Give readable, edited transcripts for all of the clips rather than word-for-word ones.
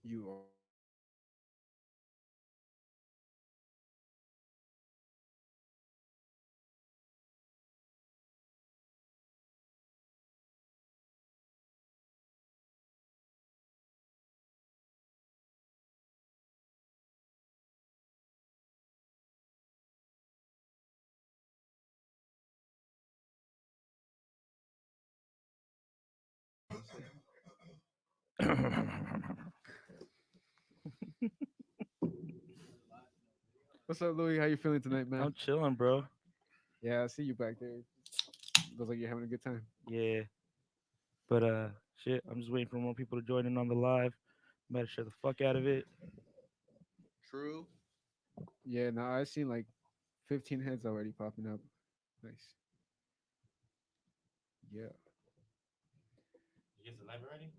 You are What's up, Louis? How you feeling tonight, man? I'm chilling, bro. Yeah, I see you back there. Looks like you're having a good time. Yeah, but shit. I'm just waiting for more people to join in on the live. Better share the fuck out of it. True. Yeah, no, I seen like 15 heads already popping up. Nice. Yeah. You guys live already?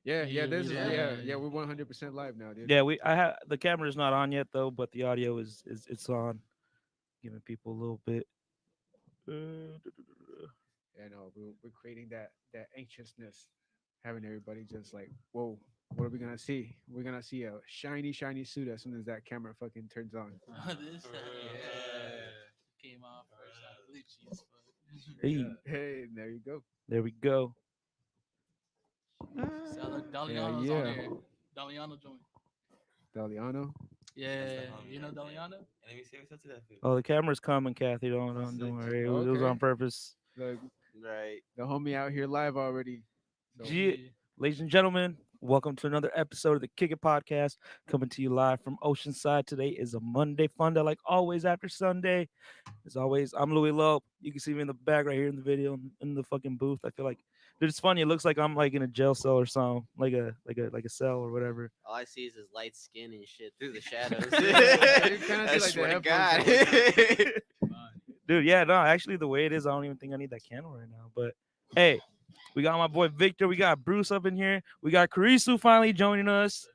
Yeah. Yeah, This we is live. yeah. We're 100% live now, dude. Yeah, I have the camera's not on yet though, but the audio is it's on, giving people a little bit. Yeah, no, we're creating that anxiousness, having everybody just like, whoa, what are we gonna see? We're gonna see a shiny suit as soon as that camera fucking turns on. This came off first. Glitchy as fuck. Hey, Hey, there you go. there we go. So look, Hell Daliano's on yeah, here. Daliano joined. Daliano. Yeah, That's the homie. you know Daliano? And let me see what's up to that food. Oh, the camera's coming, Kathy. Don't worry. It was Okay, on purpose. the Right. the homie out here live already. So G- Ladies and gentlemen, welcome to another episode of the Kick It Podcast, coming to you live from Oceanside. Today is a Monday fun day, like always after Sunday. As always, I'm Louis Lowe. You can see me in the back right here in the video, in the fucking booth. I feel like, dude, it's funny. It looks like I'm like in a jail cell or something, like a cell or whatever. All I see is his light skin and shit through the shadows. You kinda see I like the swear to headphones God. Dude, yeah, no, actually, the way it is, I don't even think I need that candle right now. But hey, we got my boy Victor. We got Bruce up in here. We got Kurisu finally joining us.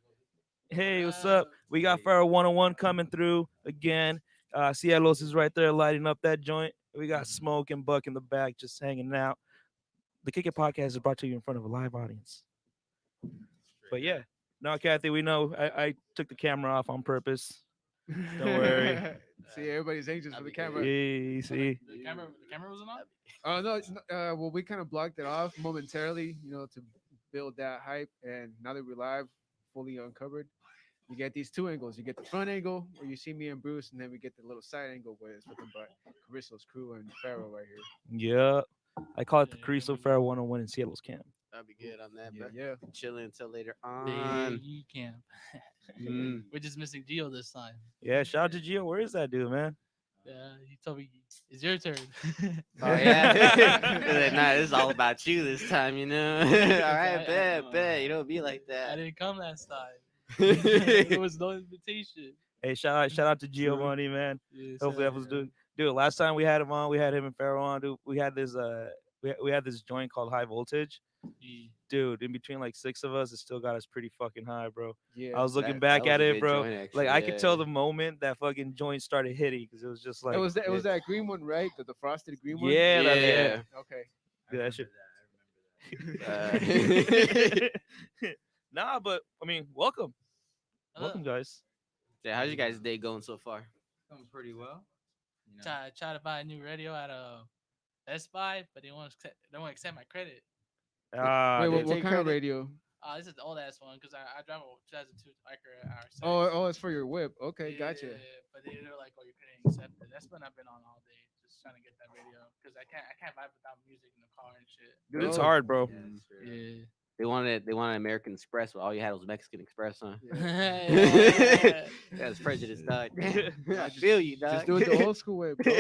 Hey, what's up? We got Pharaoh 101 coming through again. Cielos is right there lighting up that joint. We got Smoke and Buck in the back just hanging out. The Kick It Podcast is brought to you in front of a live audience. But yeah, no, Kathy, we know I took the camera off on purpose. Don't worry. See, everybody's anxious for That'd the be great. camera. Yeah, see. The camera wasn't on. Oh no, well, we kind of blocked it off momentarily, to build that hype. And now that we're live, fully uncovered, you get these two angles. You get the front angle where you see me and Bruce, and then we get the little side angle where it's nothing but Carisso's crew and Pharaoh right here. Yeah. I call it the Yeah, Kurisu we- Pharaoh 101 in Seattle's camp. That'd be good on that, Yeah, bro. yeah. Chilling until later Big on. camp. Mm. We're just missing Gio this time. Yeah, shout out to Gio. Where is that dude, man? Yeah, he told me it's your turn. Oh yeah. Nah, this is all about you this time, you know. All right, bet. You don't be like I that. didn't come last time. There was no invitation. Hey, shout out to Giovanni, man. Yeah, Hopefully that was doing. Dude, last time we had him on, we had him and Pharaoh on. Dude, we had this we had this joint called High Voltage. Yeah. Dude, in between like six of us, it still got us pretty fucking high, bro. Yeah. I was looking That back was at a it, good bro. joint, Like actually, I could tell yeah. the moment that fucking joint started hitting because it was just like it was that green one, right? The frosted green one. Yeah, Yeah. yeah. Okay. Yeah, that shit. Uh, Nah, but I mean, welcome, Hello. guys. Yeah, how's your guys' day going so far? Going pretty well. You know. Try to buy a new radio at Best Buy, but they won't accept my credit. Ah, Wait, dude. what take kind of credit. radio? This is the old ass one because I drive a 2002 Acura RS. Oh, it's for your whip. Okay, gotcha. But they're like, oh, you couldn't accept it. That's when I've been on all day, just trying to get that radio because I can't vibe without music in the car and shit. It's Oh. hard, bro. Yeah, that's true. Yeah. They wanted American Express, but all you had was Mexican Express, huh? Yeah. That's prejudice, dog. Yeah, I feel you, dog. Just do it the old school way, bro.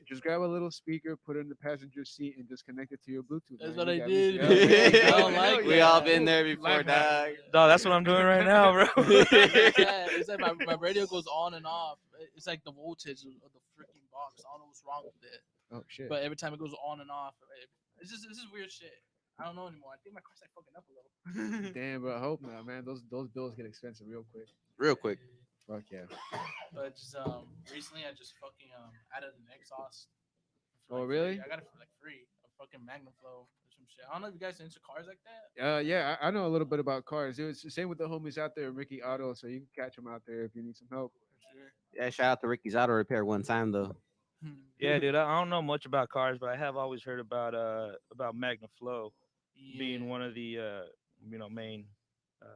Just grab a little speaker, put it in the passenger seat, and just connect it to your Bluetooth. That's man. what You I got did. music. Yeah, I don't like We that. all been there before, Life hack. dog. Dog, that's what I'm doing right now, bro. It's like my radio goes on and off. It's like the voltage of the freaking box. I don't know what's wrong with it. Oh shit. But every time it goes on and off, it's just weird shit. I don't know anymore. I think my car's like fucking up a little. Damn, bro. I hope not, man. Those bills get expensive real quick. Real quick. Fuck yeah. But just recently I just fucking added an exhaust. Oh, like really? free. I got it for like free. A fucking Magnum Flow. It's from some shit. I don't know if you guys are into cars like that. Yeah, I know a little bit about cars. It was the same with the homies out there, Ricky Auto. So you can catch them out there if you need some help. For sure. Yeah, shout out to Ricky's Auto Repair one time though. Yeah, dude. I don't know much about cars, but I have always heard about Magna Flow Yeah. being one of the main. Uh,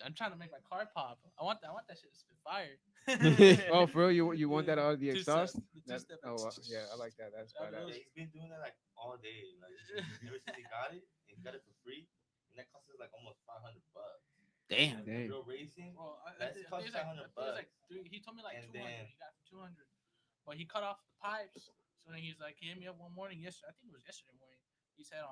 I'm trying to make my car pop. I want that shit to spit fire. Oh, for real? You want that out of the Two step, exhaust? the two That, step. oh, yeah, I like that. That's That badass. was- Yeah, he's been doing that like all day. Like ever since he got it, he got it for free, and that cost us like almost $500. Damn. And Dang. real racing, Well, That's I cost think it's like, $500 he told me like And 200. then- He got it for 200, but he cut off the pipes. So then he's like, he hit me up one morning. Yesterday, I think it was yesterday morning. He said,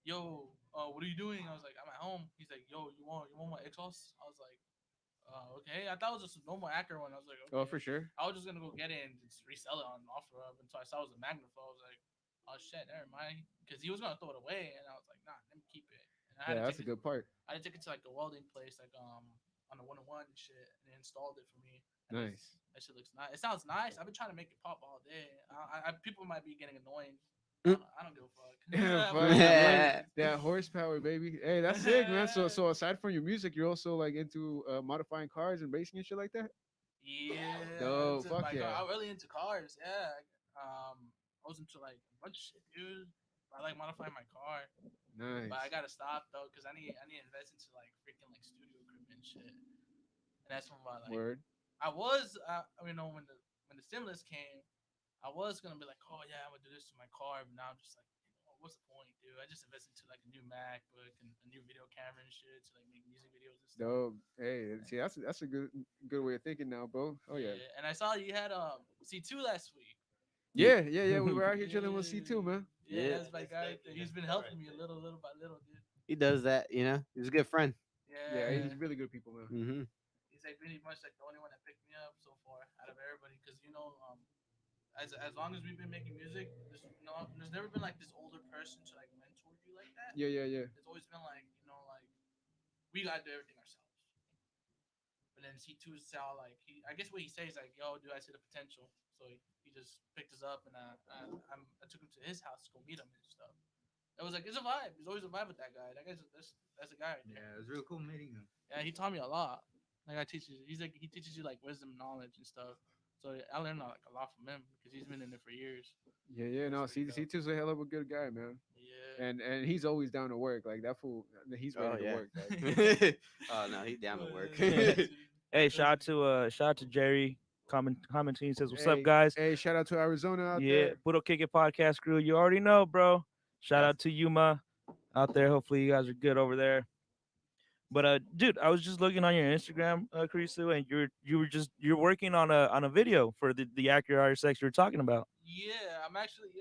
yo, what are you doing? I was like, I'm at home. He's like, yo, you want my exhaust? I was like, okay. I thought it was just a normal Acura one. I was like, okay. Oh, for sure. I was just gonna go get it and just resell it on OfferUp until I saw it was a Magna Flow. I was like, oh shit, never mind. Because he was gonna throw it away, and I was like, nah, let me keep it. And I had Yeah, to that's a take it, good part. I had to take it to like a welding place, like on the 101 and shit, and they installed it for me. And Nice. that shit looks nice. It sounds nice. I've been trying to make it pop all day. People might be getting annoying. I don't give a fuck. Yeah, But- fuck, Yeah. that horsepower, baby. Hey, that's sick, man. So aside from your music, you're also like into modifying cars and racing and shit like that. Yeah. Dope, into fuck my yeah. I'm really into cars. Yeah. I was into like a bunch of shit, dude. I like modifying my car, Nice. but I gotta stop though, cause I need to invest into like freaking like studio equipment and shit. And that's when like Word. I was, when the stimulus came, I was gonna be like, oh yeah, I'm gonna do this to my car, but now I'm just like, what's the point, dude? I just invested into like a new MacBook and a new video camera and shit to like make music videos and stuff. Dope. Hey, see, that's a good way of thinking now, bro. Oh yeah. And I saw you had C2 last week. Yeah. We were out here chilling with C2, man. Yeah, Yeah. that's my guy. He's been helping me little by little, dude. He does that, you know. He's a good friend. Yeah, he's really good people, man. Mm-hmm. He's like pretty much like the only one that picked me up so far out of everybody, because as long as we've been making music, there's never been like this older person to like mentor you like that. Yeah. It's always been like like we gotta do everything ourselves. But then C2 saw like I guess what he says like, yo, dude, I see the potential. So he just picked us up, and I took him to his house to go meet him and stuff. It was like, it's a vibe. There's always a vibe with that guy. That guy's that's a guy right there. Yeah, it was real cool meeting him. Yeah, he taught me a lot. Like he teaches you like wisdom, knowledge, and stuff. So I learned like a lot from him because he's been in it for years. Yeah. No, That's pretty dope. C2's a hell of a good guy, man. Yeah. And he's always down to work. Like that fool, he's ready to work. Like. Oh no, he's down to work. hey, shout out to Jerry commenting. He says, "What's up, Hey, guys? Hey, shout out to Arizona out Yeah, there. Puro Kick It podcast crew. You already know, bro. Shout out to Yuma out there. Hopefully, you guys are good over there." But dude, I was just looking on your Instagram, Kurisu, and you're working on a video for the Acura RSX you were talking about. Yeah, I'm actually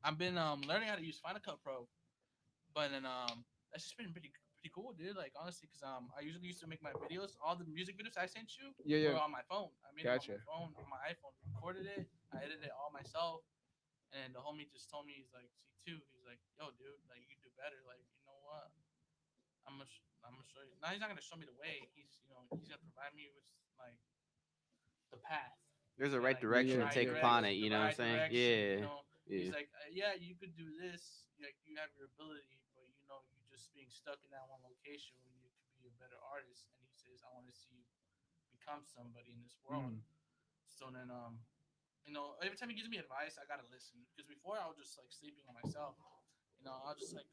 I've been learning how to use Final Cut Pro, but then that's just been pretty cool, dude. Like honestly, because I usually used to make my videos, all the music videos I sent you Yeah. were on my phone. I made it Gotcha. on my iPhone, recorded it, I edited it all myself, and the homie just told me, he's like, C2, he's like, yo, dude, like you can do better. Like, you know what? I'm gonna show you. Now he's not gonna show me the way. He's gonna provide me with like the path. There's a Yeah, right like, direction the to take right upon it. direction, You the know what I'm right saying? direction, Yeah. you know? Yeah. He's like, yeah, you could do this. Like you have your ability, but you just being stuck in that one location when you could be a better artist. And he says, I want to see you become somebody in this world. So then, every time he gives me advice, I gotta listen, because before I was just like sleeping on myself. I was just like,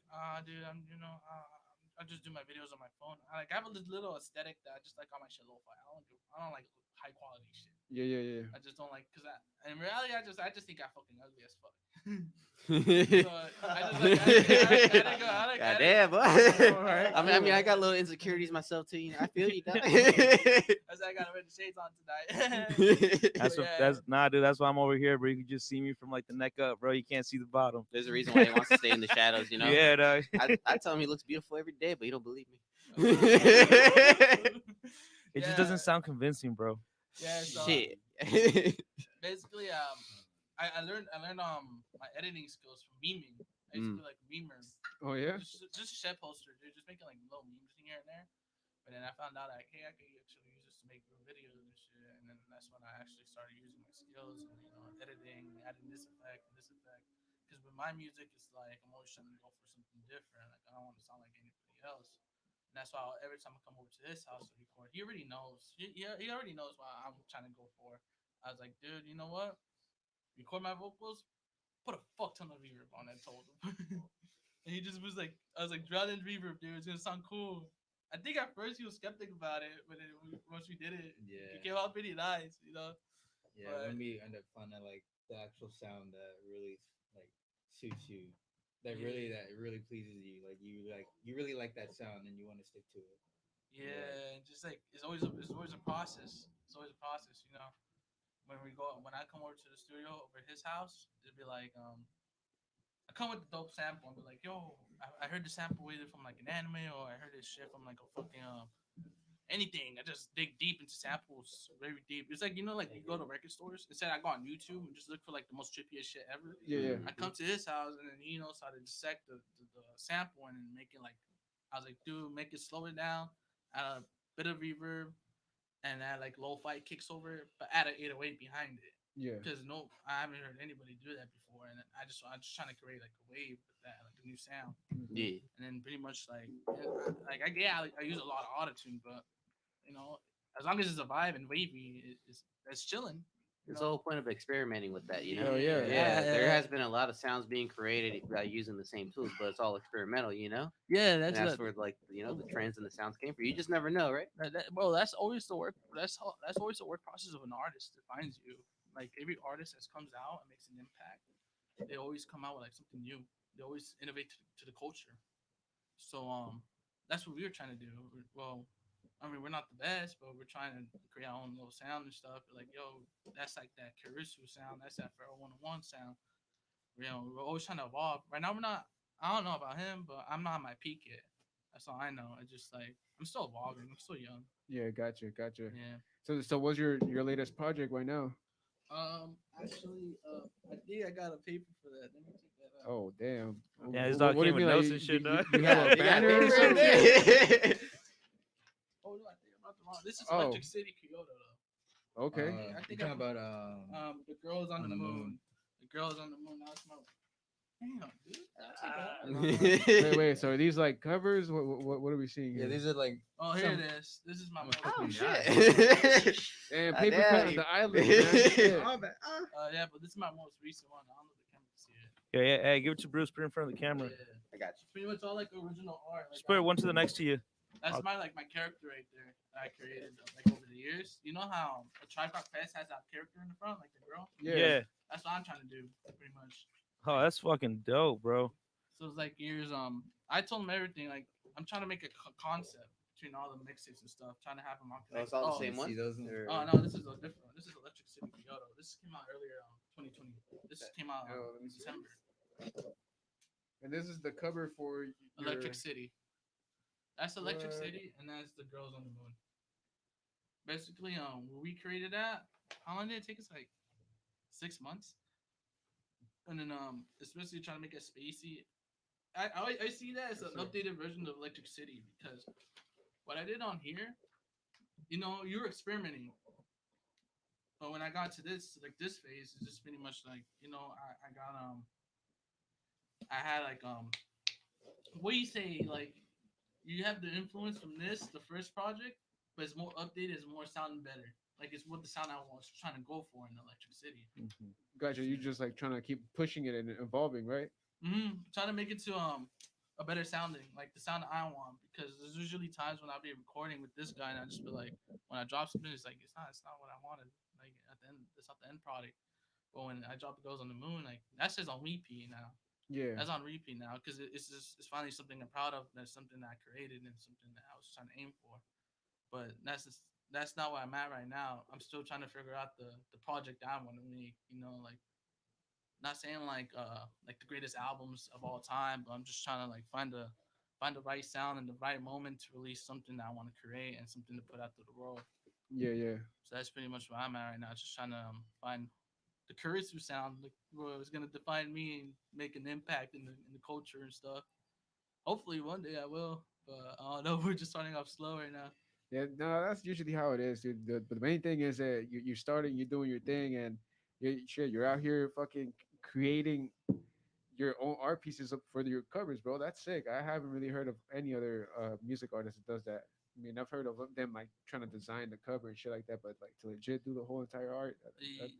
dude, I just do my videos on my phone. I have a little aesthetic that I just like all my shit lo-fi. I don't like high quality shit. Yeah. I just don't like, because in reality I just think I fucking ugly as fuck. God damn, boy. Alright, I mean, cool. I got little insecurities myself too. You know, I feel you. Dog. That's why I gotta wear the shades on tonight. Dude. That's why I'm over here, bro. You can just see me from like the neck up, bro. You can't see the bottom. There's a reason why he wants to stay in the shadows. You know. Yeah, dog. I tell him he looks beautiful every day, but he don't believe me. It just doesn't sound convincing, bro. Yeah, so, Shit. basically, I learned my editing skills from memeing. I used to be like a memer. Oh yeah. Just a shit poster, dude. Just making like little memes here and there. But then I found out like, hey, I could actually use this to make real videos and shit. And then that's when I actually started using my skills and editing, adding this effect and this effect. because with my music, it's like I'm always trying to go for something different. Like I don't want to sound like anybody else. And that's why every time I come over to his house to record, he already knows. He already knows what I'm trying to go for. I was like, dude, you know what? Record my vocals, put a fuck ton of reverb on it. I told him. And he just was like, I was like, drown in reverb, dude. It's gonna sound cool. I think at first he was skeptic about it, but once we did it, Yeah. it came out pretty nice, you know. Yeah, But when we end up finding like the actual sound that really like suits you, that really pleases you, like you really like that sound and you want to stick to it. yeah, just like it's always a process. It's always a process, you know. When I come over to the studio over at his house, it'd be like I come with the dope sample and be like, yo, I heard the sample either from like an anime or I heard this shit from like a fucking anything. I just dig deep into samples, very deep. It's like, you know, like you go to record stores. Instead, I go on YouTube and just look for like the most trippiest shit ever. Yeah, yeah. I come to his house and then he knows how to dissect the sample and then make it like, I was like, dude, make it slow it down, add a bit of reverb, and add like lo-fi kicks over it, but add an 808 behind it. Yeah. Because I haven't heard anybody do that before, and I'm just trying to create like a wave with that, like a new sound, Yeah. and then pretty much I use a lot of autotune, but you know, as long as it's a vibe and wavy, it's chilling. It's the whole point of experimenting with that, you know. Hell yeah. There has been a lot of sounds being created by using the same tools, but it's all experimental, you know. Yeah, And that's where like the trends and the sounds came from. You just never know, right? bro. That's always the work. That's always the work process of an artist defines you. Like every artist that comes out and makes an impact, they always come out with like something new. They always innovate to the culture. So that's what we were trying to do. Well, I mean, we're not the best, but we're trying to create our own little sound and stuff. But like, yo, that's like that Kurisu sound. That's that Pharaoh 101 sound. You know, we're always trying to evolve. Right now, we're not. I don't know about him, but I'm not at my peak yet. That's all I know. It's just like I'm still evolving. I'm still young. Yeah, gotcha, gotcha. Yeah. So what's your latest project right now? Actually, I think I got a paper for that. Let me check that out. Oh, damn. Yeah, his What dog do you came with mean, like, notes and shit, dog. You have a They got banner or papers right something? there. Oh no, I think I'm not the wrong. This is Oh. Electric City, Kyoto, though. Okay. I think you're I- talking about The girls on, On the the moon. The girls on the moon. That's my. Damn, dude. Wait. So are these like covers? What are we seeing yeah, here? these are like Oh, here Some- it is. This is my. I'm most a Oh fucking shit. And Ah, paper damn. cut on the island. Man. Shit. Yeah, but this is my most recent one. I don't know if the camera can see it. Yeah. Hey, give it to Bruce. Put it in front of the camera. Yeah. I got It's pretty much all like original art. Like, Just put it one to the next to you. That's I'll- my character right there that I created like over the years. You know how a tripod fest has that character in the front, like the girl. Yeah. That's what I'm trying to do, pretty much. Oh, that's fucking dope, bro. So it's like years. I told him everything. Like I'm trying to make a concept between all the mixtapes and stuff. Trying to have them all Oh, it's connected. all the Oh, same one? see those. Or- Oh no, this is a different one. This is Electric City Kyoto. This came out earlier, 2020. This came out Oh, let me in see. December. And this is the cover for your... Electric City. That's Electric What? City, and that's the Girls on the Moon. Basically, where we created that, how long did it take us? Like 6 months. And then especially trying to make it spacey. I see that as an updated version of Electric City because what I did on here, you know, you were experimenting. But when I got to this phase, it's just pretty much like, you know, I had like what do you say, like you have the influence from the first project, but it's more updated, it's more sounding better. Like it's what the sound I was trying to go for in Electric City. Gotcha. You just like trying to keep pushing it and evolving, right? Trying to make it to a better sounding, like the sound I want. Because there's usually times when I'll be recording with this guy and I just be like, when I drop something, it's like it's not what I wanted. Like at the end, it's not the end product. But when I drop the Girls on the Moon, like that's just on repeat now. Yeah. That's on repeat now because it's finally something I'm proud of. That's something that I created and something that I was trying to aim for. But that's not where I'm at right now. I'm still trying to figure out the project I want to make. You know, like not saying like the greatest albums of all time, but I'm just trying to like find the right sound and the right moment to release something that I want to create and something to put out to the world. Yeah. So that's pretty much where I'm at right now. Just trying to find the Kurisu sound, like what was gonna define me and make an impact in the culture and stuff. Hopefully one day I will, but I don't know. We're just starting off slow right now. Yeah, no, that's usually how it is, dude. The main thing is that you're starting, you're doing your thing, and you're out here fucking creating your own art pieces up for your covers, bro. That's sick. I haven't really heard of any other music artist that does that. I mean, I've heard of them like trying to design the cover and shit like that, but like to legit do the whole entire art,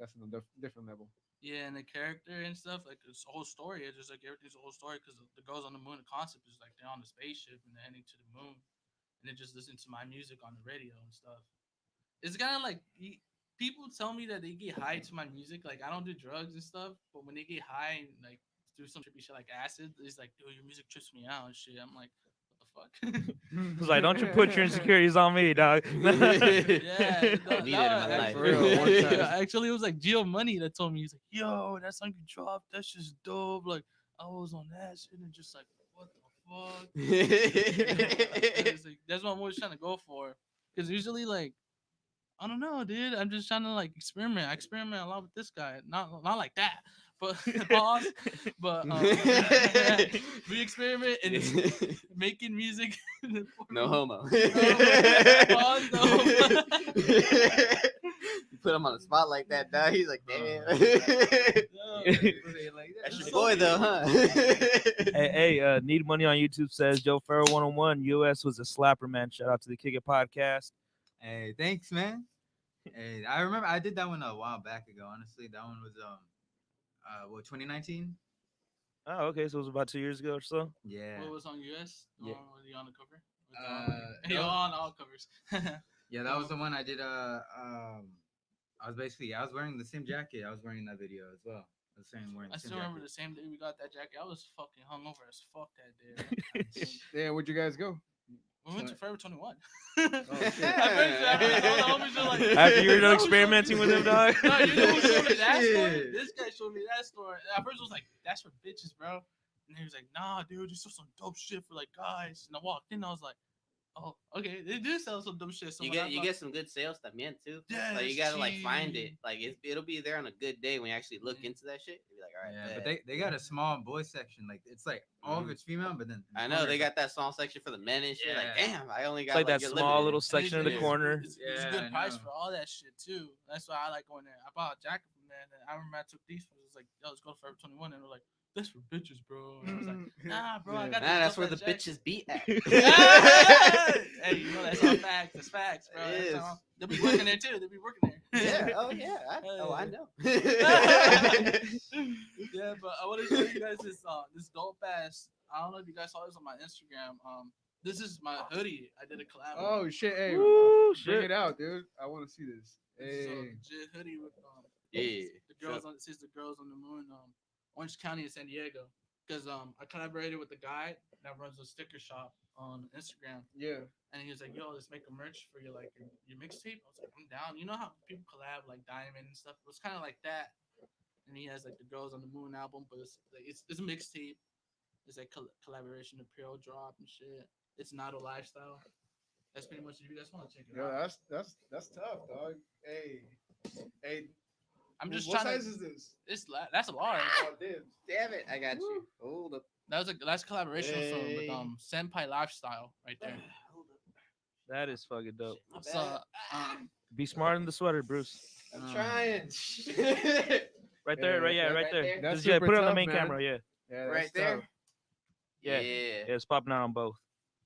that's on a different level. Yeah, and the character and stuff, like this whole story, it's just like everything's a whole story because the girls on the moon, the concept is like they're on the spaceship and they're heading to the moon, and they just listen to my music on the radio and stuff. It's kind of like people tell me that they get high to my music. Like I don't do drugs and stuff, but when they get high and like do some trippy shit like acid, it's like, dude, your music trips me out and shit. I'm like, what the fuck? It's like, don't you put your insecurities on me, dog. Yeah, no, Need it in my life. For real, one time. yeah, actually, it was like Geo Money that told me. He's like, "Yo, that song you dropped, that's just dope." Like, I was on that shit and just like, what the fuck? It's like, that's what I'm always trying to go for. Because usually, like, I don't know, dude. I'm just trying to like experiment. I experiment a lot with this guy. Not like that, but pause. But we experiment and it's making music. No homo. Pause, no homo. You put him on the spot like that, dog. He's like, damn. That's your boy, though, huh? Hey, Need Money on YouTube says Joe Farrell 101 US was a slapper, man. Shout out to the Kick It podcast. Hey, thanks, man. Hey, I remember I did that one a while back ago. Honestly, that one was 2019? Oh, okay, so it was about 2 years ago or so. Yeah. What was on US? The Yeah. one with you on the cover? no. You're on all covers. Yeah, that was the one I did. I was wearing the same jacket I was wearing in that video as well. I was wearing the I same still remember jacket. the same day we got that jacket. I was fucking hungover as fuck that day. Yeah, where'd you guys go? We went to Forever 21. shit. I'm pretty sure all the homies were like, After you were "Yo, done who experimenting showed with me him, dog. No, you know who showed me that story? Shit. This guy showed me that story. At first, I was like, "That's for bitches, bro." And he was like, "Nah, dude, you sell some dope shit for like guys." And I walked in, I was like, "Oh, okay, they do sell some dope shit." So You when I get you bought- get some good sales también too. Yeah, Like you gotta like find it. sí. Like it'll be there on a good day when you actually look Yeah. into that shit. You'll be like, all right, Yeah, bet. but they got a small boy section. Like it's like all of Mhm. it's female, but then I know they got that small section for the men and shit. Like, Yeah. damn, I only It's got like that you're small limited. little And section in the it's- corner. It's a Yeah, good I price know. for all that shit too. That's why I like going there. I bought a jacket from there. And I remember I took these. It was like, "Yo, let's go to Forever 21," and they're like, "That's for bitches, bro." And I was like, "Nah, bro, I Yeah. got Nah, this that's dope where the ass jacket." bitches beat at. Hey, you know that's all facts. That's facts, bro. It That's is. all. They'll be working there too. They'll be working there. Yeah. Oh yeah. I know. Yeah, but I want to show you guys this dope ass. I don't know if you guys saw this on my Instagram. This is my hoodie. I did a collab. Oh shit! Hey, Woo, bring shit. it out, dude. I want to see this. This is a Hey, legit hoodie with Yeah. the girls on. It says the girls on the moon. Orange County in San Diego. Because I collaborated with the guy that runs a sticker shop on Instagram. yeah. And he was like, "Yo, let's make a merch for your your mixtape." I was like, "I'm down." You know how people collab like Diamond and stuff? It was kind of like that. And he has like the Girls on the Moon album, but it's like it's a mixtape. It's like collaboration apparel drop and shit. It's not a lifestyle. That's pretty much if you guys want to check it Yo, out. that's tough, dog. Hey, hey. I'm just what trying size to. is this? That's a large. Oh, damn. Damn it! I got you. Hold up. That's a collaboration film with Hey. Senpai Lifestyle right there. Hold up. That is fucking dope. My So bad. Be smart in the sweater, Bruce. I'm trying. Right there, right, yeah, Right right there. there? That's Just, yeah, super put it on the tough, main man. camera, yeah. Yeah, Right that's there. tough. Yeah. Yeah. Yeah, it's popping out on both.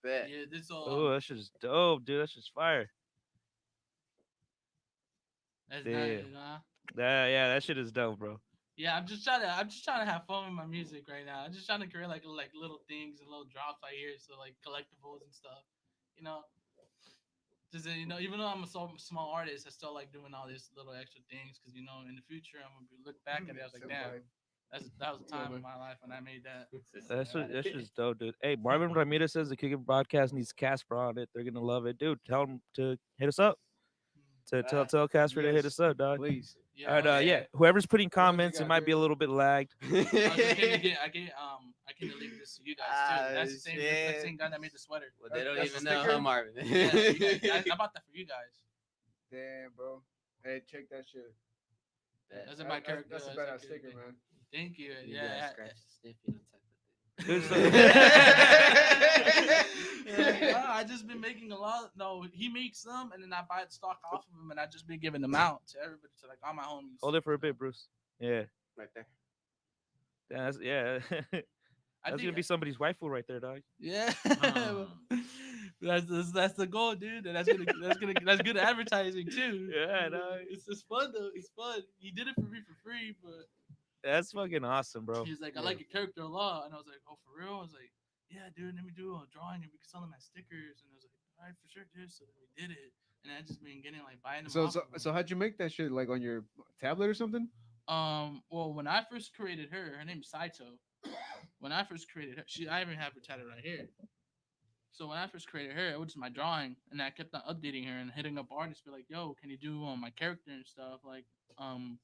Bet. yeah, this Oh, that's just dope, dude. That's just fire. that's Yeah. nice, Yeah, that shit is dope, bro. Yeah, I'm just trying to have fun with my music right now. I'm just trying to create like little things and little drops I hear, so like collectibles and stuff. You know, just even though I'm a small artist, I still like doing all these little extra things because in the future I'm gonna look back at it. I was like, damn, that was a time in my life when I made that. That's just dope, dude. Hey, Marvin Ramirez says the Kick It podcast needs Casper on it. They're gonna love it, dude. Tell them to hit us up. Tell Casper to hit yes, us up, dog. Please. Yeah, All right, yeah. Whoever's putting What else you comments, it got, might be a dude? little bit lagged. I can link this to you guys too. That's the same shit. that's the same guy that made the sweater. Well, they don't That's even a know, sticker? huh, Marvin? Yeah, you guys, I bought that for you guys. Damn, bro. Hey, check that shit. That's in my character. That's a like badass a- sticker, man. Thank you. You Yeah. gotta scratch the sniff, you know, type of Dude, thing. Yeah, I just been making a lot. No, he makes them, and then I buy the stock off of him, and I just been giving them out to everybody, to like all my homies. Hold it for a bit, Bruce. Yeah. Right there. That's yeah. I That's think, gonna be somebody's waifu right there, dog. yeah. Uh. That's the goal, dude. And that's good advertising too. Yeah, dog. It's fun though. It's fun. He did it for me for free, but That's fucking awesome, bro. he was like, I like your character a lot, and I was like, oh, for real? I was like, yeah, dude. Let me do a drawing, and we can sell them as stickers. And I was like, all right, for sure, dude. So then we did it, and I just been getting like buying them. So off so of him. so how'd you make that shit? Like on your tablet or something? Well, when I first created her name's Saito. When I first created her, I even have her tattooed right here. So when I first created her, it was just my drawing, and I kept on updating her and hitting up artists, be like, "Yo, can you do my character and stuff, um,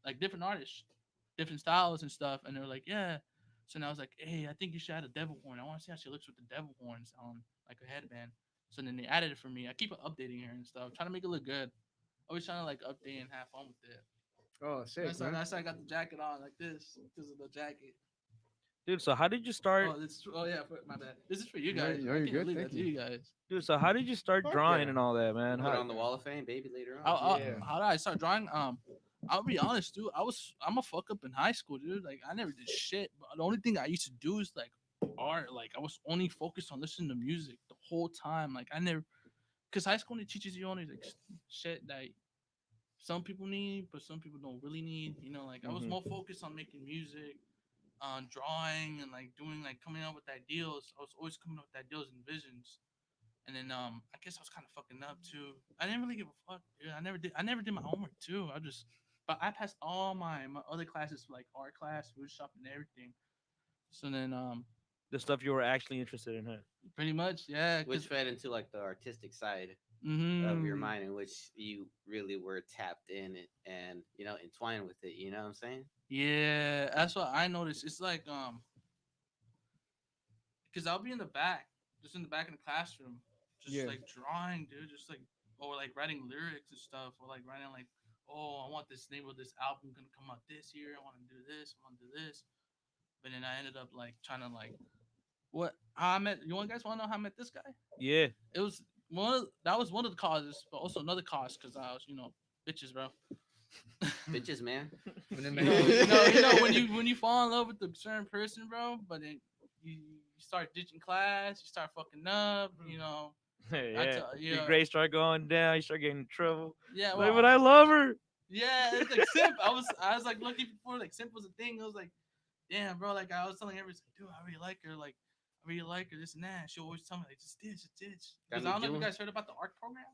like different artists, different styles and stuff?" And they were like, "Yeah." So now I was like, "Hey, I think you should add a devil horn. I want to see how she looks with the devil horns on like a headband." So then they added it for me. I keep updating her and stuff, trying to make it look good. Always trying to like update and have fun with it. Oh, sick, That's man. why I got the jacket on like this because of the jacket. Dude, so how did you start? Oh yeah, my bad. This is for you No, guys. no, I you're can't good, believe thank that's you guys. Dude, so how did you start Fuck drawing yeah. and all that, man? Put it How, on the wall of fame, baby. Later on. Yeah. How did I start drawing? I'll be honest, dude. I'm a fuck up in high school, dude. Like I never did shit. But the only thing I used to do is like art. Like I was only focused on listening to music the whole time. Like I never, cause high school only teaches you only like shit that some people need, but some people don't really need. You know, like I was Mhm. more focused on making music, on drawing, and like doing like coming up with ideals. I was always coming up with ideals and visions. And then I guess I was kind of fucking up too. I didn't really give a fuck. Dude. I never did my homework too. But I passed all my other classes like art class, food shop, and everything. So then the stuff you were actually interested in, huh? pretty much yeah. Which fed into like the artistic side of your Mm-hmm. mind, in which you really were tapped in it and entwined with it. You know what I'm saying? Yeah, that's what I noticed. It's like because I'll be in the back, just in the back of the classroom, just Yeah. like drawing, dude, just like or like writing lyrics and stuff, or like writing like, oh, I want this name of this album gonna come out this year. I want to do this. I want to do this. But then I ended up like trying to like what how I met. You want guys want to know how I met this guy? Yeah. It was that was one of the causes, but also another cause because I was bitches, bro. Bitches, man. When it When you fall in love with a certain person, bro, but then you start ditching class, you start fucking up, Yeah. yeah. Your grades start going down. You start getting in trouble. Yeah, Like, well, but I love her. yeah, it's like simp. I was like looking before like simp was a thing. I was like, damn, bro, like I was telling everybody, like, dude, I really like her, like I really like her, this and that. She always tell me like just ditch. Because I don't know if you guys heard about the art program.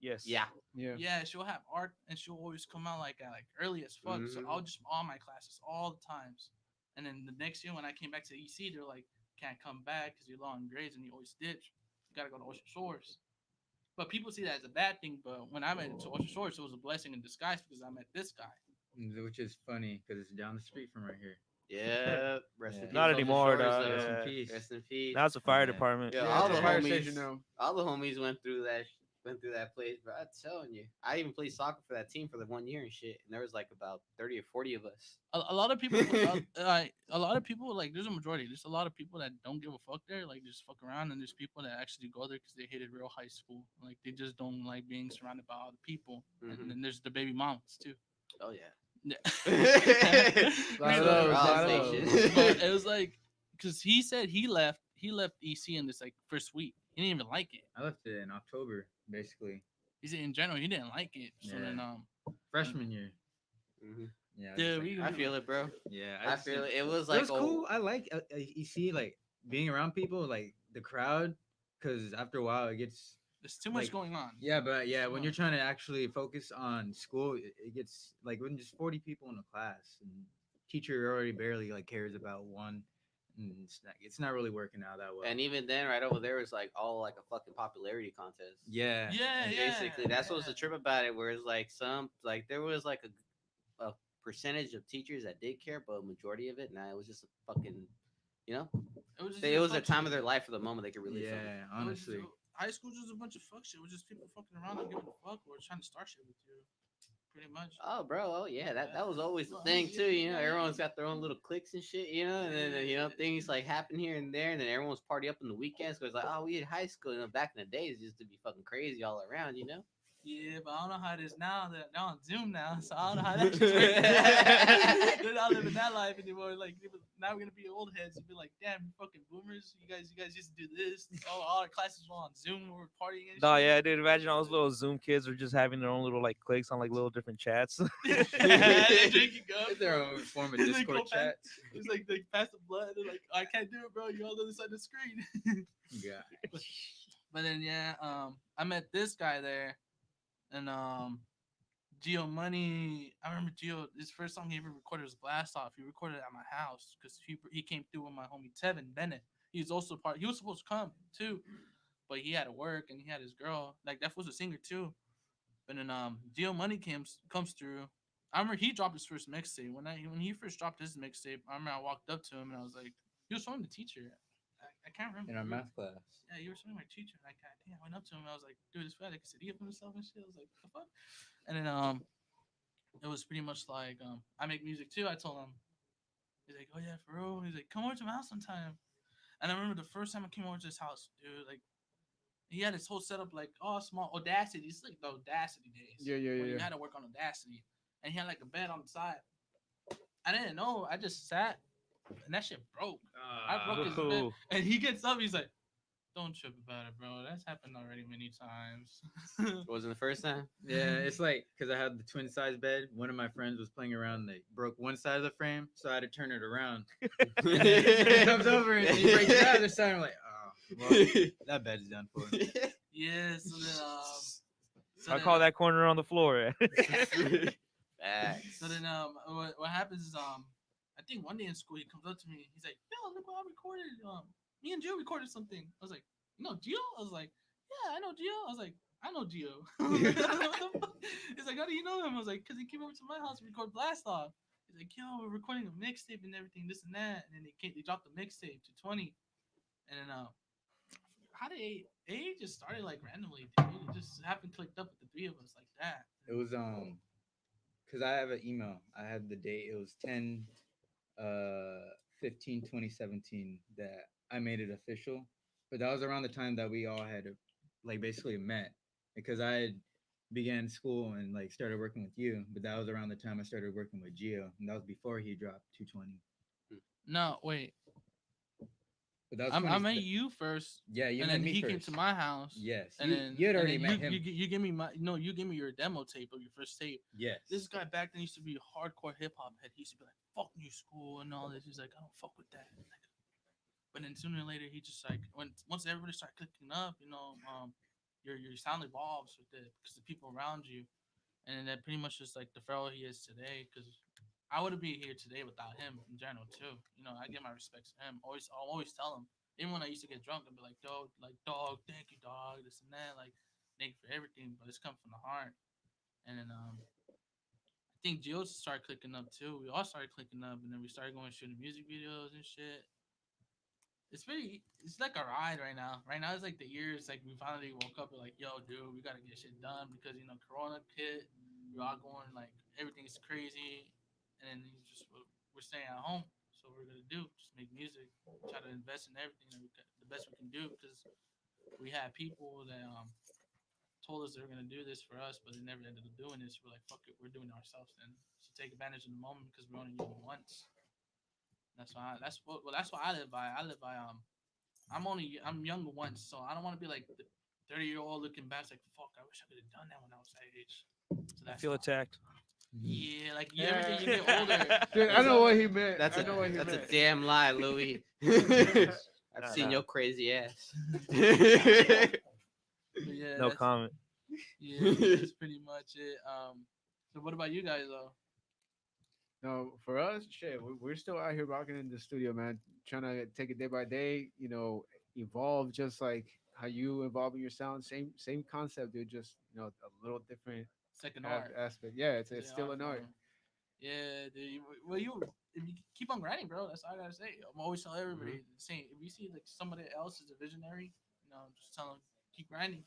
Yes. Yeah. Yeah. Yeah, she'll have art and she'll always come out like at like early as fuck. So Mhm. I'll just all my classes all the times. And then the next year when I came back to EC, they're like, can't come back because you're low on grades and you always ditch. You gotta go to Ocean Shores. But people see that as a bad thing. But when I went to Ocean Shores, it was a blessing in disguise because I met this guy. Which is funny because it's down the street from right here. Yeah. Rest in Yeah. peace. Not Ocean anymore, Shores, dog. though. Rest in Yeah. peace. Rest in peace. Now it's a fire Yeah. department. Yeah, Yeah, all it's the a fire homies, station now. all the homies went through that place, bro. I'm telling you, I even played soccer for that team for the 1 year and shit, and there was like about 30 or 40 of us. A lot of people, a lot of people like there's a majority. There's a lot of people that don't give a fuck there, like just fuck around, and there's people that actually go there because they hated real high school. Like they just don't like being surrounded by all the people. Mhm. And then there's the baby mamas too. Oh yeah. Yeah. Lot of So, those, Raw lot of those. station. but it was like because he said he left EC in this like first week. He didn't even like it. I left it in October, basically. He said in general he didn't like it. So then Yeah. Freshman year. Mhm. Yeah. I was Dude, just we- I feel it, bro. yeah. I feel it. It was It like was cool. I like you see like being around people like the crowd because after a while it gets there's too much like, going on. yeah, but yeah, when Come you're on. trying to actually focus on school, it gets like when there's 40 people in a class and teacher already barely like cares about one, and it's not really working out that well. And even then, right over there was like all like a fucking popularity contest. yeah, Yeah, And yeah. basically, that's what was the trip about it. Where it's like there was like a percentage of teachers that did care, but a majority of it, nah, it was just a fucking, It was just it was the fuck time shit. of their life for the moment they could release yeah, something. It was honestly. just- high school was just a bunch of fuck shit. It was just people fucking around, not giving a fuck, or trying to start shit with you. Pretty much. Oh, bro. Oh, yeah. That was always the Well, thing yeah, too. yeah, yeah. Everyone's got their own little cliques and shit. And then things like happen here and there, and then everyone's party up on the weekends. Cause like, oh, we had high school. Back in the days, it used to be fucking crazy all around. Yeah, but I don't know how it is now. That now on Zoom now, so I don't know how that shit's working. They're not living that life anymore. Like now we're gonna be old heads and be like, damn, you fucking boomers. You guys used to do this. Oh, all our classes were on Zoom. We were partying and No, shit. yeah, dude. Imagine all those little Zoom kids are just having their own little like cliques on like little different chats. They're drinking up. Their own form of And they Discord go chat. It's like they pass the blood. They're like, I can't do it, bro. You're on the other side of the screen. Yeah. But then yeah, I met this guy there, and Geo Money. I remember Geo. His first song he ever recorded was Blast Off. He recorded it at my house because he came through with my homie Tevin Bennett. He was supposed to come too, but he had to work and he had his girl. Like that was a singer too. But then Geo Money comes through. I remember he dropped his first mixtape. When he first dropped his mixtape, I remember I walked up to him and I was like, he was showing the teacher. I can't remember. In our math class. Yeah, you were showing my teacher. And I went up to him. I was like, dude, this fat like a idiot for himself and shit. I was like, what the fuck? And then it was pretty much like I make music too. I told him. He's like, oh yeah, for real. He's like, come over to my house sometime. And I remember the first time I came over to his house, dude, like he had his whole setup like all small Audacity. It's like the Audacity days. Yeah, where you yeah. had to work on Audacity. And he had like a bed on the side. I didn't know. I just sat and that shit broke. I broke his bed. Ooh. And he gets up, he's like, don't trip about it, bro. That's happened already many times. Wasn't the first time. Yeah, it's like because I had the twin size bed. One of my friends was playing around. They broke one side of the frame, so I had to turn it around. He comes over and he breaks the other side. I'm like, oh, well, that bed's done for. Yeah, so then I call that corner on the floor. Facts. So then what happens is I think one day in school he comes up to me, he's like, yo, look what I recorded. Me and Gio recorded something. I was like, you know Gio? I was like, yeah, I know Gio. I was like, I know Gio. He's like, how do you know him? I was like, because he came over to my house to record Blast Off. He's like, yo, we're recording a mixtape and everything, this and that. And then they dropped the mixtape to 20. And then how did A just started like randomly, dude. It just happened clicked up with the three of us like that. It was because I have an email. I had the date. It was 10 15 2017 that I made it official. But that was around the time that we all had like basically met because I had began school and like started working with you. But that was around the time I started working with Gio, and that was before he dropped 220. No, wait. But that was I met you first. Yeah, you and met then me he first. came to my house. Yes, And then you had already and met then him. You give me you give me your demo tape of your first tape. Yes. This guy back then used to be a hardcore hip hop head. He used to be like, "Fuck new school" and all this. He's like, "I don't fuck with that." Like, but then sooner or later, he just like once everybody started clicking up, your sound evolves with it because the people around you, and then that pretty much just like the fellow he is today. Because I wouldn't be here today without him in general too. I give my respects to him. I'll always tell him. Even when I used to get drunk, I'd be like, dog, thank you, dog, this and that, like, thank you for everything, but it's come from the heart. And then I think Jill started clicking up too. We all started clicking up, and then we started going shooting music videos and shit. It's like a ride right now. Right now, it's like the years, like we finally woke up and like, yo, dude, we gotta get shit done because Corona hit. We're all going like everything's crazy, and then we're staying at home. So what we're gonna do, just make music, try to invest in everything the best we can do because we had people that told us they were gonna do this for us, but they never ended up doing this. We're like, fuck it, we're doing it ourselves then. So take advantage of the moment because we're only young once. That's why I live by. I live by I'm young once, so I don't want to be like the 30-year-old looking back like fuck. I wish I could have done that when I was that age. So I feel attacked. Yeah, like every day you get older. Dude, I know what he meant. That's I know what he a meant. damn lie, Louis. I've seen your crazy ass. But yeah, No comment. Yeah, that's pretty much it. So what about you guys though? No, for us, shit, we're still out here rocking in the studio, man. Trying to take it day by day, evolve just like how you evolving your sound. Same concept, dude. Just a little different Second art. aspect. Yeah, it's Yeah, still an art. form. Yeah, dude. If you keep on grinding, bro, that's all I gotta say. I'm always telling everybody the same. If you see like somebody else is a visionary, just tell them keep grinding.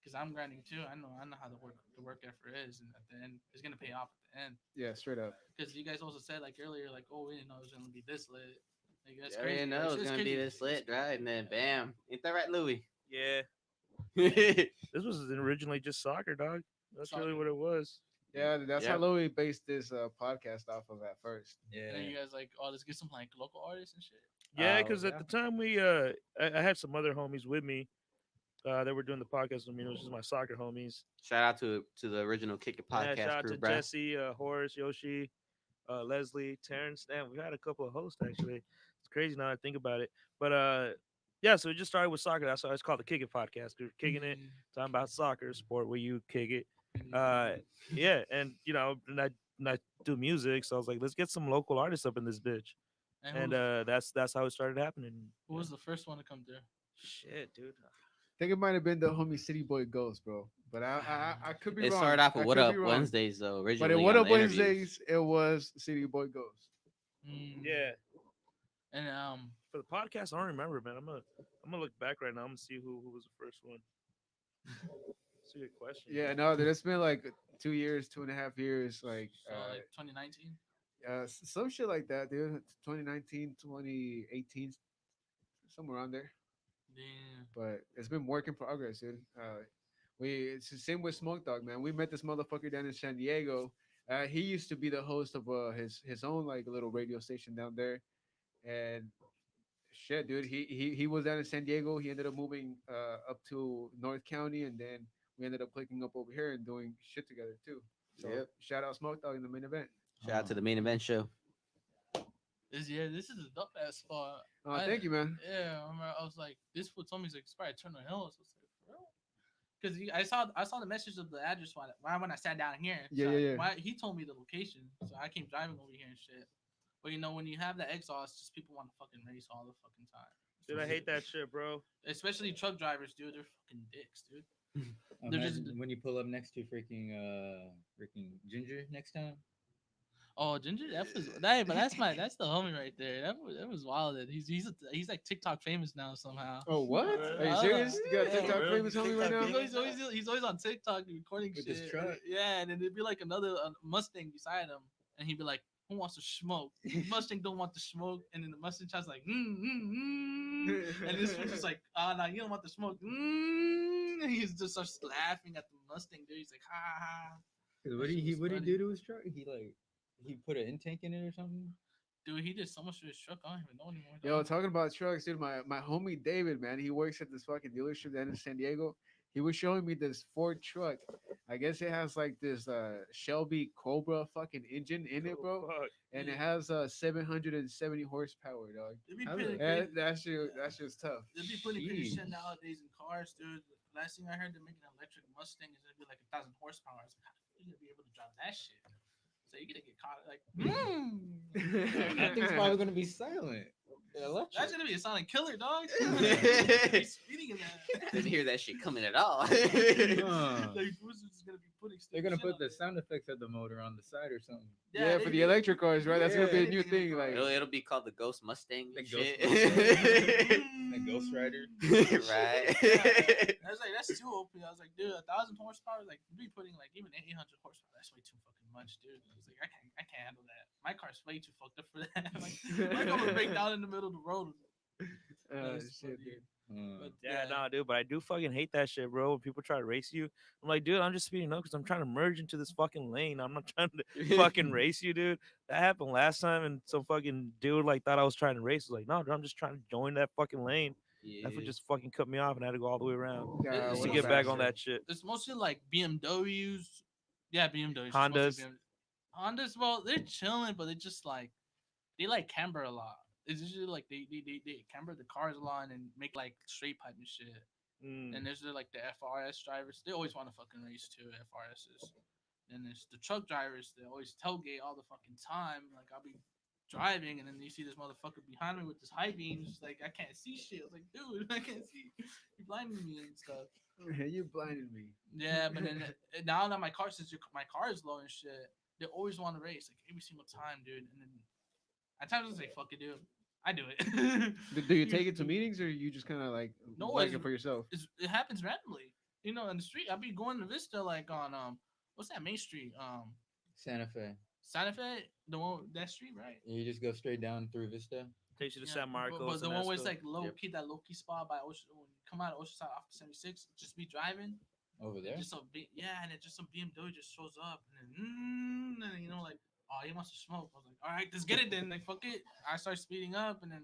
Because I'm grinding too. I know how the work effort is, and at the end, it's gonna pay off at the end. Yeah, straight up. Because you guys also said like earlier, like, oh, we didn't know it was gonna be this lit. Like that's I crazy. already know It's it's gonna be crazy. this lit, right? And then bam, ain't that right, Louis? Yeah. This was originally just soccer, dog. That's really Soccer. what it was. Yeah, that's Yeah. how Louis based this podcast off of at first. Yeah. And then you guys like, oh, let's get some like local artists and shit. Yeah, because at yeah. the time I had some other homies with me that were doing the podcast with me. It was just my soccer homies. Shout out to the original Kick It Yeah, podcast shout out crew, to bro. Jesse, Horace, Yoshi, Leslie, Terrence. Damn, we had a couple of hosts actually. It's crazy now that I think about it. But yeah, so it just started with soccer. That's why it's called the Kick It podcast. We're kicking it, talking about soccer, sport where you kick it. Yeah, and and I do music, so I was like, let's get some local artists up in this bitch. And And that's how it started happening. who was the first one to come through? Shit, dude. I think it might have been the homie City Boy Ghost, bro. But I could be It wrong. started off I with What could Up be wrong. Wednesdays though. But Originally, in What on Up the interviews. Wednesdays, it was City Boy Ghost. Yeah. And For the podcast, I don't remember, man. I'm gonna look back right now. I'm gonna see who was the first one. That's a good question. Yeah, no, dude, it's been like 2 years, 2.5 years, like so like 2019. some shit like that, dude. 2019, 2018, somewhere around there. Damn. But it's been work in progress, dude. It's the same with Smoke Dog, man. We met this motherfucker down in San Diego. He used to be the host of his own like little radio station down there, and shit, dude. He was down in San Diego. He ended up moving up to North County, and then we ended up clicking up over here and doing shit together too. So Yep. shout out Smoke Dog in the main event. Shout out to the main event show. This is a dope ass spot. Oh, thank you, man. Yeah, I remember I was like, this fool told me he's like, it's probably Eternal Hills. I was like, for real? Because I saw the message of the address when I sat down here. Yeah, So yeah. He told me the location, so I came driving over here and shit. But when you have that exhaust, just people want to fucking race all the fucking time. Dude, I hate that shit, bro. Especially truck drivers, dude. They're fucking dicks, dude. They're Imagine just- when you pull up next to freaking Ginger next time. Oh, Ginger, but that's the homie right there. That was wild. He's like TikTok famous now somehow. Oh, what? Are you Uh, serious? You got a yeah, TikTok real famous homie right TikTok now? famous? He's always on TikTok recording With shit. his truck? Yeah, and then there'd be like another Mustang beside him, and he'd be like, "Who wants to smoke?" Mustang don't want to smoke, and then the Mustang tries like, and this was just like, "Ah, no, you don't want to smoke." And he just starts laughing at the Mustang, dude. He's like, "Ha ha ha." Cause That shit was what he funny. do to his truck? He put an intake in it or something. Dude, he did so much to his truck. I don't even know anymore. Yo, dog. talking about trucks, dude. My homie David, man, he works at this fucking dealership down in San Diego. He was showing me this Ford truck. I guess it has like this Shelby Cobra fucking engine in it, bro, Fuck. and it has 770 horsepower, dog. They be How's putting it- crazy- That's just tough. they be putting crazy shit Jeez. nowadays in cars, dude. Last thing I heard, they're making an electric Mustang is gonna be like 1,000 horsepower. I was like, how are you gonna be able to drive that shit? So you're gonna get caught like, That thing's probably gonna be silent. Electric. that's gonna be a silent killer, dog. Yeah. He's speeding in that. Didn't hear that shit coming at all. Like, who's just gonna be putting? They're gonna shit put on the there. sound effects of the motor on the side or something. Yeah, they for be- the electric cars, right? That's gonna be a Yeah. new thing. Like, it'll be called the Ghost Mustang. The and Ghost shit. The Ghost Rider. Right. I was like, that's too OP. I was like, dude, 1,000 horsepower. Like, you be putting like even 800 horsepower. That's way too fucking much, dude. I was like, I can't handle that. My car's way too fucked up for that. Like, my car would break down in the middle of the road. That's shit, funny. dude. But Yeah, nah, dude, but I do fucking hate that shit, bro. When people try to race you, I'm like, dude, I'm just speeding up because I'm trying to merge into this fucking lane. I'm not trying to fucking race you, dude. That happened last time, and some fucking dude like thought I was trying to race. I was like, no, dude, I'm just trying to join that fucking lane. That's what just fucking cut me off, and I had to go all the way around Yeah, Just to what get a back bastard. on that shit. it's mostly like BMWs. Yeah, BMWs. it's Hondas. mostly Hondas, well, they're chilling, but they just like they like camber a lot. It's usually like they camber the cars a lot and make like straight pipe and shit. Mm. And there's like the FRS drivers. They always want to fucking race too, FRSs. Then there's the truck drivers. They always tailgate all the fucking time. Like I'll be driving and then you see this motherfucker behind me with this high beam. Just like I can't see shit. I was like, dude, I can't see. You're blinding me and stuff. You blinded me. Yeah, but then now that my car, my car is low and shit, they always want to race like every single time, dude. And then at times I say, fuck it, dude. I do it. Do you take it to meetings or you just kind of like No, like it's- it for yourself? It happens randomly. You know, in the street, I'll be going to Vista like on what's that main street? Santa Fe. Santa Fe, the one that street, right? You just go straight down through Vista. Takes you to Yeah, San Marcos. But the and one that where it's stuff. like low key, that low key spot by Ocean, when you come out of Oceanside off the 76, just be driving. Over there. Just yeah, and it just some BMW just shows up, and then you know like, oh, he wants to smoke. I was like, all right, let's get it then. Like fuck it. I start speeding up, and then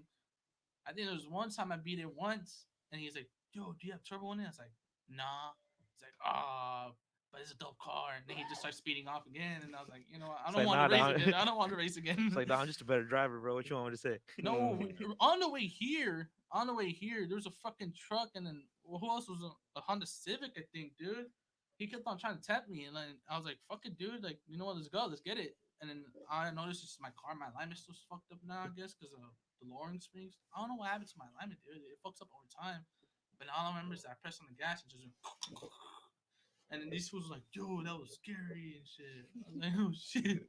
I think there was one time I beat it once, and he's like, yo, do you have turbo in it? I was like, nah. He's like, ah, but it's a dope car, and then he just starts speeding off again, and I was like, you know what? I It's don't like, want to nah, race dog. again. I don't want to race again. It's like, nah, I'm just a better driver, bro. What you want me to say? No, on the way here, there was a fucking truck, and then who else was a Honda Civic, I think, dude. He kept on trying to tap me, and then I was like, "Fuck it, dude! Like, you know what? Let's go, let's get it." And then I noticed it's my car, my alignment's still fucked up now, I guess, because of the lowering springs. I don't know what happened to my alignment, dude. It fucks up over time. But all I remember is that I pressed on the gas and just went, and then these fools were like, "Yo, that was scary and shit." I was like, "Oh shit."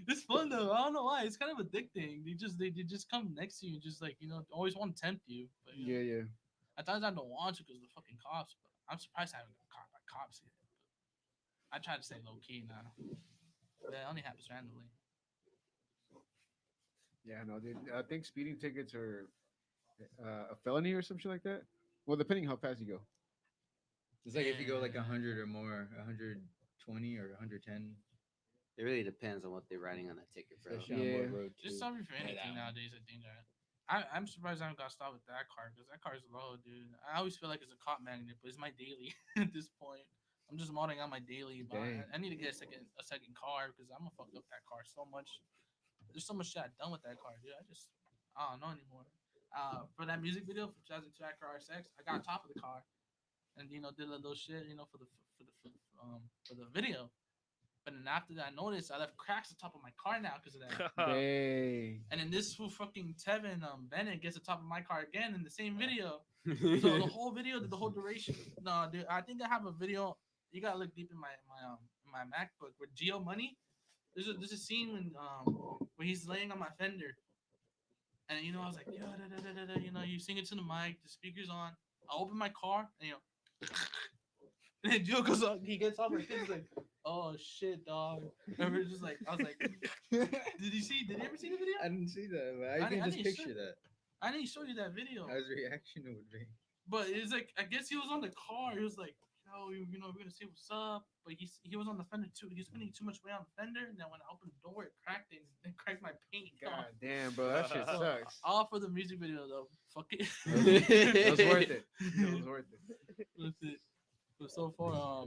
It's fun though. I don't know why. It's kind of addicting. They just come next to you and just like always want to tempt you. But Yeah, yeah. at times I don't want to because of the fucking cops. But I'm surprised I haven't got caught by cops yet. But I try to stay low key now. But it only happens randomly. Yeah, no, dude. I think speeding tickets are a felony or some shit like that. Well, depending how fast you go. It's like if you go like Yeah. 100 or more, 120 or 110, It really depends on what they're writing on that ticket, bro. especially on Yeah. World Road 2. Just stop me for Yeah, anything that one. nowadays. I think that. I'm surprised I haven't got stopped with that car because that car is low, dude. I always feel like it's a cop magnet, but it's my daily at this point. I'm just modding on my daily, but Dang. I need to get a second car because I'm gonna fuck up that car so much. There's so much shit I've done with that car, dude. I don't know anymore. For that music video for 2002 Acura RSX, I got on top of the car and did a little shit, for the video. But then after that, I noticed I left cracks on top of my car now because of that. Dang. And then this fool fucking Tevin Bennett gets on top of my car again in the same video. So the whole video, the whole duration. No, dude, I think I have a video. You gotta look deep in my MacBook with Geo Money. There's a scene when he's laying on my fender, and I was like, yeah, you sing it to the mic, the speakers on. I open my car, and and then Joe goes up, he gets off like this, like, oh shit, dog. And we're just like, I was like, did you ever see the video? I didn't see that, but I I can just didn't picture that. I didn't show you that video. How his reaction would be. But it's like, I guess he was on the car. He was like, yo, we're gonna see what's up. But he was on the fender too. He was putting too much weight on the fender, and then when I opened the door, it cracked it and cracked my paint. God damn, bro, that shit sucks. All for the music video though. Fuck it. It was worth it. It was worth it. That's it. But so far,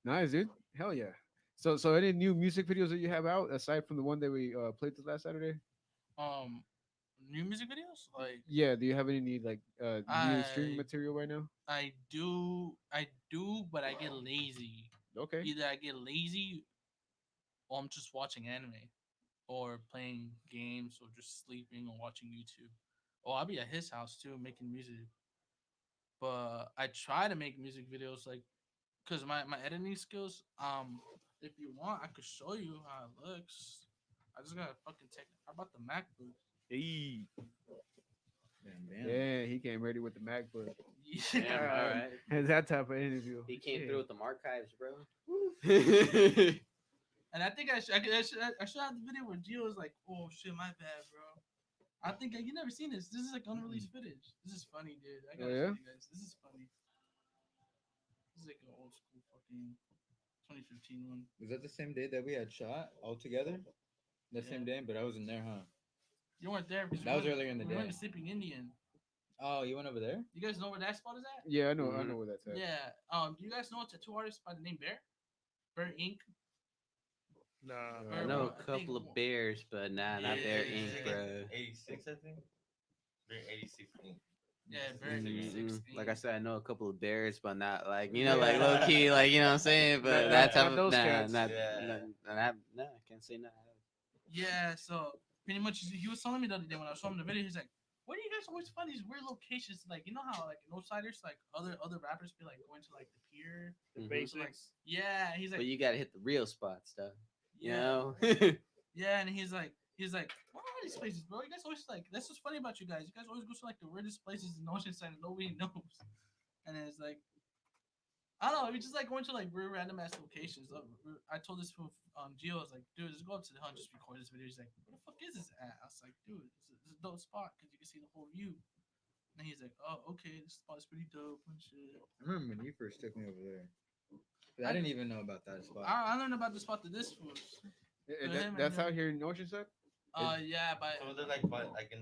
Nice, dude. Hell yeah. So any new music videos that you have out aside from the one that we played this last Saturday? new music videos like Yeah. Do you have any like new streaming I material right now? I do, but I get lazy. Okay. Either I get lazy, or I'm just watching anime, or playing games, or just sleeping, or watching YouTube. Or I'll be at his house too, making music. But I try to make music videos, like, cause my editing skills. If you want, I could show you how it looks. I just gotta fucking take. How about the MacBook? Hey. Damn. Yeah, he came ready with the MacBook. Yeah, all right. Has that type of interview. He came Shit. through with the archives, bro. And I think I should have the video where Gio was like, "Oh shit, my bad, bro." I think you never seen this. This is like unreleased footage. This is funny, dude. I gotta Oh, yeah? show you guys. This is funny. This is like an old school fucking 2015 one. Was that the same day that we had shot all together? The Yeah. same day, but I wasn't there, huh? You weren't there because That was earlier in the we went day. to Sleeping Indian. Oh, you went over there? You guys know where that spot is at? Yeah, I know. I Mhm. know where that's at. Yeah. Do you guys know a tattoo artist by the name Bear? Bear Inc. Nah. I know a couple of bears, but nah, not Bear Yeah. Inc, bro. 86, I think. They're 86 Inc. Yeah, Bear Inc. Like I said, I know a couple of bears, but not like Yeah. like low key, like you know what I'm saying. But Not- that not type of those nah, cats. not, Yeah. nah, I can't say nah. Yeah, so pretty much he was telling me the other day when I was showing him the video, he's like, "Why do you guys always find these weird locations? Like, you know how like in Oceansiders, like other rappers be like going to like the pier, Mhm. so, like, yeah." He's like, But you gotta hit the real spots, though. You yeah, know. yeah, and he's like, what are these places, bro? You guys always like, that's what's funny about you guys. You guys always go to like the weirdest places in Oceanside and nobody knows. And then it's like, I don't know. We just like going to like real random ass locations. I told this fool, Gio, I was like, dude, just go up to the hill and just record this video. He's like, where the fuck is this at? I was like, dude, it's a dope spot because you can see the whole view. And he's like, oh, okay, this spot is pretty dope and shit. I remember when you first took me over there. But I didn't even know about that spot. I learned about the spot that this fool. That's out here in Oceanside. Yeah, but So they're like, but like in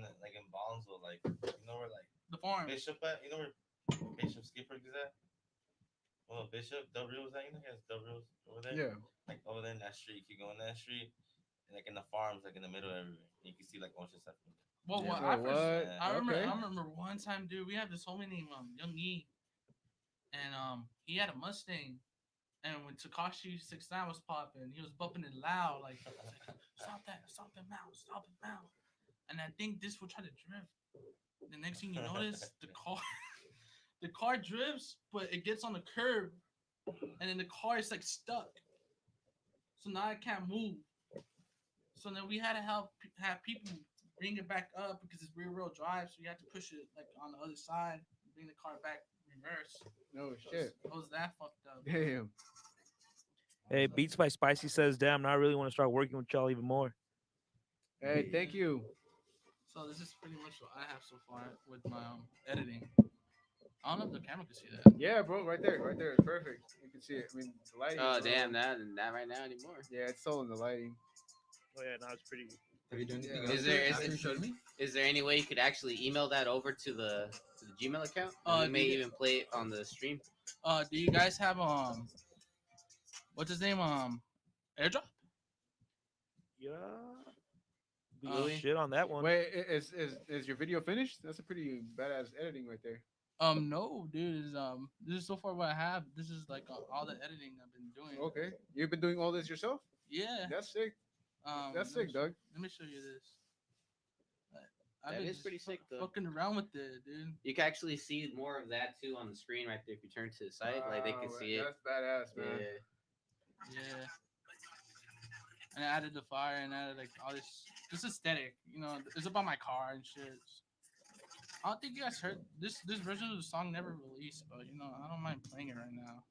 Ballsville, like you know where like the farm. Bishop at? You know where Bishop Skipper is at? Well, Bishop Del Rio's at. You know, he has Del Rio's over there. Yeah. Like over there in that street, you go in that street, and like in the farms, like in the middle of everywhere, you can see like Oceanside. Well, Yeah, I remember. Okay. I remember one time, dude. We had this homie named Young E, and he had a Mustang, and when Takashi 69 was popping, he was bumping it loud, like stop that mouth. And I think this will try to drift. The next thing you notice, the car drifts, but it gets on the curb, and then the car is like stuck. So now I can't move. So then we had to have people bring it back up because it's rear wheel drive. So you have to push it like on the other side, bring the car back reverse. No shit. It was that fucked up. Damn. Hey, Beats by Spicy says, "Damn, now I really want to start working with y'all even more." Hey, thank you. So this is pretty much what I have so far with my editing. I don't know if the camera can see that. Yeah, bro, right there. It's perfect. You can see it. I mean, the lighting. Oh is damn, all- not right now anymore. Yeah, it's all in the lighting. Oh yeah, now it's pretty. Have you done anything Yeah. else Is there- to it is after it- you showed me? Is there any way you could actually email that over to the Gmail account? Oh, We may dude. even play it on the stream. Do you guys have what's his name AirDrop? Yeah. Be Louis? shit on that one. Wait, is your video finished? That's a pretty badass editing right there. No, dude. This is so far what I have. This is like all the editing I've been doing. Okay, you've been doing all this yourself. Yeah. That's sick. That's let me sick, Doug. Let me show you this. I've That been is just pretty sick, though. Fucking around with it, dude. You can actually see more of that too on the screen right there if you turn to the side. Like they can Wow, see it. That's badass, man. Yeah. Yeah. And I added the fire and added like all this aesthetic. You know, it's about my car and shit. I don't think you guys heard this version of the song never released, but you know, I don't mind playing it right now.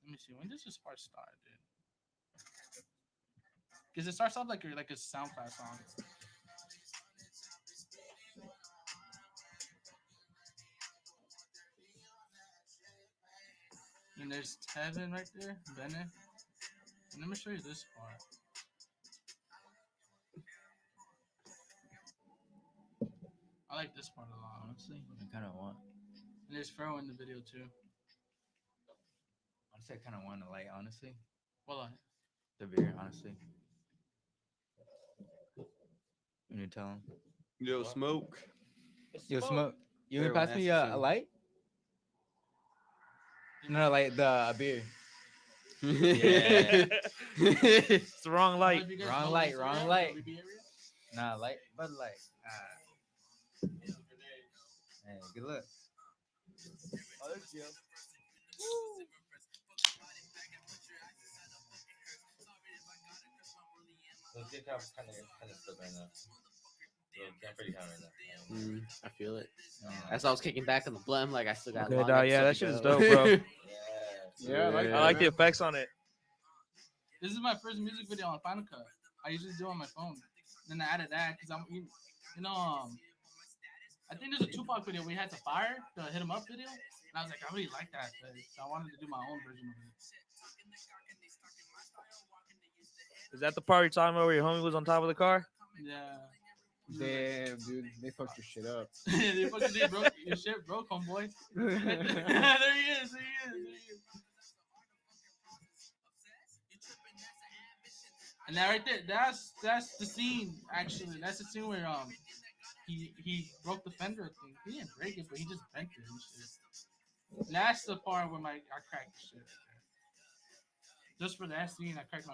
Let me see. When does this part start, dude? Because it starts off like a SoundCloud song. And there's Tevin right there, Bennett. And let me show you this part. I like this part a lot, honestly. I kind of want. And there's Pharaoh in the video too. Honestly, I kind of want to like, honestly, Well, the beer, honestly. You need to tell him. Yo, smoke. Yo, smoke. You Everyone gonna pass has me to a say. light? No, like a beer. Yeah. It's the wrong light. if you guys Wrong know light, this wrong area, light. the BB area, Nah, light, Bud Light. Hey, good luck. Let's get kind of stuff right now. I'm pretty high right now. I feel it. That's why I was kicking back on the blunt. Like I still got. Okay, long dog, yeah, that episode shit is to dope, go. bro. Yeah. Yeah, I like I that, like the man. effects on it. this is my first music video on Final Cut. I usually do it on my phone. Then I added that because I think there's a Tupac video we had to fire the Hit 'Em Up video, and I was like, I really like that, so I wanted to do my own version of it. Is that the part you're talking about where your homie was on top of the car? Yeah. Damn, dude, they fucked your shit up. They broke your shit, broke, homeboy. There he is. And that right there, that's the scene. Actually, that's the scene where he broke the fender thing. He didn't break it, but he just bent it and shit. And that's the part where I cracked the shit. Right there. Just for that scene, I cracked my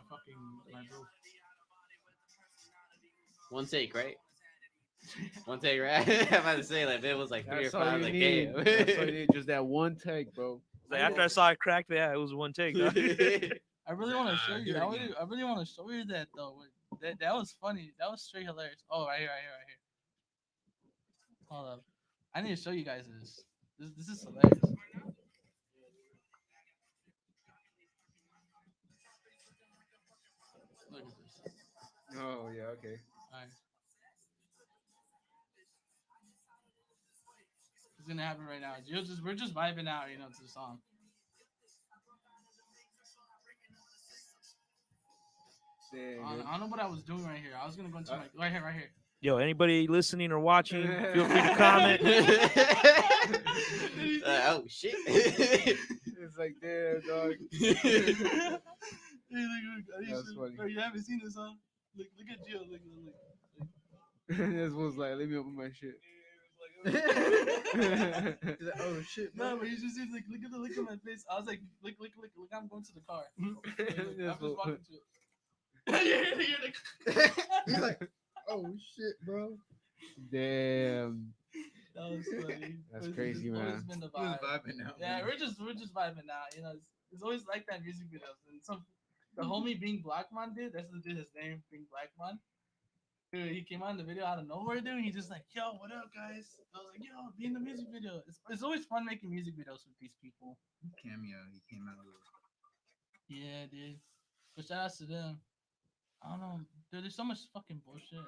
roof. One take, right? One take, right? I'm about to say like it was like 3 or That's all 5. you Like need. damn. That's all you need. Just that one take, bro. Like, after I saw it cracked, yeah, it was one take. Dog. I really want to show do you. it I again. really want to show you that though. That was funny. That was straight hilarious. Oh, right here. Hold up. I need to show you guys this. This is hilarious. Oh yeah, okay. All right. It's gonna happen right now. We're just vibing out, to the song. Dang, I don't know what I was doing right here. I was gonna go into my right here. Yo, anybody listening or watching, feel free to comment. Oh shit. It's like, damn, dog. That's funny. Bro, you haven't seen this, huh? Look at Gio. Look. This was like, let me open my shit. He's like, oh shit, No, bro. but you just see, like, look at the look on my face. I was like, look, I'm going to the car. This I'm just fool. walking to it. He's like, oh shit, bro. Damn. That was funny. That's But crazy, it's always man. been the He was vibe. vibing out. Yeah, man. we're just vibing out. It's always like that in music videos. And the homie Being Blackman, dude. That's the dude. His name Being Blackman. Dude, he came out in the video out of nowhere, dude. He just like, yo, what up, guys? I was like, yo, be in the music video. It's always fun making music videos with these people. Cameo. He came out with. Yeah, dude. But shout outs to them. I don't know, dude. There's so much fucking bullshit.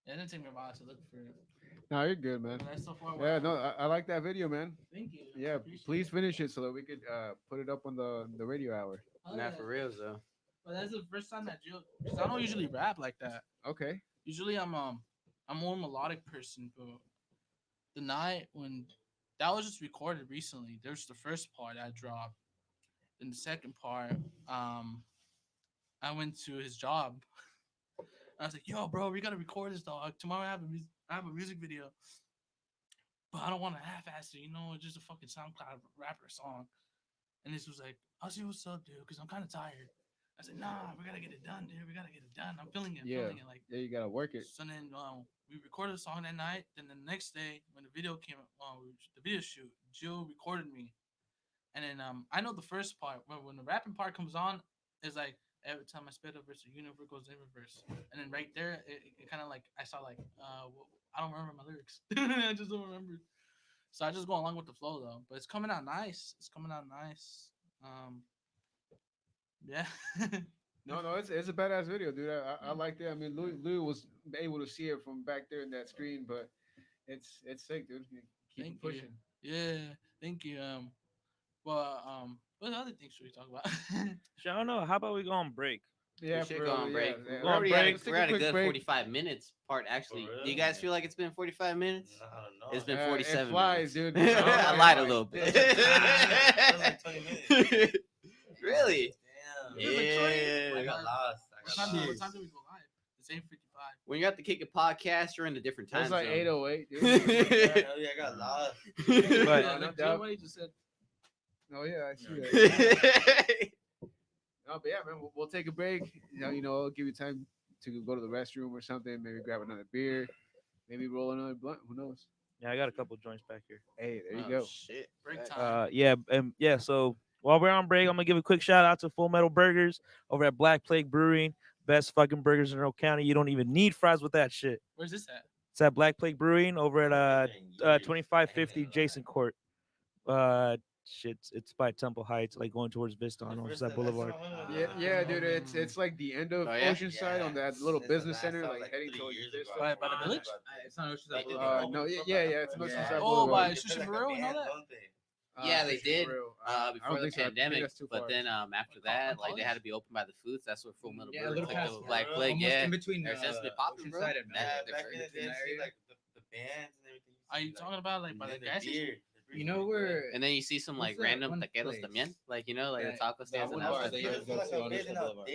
Yeah, it didn't take me a while to look for it. No, you're good, man. But that's so far. Yeah, no, I like that video, man. Thank you. Yeah, Appreciate please it. finish it so that we could put it up on the radio hour. Oh, Not yeah. for reals though. But that's the first time that Jill, because I don't usually rap like that. Okay. Usually I'm more melodic person, but the night when that was just recorded recently, there's the first part I dropped. Then the second part, I went to his job. I was like, "Yo, bro, we gotta record this dog. Tomorrow I have a music video, but I don't want to half-ass it. It's just a fucking SoundCloud rapper song." And this was like, "I'll see what's up, dude, because I'm kind of tired." I said, "Nah, we gotta get it done, dude. We gotta get it done. I'm feeling it. Yeah. Feeling it." Like, Yeah, you gotta work it. so then we recorded a song that night. Then the next day, when the video came, the video shoot, Jill recorded me, and then I know the first part. When the rapping part comes on, it's like every time I spit a verse, the universe goes in reverse, and then right there, it kind of like I saw like I don't remember my lyrics. I just don't remember. So I just go along with the flow though. But it's coming out nice. Yeah. No, it's a badass video, dude. I like that. I mean, Louis was able to see it from back there in that screen, but it's sick, dude. Keep Thank pushing. you. Yeah, thank you. What other things should we talk about? I don't know. How about we go on break? Yeah, We should for go real, on yeah, break. yeah. We're already at Let's a, take we're at a quick good break. 45 minutes part actually. For Do you guys real? feel like it's been 45 minutes? I don't know. It's been It 47 flies, minutes. dude. I lied a little bit. That was like 20 minutes. Really? Damn. Yeah. I got lost. What time do we go live? It's 8:55. When you're at the Kick It podcast, you're in a different time It's like zone. 808, dude. Hell yeah, I got lost. But- no Like doubt. Joe just said, Oh yeah, I see that. No, but yeah, man, we'll take a break. I'll give you time to go to the restroom or something. Maybe grab another beer. Maybe roll another blunt. Who knows? Yeah, I got a couple joints back here. Hey, there you Oh, go. Shit. break time. Yeah. So while we're on break, I'm gonna give a quick shout out to Full Metal Burgers over at Black Plague Brewing. Best fucking burgers in Earl County. You don't even need fries with that shit. Where's this at? It's at Black Plague Brewing over at 2550 Jason Court. It's by Temple Heights, like going towards Vista on Oceanside Boulevard. Yeah, dude. It's like the end of Oh, yeah? Oceanside on that little business center, like heading towards this. By the village? It's not Oceanside Like, Boulevard. No, yeah, it's Oceanside Oh, Boulevard. by Sushi Burrell and all that? Yeah, they Sushi did, Burrell. before I don't the think so. I think pandemic. that's too But far. then after that, like they had to be open by the foods. That's where Full Metal Yeah, a Burger little took past over Black Burrell. Plague. Almost Yeah. in between Ever since it's been popping, bro. Oceanside and Yeah, Mad. they're Back in the day, that see, area. like the bands and everything. Are you talking about like by the gas station? You know where? And then you see some like What's that random one taqueros place? también, like like Yeah, the taco stands and Boulevard, outside they the just go to Oceanside Boulevard.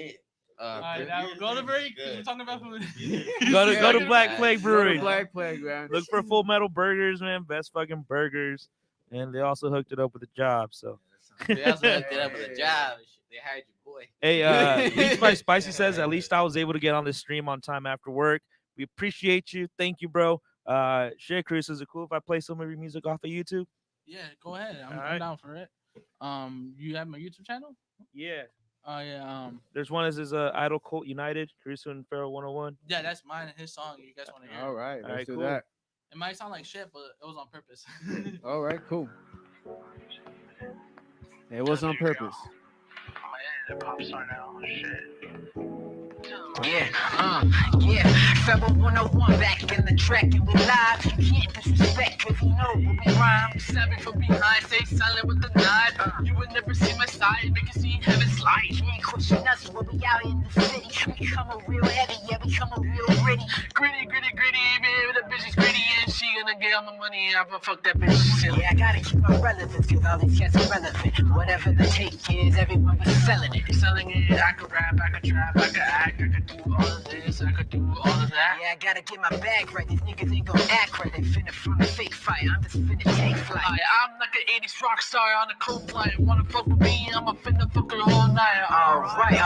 Alright, burger. now go to break because we're talking about food. Go Yeah, to dude. Black Go Plague to Go to Brewing. Black Plague, man. Look for Full Metal Burgers, man. Best fucking burgers. And they also hooked it up with a job. So They also hooked it up with a Hey. job. and shit. They hired your boy. hey, Beats by Spicy says at least I was able to get on this stream on time after work. We appreciate you. Thank you, bro. Shit, Chris, is it cool if I play some of your music off of YouTube? Yeah, go ahead. I'm Alright. down for it. You have my YouTube channel? Yeah. Oh yeah. There's one is Idol Cult United, Kurisu and Pharaoh 101. Yeah, that's mine and his song. You guys want to hear? All right, let's Alright, do cool. that. It might sound like shit, but it was on purpose. All right, cool. It was on purpose. I'm editing Popstar now. Shit. Yeah, yeah. Federal 101 back in the track and we live. You can't disrespect cause you know what we rhyme. Savage from behind, stay silent with the nod. You would never see my side, make it see heaven slide. You ain't question us when we out in the city. We coming real heavy, yeah, we coming real gritty. Gritty, baby, the bitch is gritty and she gonna get all my money. I'ma fuck that bitch. Silly. Yeah, I gotta keep my relevance cause all these cats are relevant. Whatever the take is, everyone was selling it. Selling it, I could rap, I could trap, I could act, I could do all of this, I could do all of that. Yeah, I gotta get my bag right. These niggas ain't gon' act right. They finna front a fake fight. I'm just finna take flight. I'm like an 80s rock star on a cold flight. Wanna fuck with me? I'ma finna fuck her all night. Alright.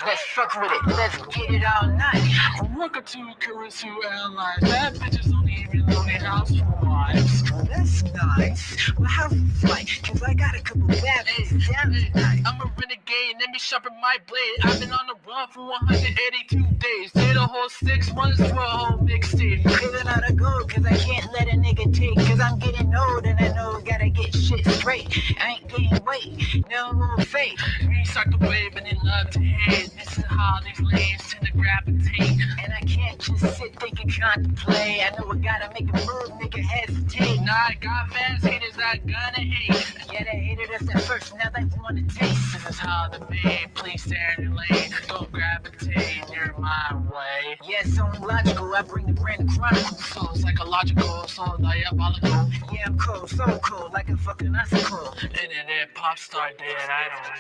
Let's fuck with it. Let's get it all night. I'm working to Kurisu Airlines. That bitch is only even lonely house for wives. That's nice. Well, how's the flight? Cause I got a couple bad things down tonight. I'm a renegade, let me sharpen my blade. I've been on the run for 182 days. Did a whole 6 months for a whole mixtape. Clearing out a goal, cause I can't let a nigga take. Cause I'm getting old and I know I gotta get shit straight. I ain't gaining weight, no more fake. We start the wave and they love to hate. This is how these lanes tend to gravitate. And I can't just sit, think, and contemplate. I know I gotta make a move, nigga hesitate. Now I got fans, haters that gonna hate. Yeah, they hated us at first, now they wanna taste. This is how the main, please stare in your lane. Don't gravitate near my way. Yeah, it's only logical, I bring the brand of chronicle. So psychological, so diabolical. Yeah, I'm cold, so cold, like a fucking icicle. Internet Popstar dead, I don't.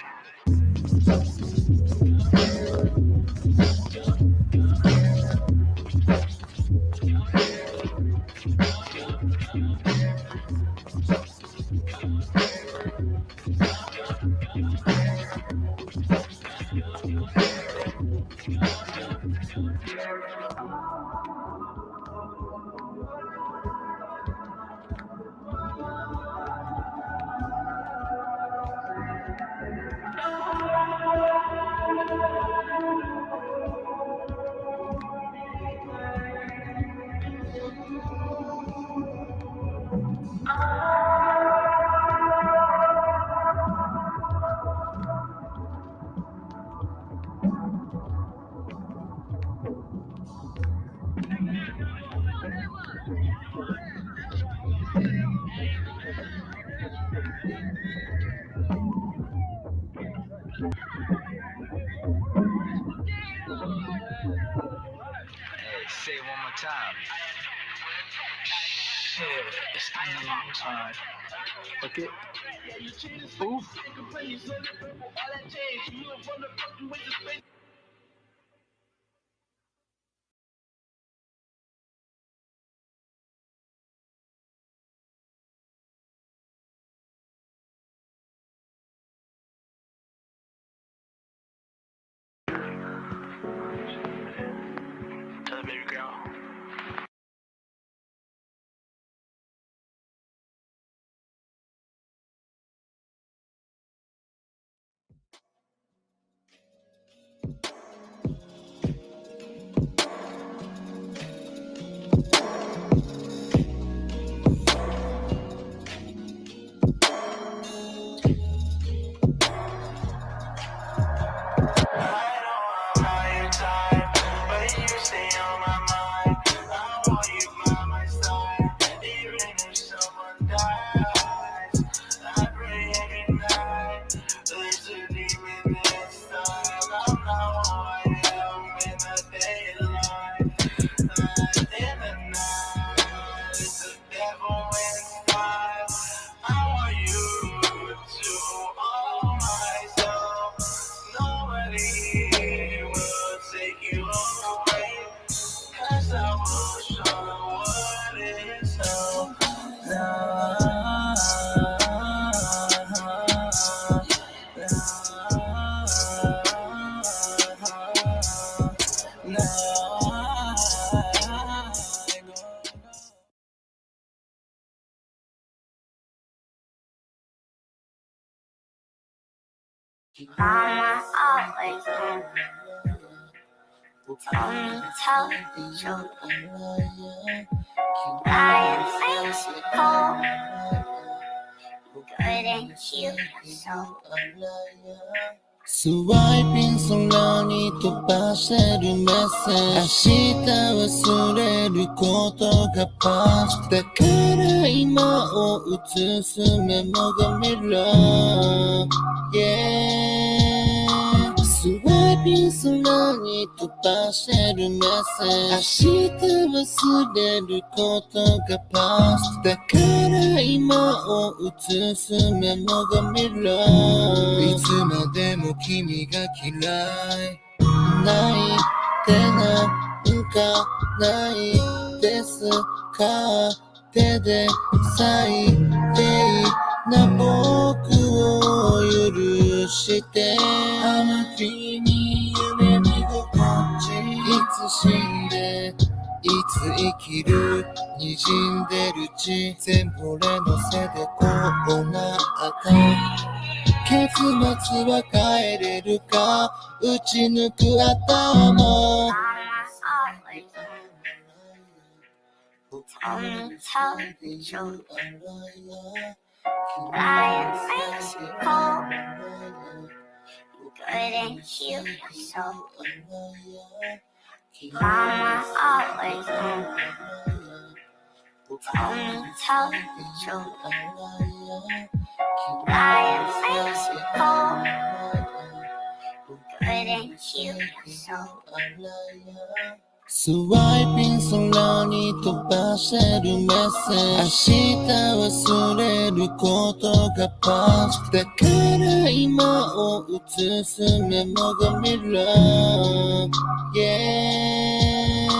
Say it one more time. Shit, it's been a long time. Okay. Oof. Tell the baby girl. Mama always knew. Told me to tell the truth. I am Mexico. Good and cute, so スワイピン空に飛ばせるメッセージ明日忘れることがパスだから今を映すメモがミラー Yeah スワイピン空に飛ばせるメッセージ明日忘れることがパスだから今を映すメモがミラーいつまでも君が嫌いないってなんかないですか手で最低な僕を許してあまりに夢見心地いつ死んでいつ生きる滲んでる血全部俺のせいでこうなった結末は変えれるか打ち抜く頭 Tell the truth. Lying makes you cold. Couldn't heal yourself. Mama always knew. Tell the truth. Lying makes you cold. Couldn't heal yourself. スワイピン空に飛ばせるメッセージ明日忘れることがパスだから今を映すメモがミラー Yeah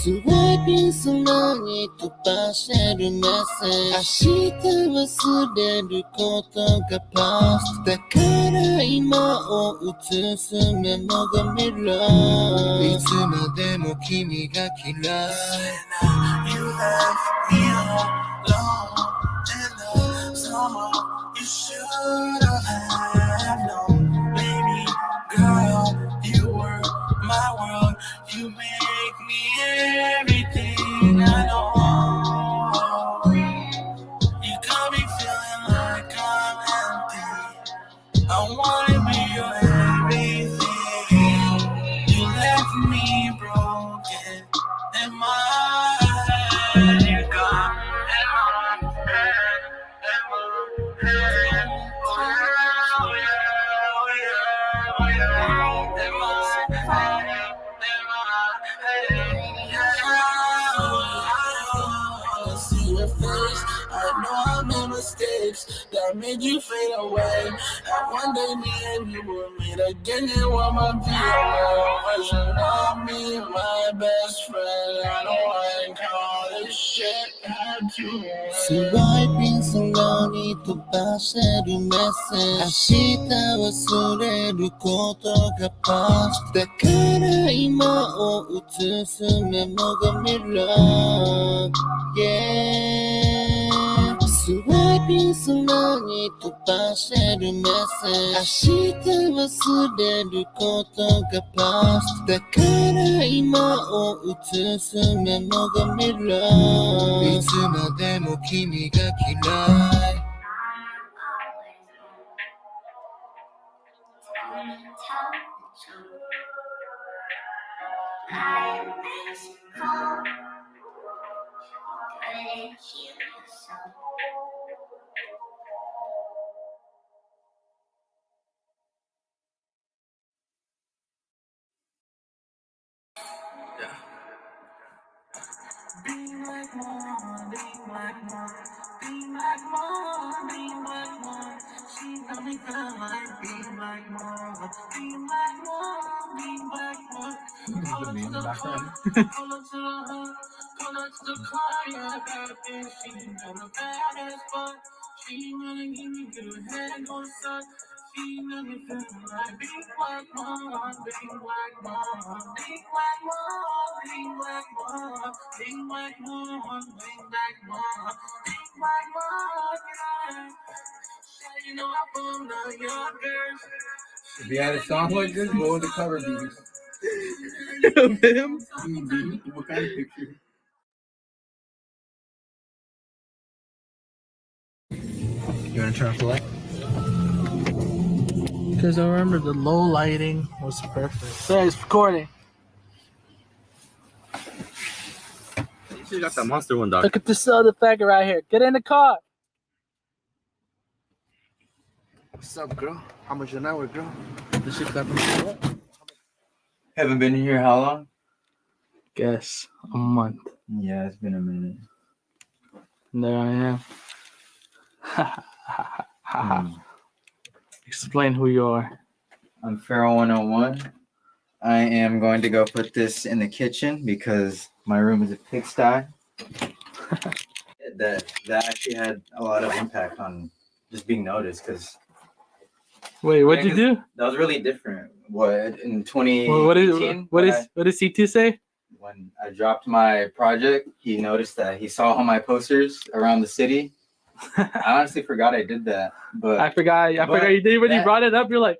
スワイピン空に飛ばせるメッセージ明日忘れることがパスだから今を映すメモがミラーいつまでも君が嫌い You left me alone in the summer. You should have known, baby girl. You were my world. You make me everything I know. You got me feeling like I'm empty. I wanna be your everything. You left me broken. In my head, you got in my head, in my head. Oh yeah, oh yeah, oh yeah. In my head, in my head, yeah. I wanna see your face. I know I made mistakes that made you fade away. And one day me and you will meet again. You want my real version of me, my best friend. I know I ain't call this shit. Had to スワイピン空に飛ばせるメッセージ明日忘れることがパスだから今を映すメモがミラー Yeah スワイピン空に飛ばせるメッセージ明日忘れることがパスだから今を映すメモがミラーいつまでも君が嫌い Tell the truth. Lying makes you cold. Couldn't heal yourself. Being like mom, being like mom, being like mom, being like mom. She got me feeling like being like mom, being like mom, being like mom. Pull up to the car, pull up to the hood, pull up to the car, yeah, I got a bitch, she got a bad ass butt. She wanna give me good head, go suck. She got me feeling like being like mom, being like mom, being like mom, being like mom. Bing like one, bing like one, bing like one, yeah. Yeah, you know I found the young girls. If you had a song like this, what would the cover be? Of him? What kind of picture? You want to turn off the light? Because I remember the low lighting was perfect. So it's recording. You should got that monster one, dog. Look at this other faggot right here. Get in the car. What's up, girl? How much an hour, girl? This shit got Haven't been here how long? Guess a month. Yeah, it's been a minute. And there I am. Explain who you are. I'm Pharaoh 101. I am going to go put this in the kitchen because my room is a pigsty. that actually had a lot of impact on just being noticed because Wait, what'd you do? that was really different. What in 2018? What did C2 say? When I dropped my project, he noticed that he saw all my posters around the city. I honestly forgot I did that, but I forgot you did when you brought it up. You're like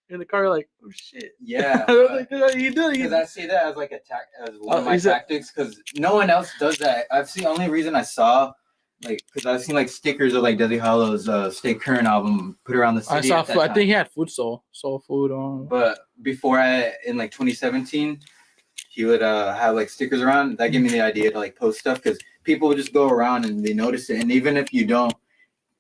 in the car, you're like, oh shit. yeah, I was like, "Oh, you did because it. I see that as like as one of my tactics because no one else does that. I've seen only reason I saw like because I've seen like stickers of like Deadly Hollow's Stay Current album put around the city. I saw. I think he had soul food on. But before in like 2017, he would have like stickers around. That gave me the idea to like post stuff because people would just go around and they notice it, and even if you don't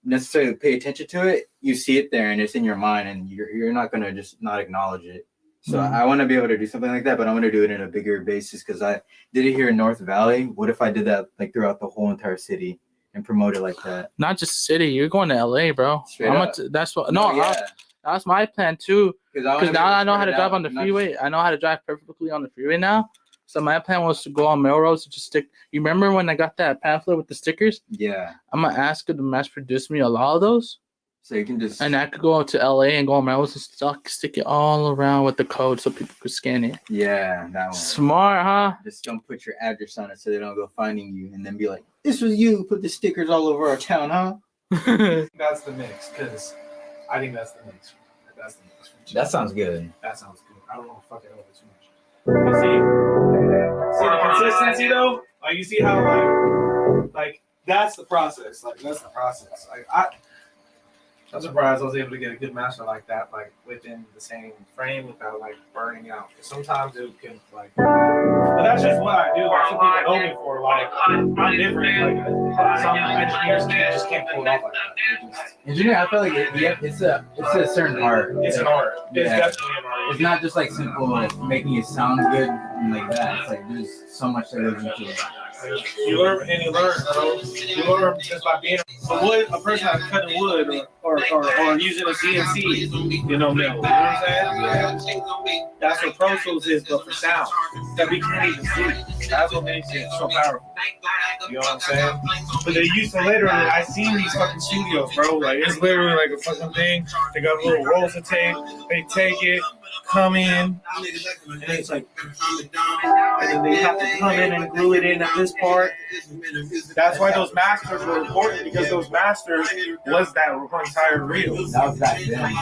necessarily pay attention to it, you see it there and it's in your mind, and you're not gonna just not acknowledge it. So I want to be able to do something like that, but I want to do it in a bigger basis because I did it here in North Valley. What if I did that like throughout the whole entire city and promote it like that? Not just city. You're going to LA, bro. Straight up. That's what. No, yeah. That's my plan too. Because now I know how to drive on the not freeway. I know how to drive perfectly on the freeway now. So my plan was to go on Melrose and just stick. You remember when I got that pamphlet with the stickers? Yeah. I'm gonna ask her to mass produce me a lot of those. So you can just. And I could go out to LA and go on Melrose and stick it all around with the code so people could scan it. Yeah, that one. Smart, huh? Just don't put your address on it so they don't go finding you and then be like, "This was you who put the stickers all over our town, huh?" That's the mix, because I think that's the mix. That's the mix. That sounds good. That sounds good. I don't want to fuck it over too much. See the consistency though? Like you see how like that's the process. Like that's the process. Like I'm surprised I was able to get a good master like that, like within the same frame without like burning out. Sometimes it can like, but that's just what I do. Like some people know me for like I'm different. Like some engineers can't pull it off like that. Engineer, I feel like it's a certain art. It's an art. It's Yeah. definitely an art. It's not just like simple like making it sound good and like that. It's like there's so much that goes into it. You learn and you learn, bro. You learn just by being a person that's cutting wood or using a CNC, you know, mill. You know what I'm saying? That's what Pro Tools is, but for sound that we can't even see. That's what makes it so powerful. You know what I'm saying? But they used to literally, I seen these fucking studios, bro. Like it's literally like a fucking thing. They got little rolls of tape. They take it, come in, and it's like, and then they have to come in and glue it in at this part. That's why those masters were important, because those masters was that entire reel. That was back then.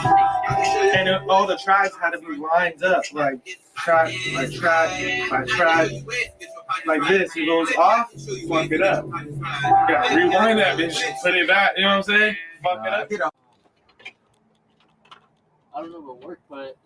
And all the tracks had to be lined up, like track by track by track, like this. It goes off, fuck it up. You gotta rewind that bitch and put it back. You know what I'm saying? Fuck it up. I don't know if it worked, but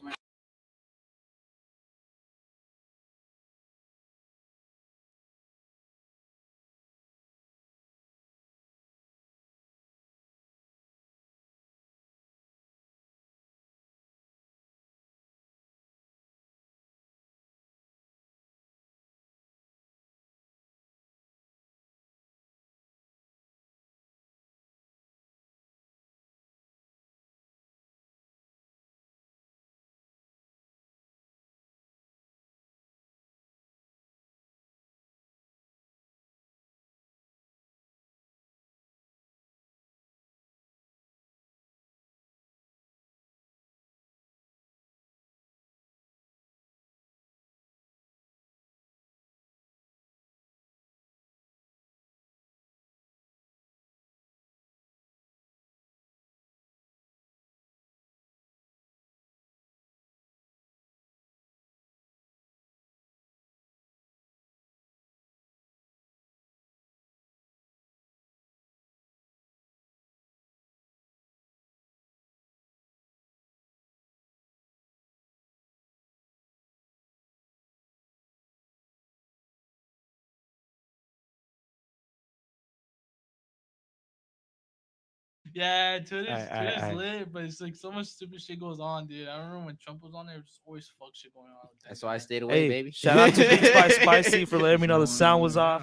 Yeah, Twitter's I- lit, but it's like so much stupid shit goes on, dude. I remember when Trump was on there, there's always fuck shit going on. With that That's why I guy. stayed away, Hey, baby. shout out to Beats by Spicy for letting me know the Going sound on was right off.